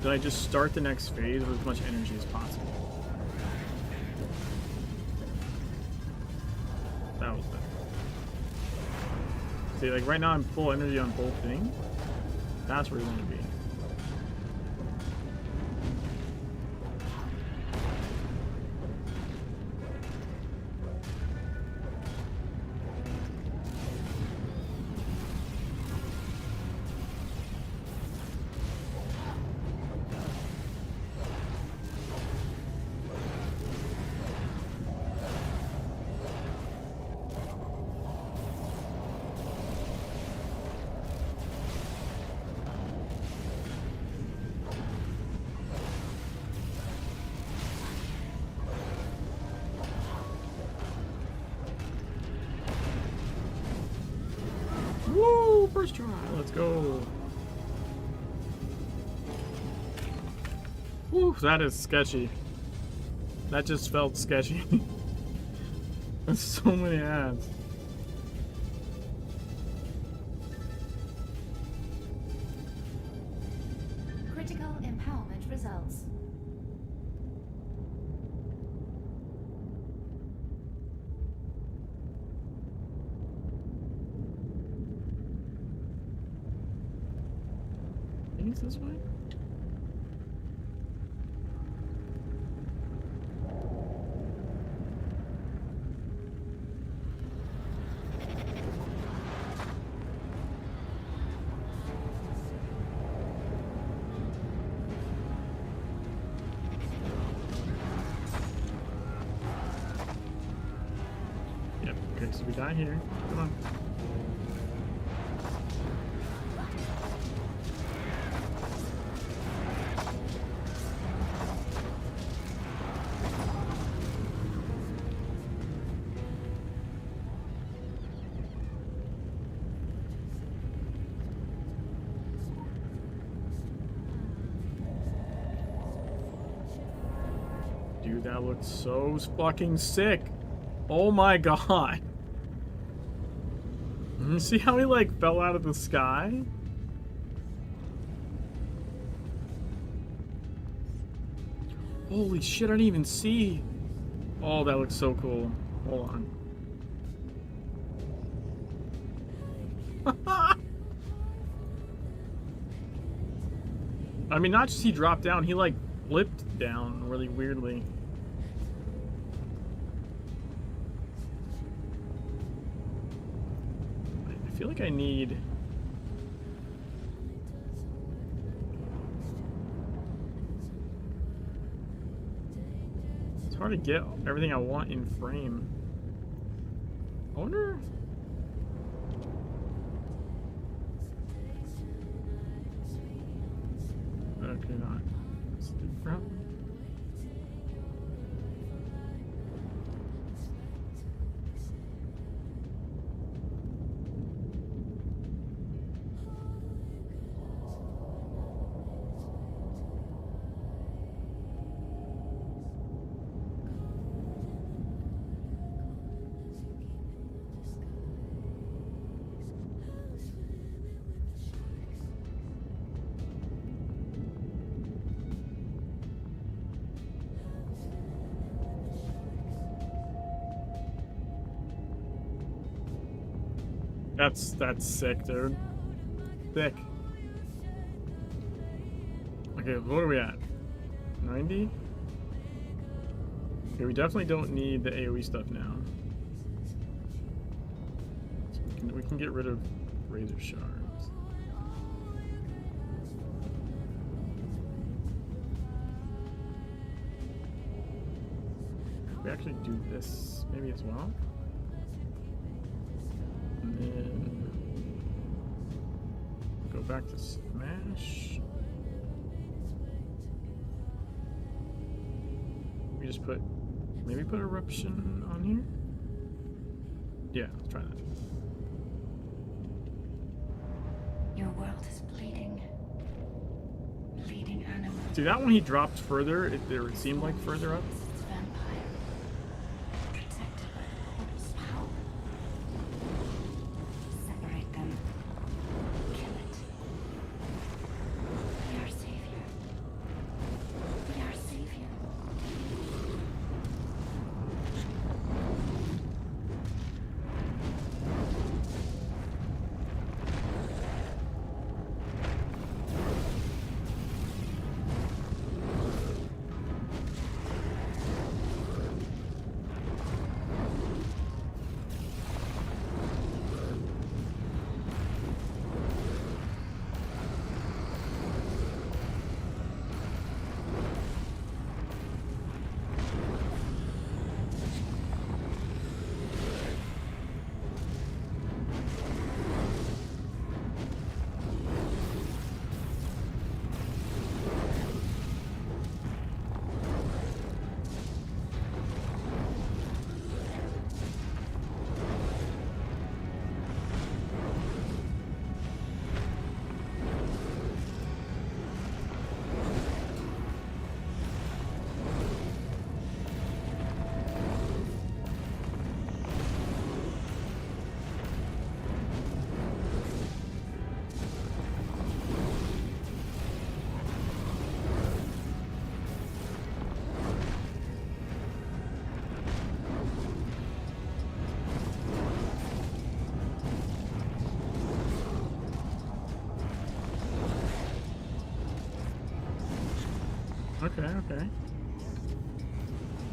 that I just start the next phase with as much energy as possible. That was better. See, like right now I'm full energy on both things. That's where you want to be. Woo! First try. Let's go. Woo! That is sketchy. That just felt sketchy. There's so many ads. Critical empowerment results. I think it's this way. Yep, okay, so we die here. Come on. Dude, that looks so fucking sick. Oh my god. You see how he like fell out of the sky? Holy shit, I didn't even see. Oh, that looks so cool. Hold on. I mean, not just he dropped down, he like flipped down really weirdly. I feel like I need... It's hard to get everything I want in frame. I wonder... Okay, not. It's different. That's sick, dude. Sick. Okay, what are we at? 90? Okay, we definitely don't need the AoE stuff now. So we can get rid of razor shards. We actually do this maybe as well. And then go back to Smash. We just maybe put Eruption on here? Yeah, let's try that. Your world is bleeding. Bleeding animals. See, that one he dropped further. It seemed like further up. It's vampire. Protected by the portal's power. Separate them. Kill it. Be our savior. Be our savior.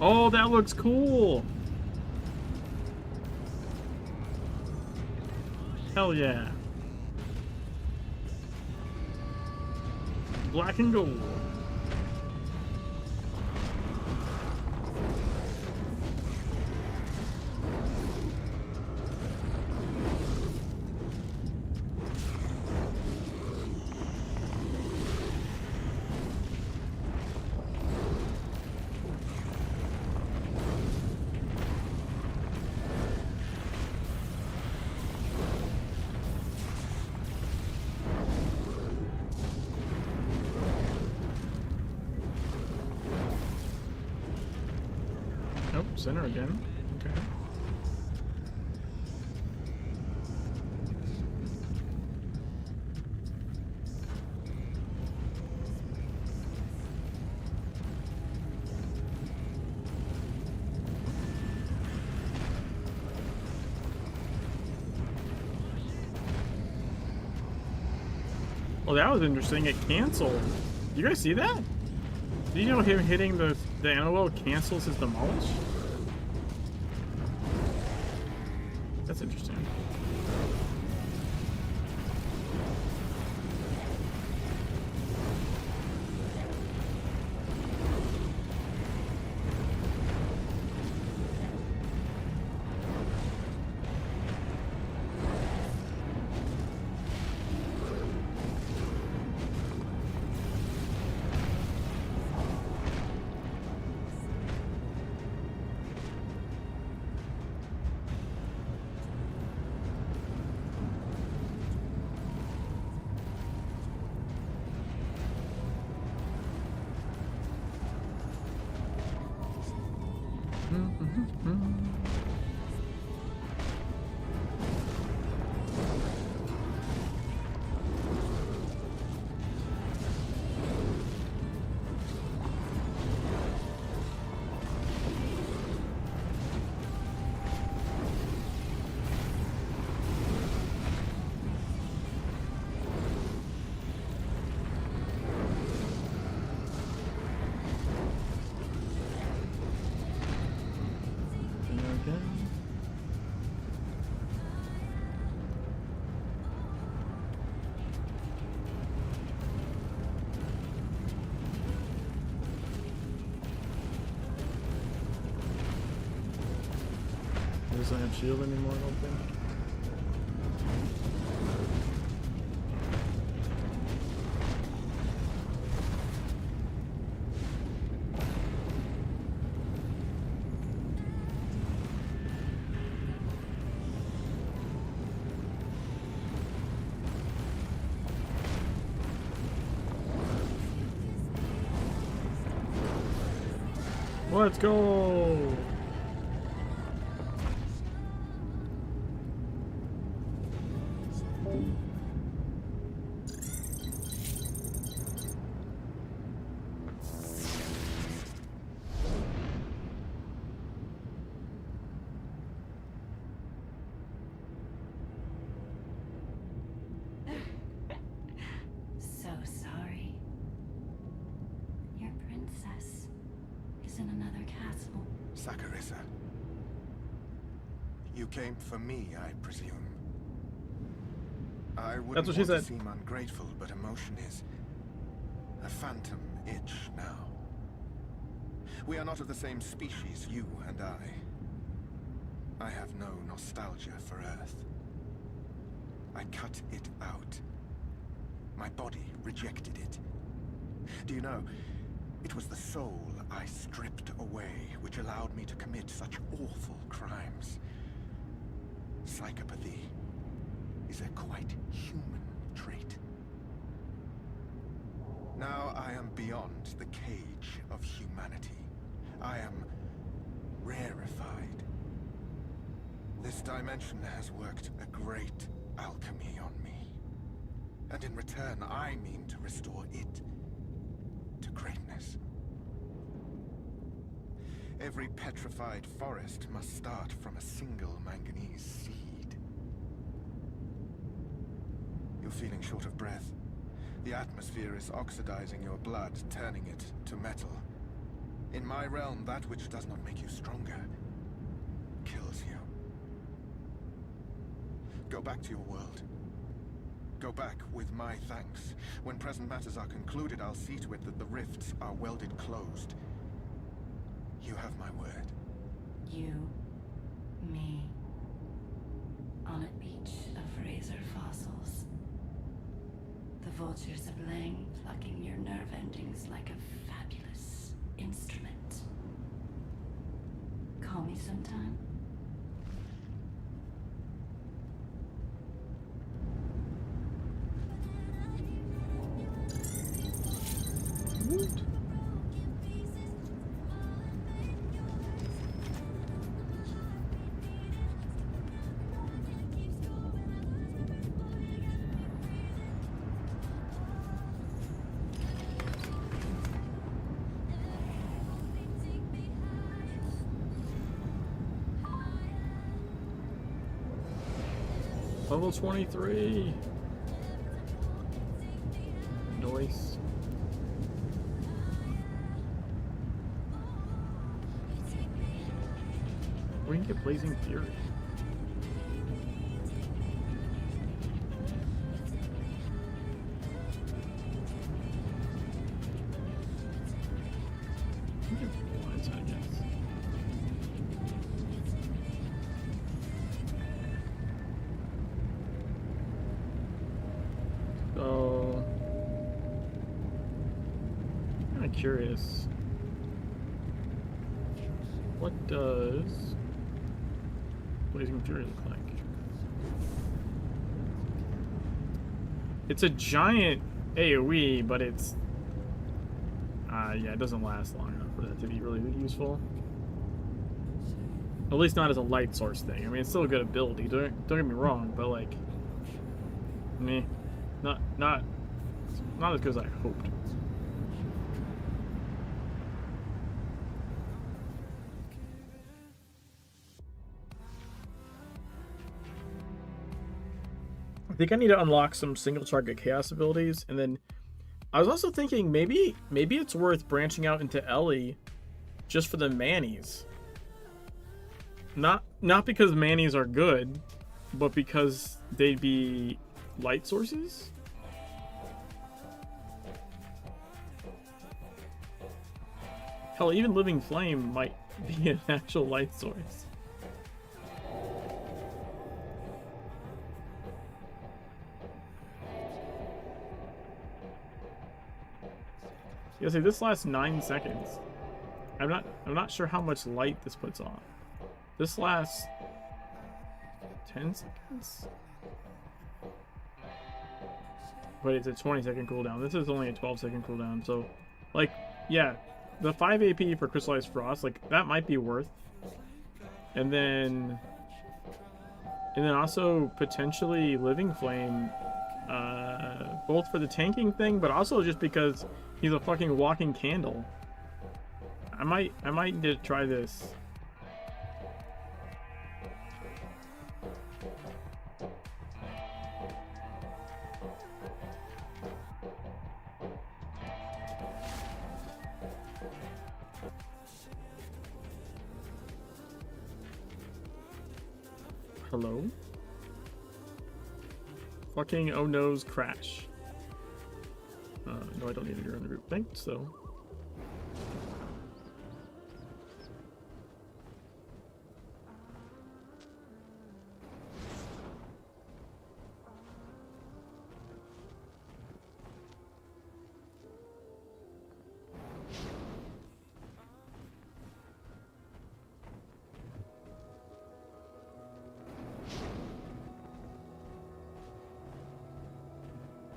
Oh, that looks cool. Hell yeah. Black and gold. Nope, center again. Okay. Well, that was interesting. It canceled. You guys see that? Did you know him hitting the anvil cancels his demolish? That's interesting. Doesn't have shield anymore, I don't think. Let's go! So sorry. Your princess is in another castle. Saccharissa. You came for me, I presume. I wouldn't That's what she want to said. seem ungrateful, but emotion is a phantom itch now. We are not of the same species, you and I. I have no nostalgia for Earth. I cut it out. My body rejected it. Do you know, it was the soul I stripped away which allowed me to commit such awful crimes. Psychopathy is a quite human trait. Now I am beyond the cage of humanity. I am rarefied. This dimension has worked a great alchemy on me. And in return, I mean to restore it to greatness. Every petrified forest must start from a single manganese seed. You're feeling short of breath. The atmosphere is oxidizing your blood, turning it to metal. In my realm, that which does not make you stronger kills you. Go back to your world. Go back with my thanks. When present matters are concluded, I'll see to it that the rifts are welded closed. You have my word. You, me, on a beach of razor fossils. The vultures of Lang plucking your nerve endings like a fabulous instrument. Call me sometime. Level 23. Nice. We can get Blazing Fury. We can get blinds, I guess. So, I'm kind of curious. What does Blazing Fury look like? It's a giant AoE, but it's yeah, it doesn't last long enough for that to be really useful. At least not as a light source thing. I mean, it's still a good ability. Don't get me wrong, but like, meh. Not as good as I hoped. I think I need to unlock some single target chaos abilities, and then I was also thinking maybe it's worth branching out into Ellie just for the manis. Not because manis are good, but because they'd be light sources. Hell, even Living Flame might be an actual light source. Yeah, see, this lasts 9 seconds. I'm not sure how much light this puts on. This lasts 10 seconds. But it's a 20-second cooldown. This is only a 12-second cooldown. So, like, yeah, the 5 AP for Crystallized Frost, like, that might be worth. And then also potentially Living Flame, both for the tanking thing, but also just because he's a fucking walking candle. I might need to try this. Hello? Fucking oh no's crash. No, I don't need to go in the group thing, so.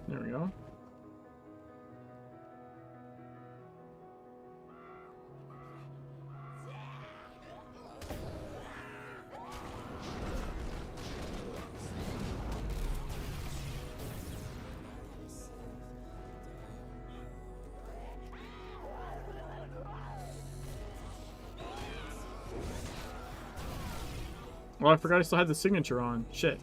There we go. Well, I forgot I still had the signature on. Shit.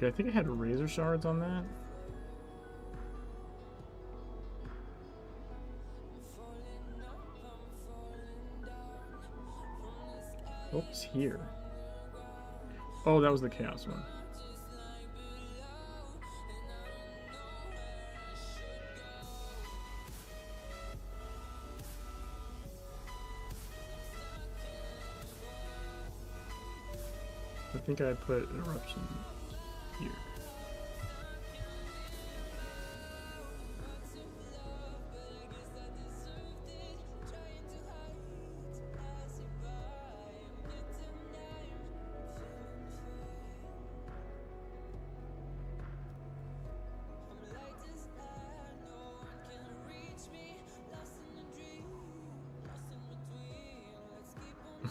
Okay, I think I had razor shards on that. Oops, here. Oh, that was the chaos one. I think I put eruption here.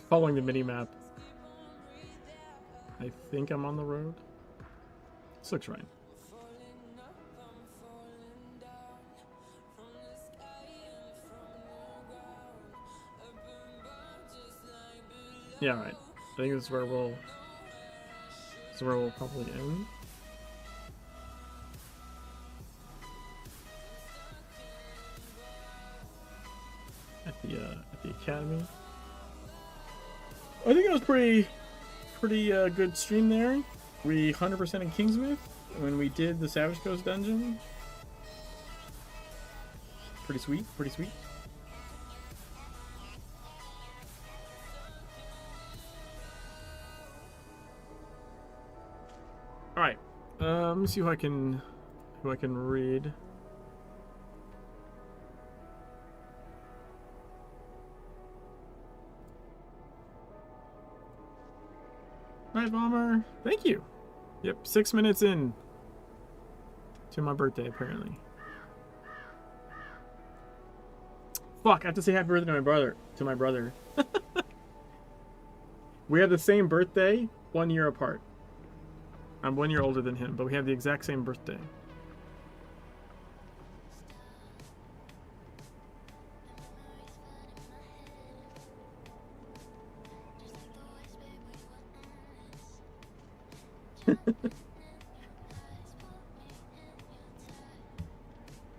Following the mini map. I think I'm on the road. This looks right. Yeah, right. I think this is where we'll probably end. At the academy. I think it was pretty good stream there. We 100% in Kingsmouth when we did the Savage Coast dungeon. Pretty sweet, pretty sweet. All right, let me see who I can read. Night Bomber, thank you. Yep, 6 minutes in to my birthday, apparently. Fuck, I have to say happy birthday to my brother. We have the same birthday, 1 year apart. I'm 1 year older than him, but we have the exact same birthday.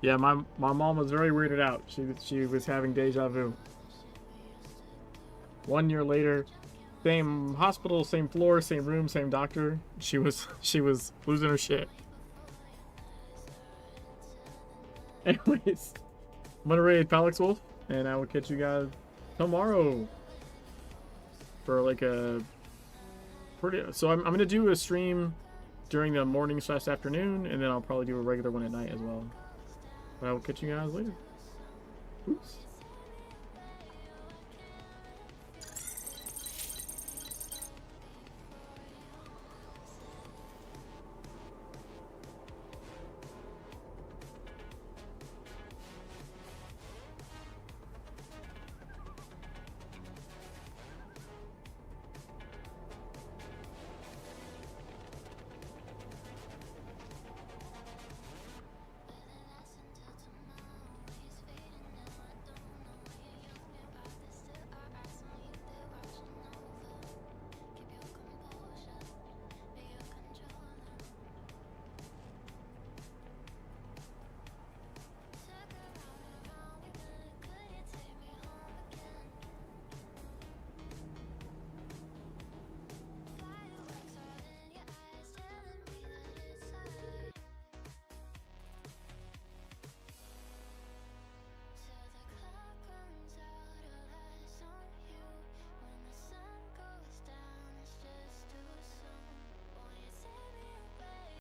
Yeah, my mom was very weirded out. She was having deja vu. 1 year later, same hospital, same floor, same room, same doctor. She was losing her shit. Anyways, I'm gonna raid Palex Wolf, and I will catch you guys tomorrow for like a pretty. So I'm gonna do a stream during the morning / afternoon, and then I'll probably do a regular one at night as well. But I will catch you guys later. Oops.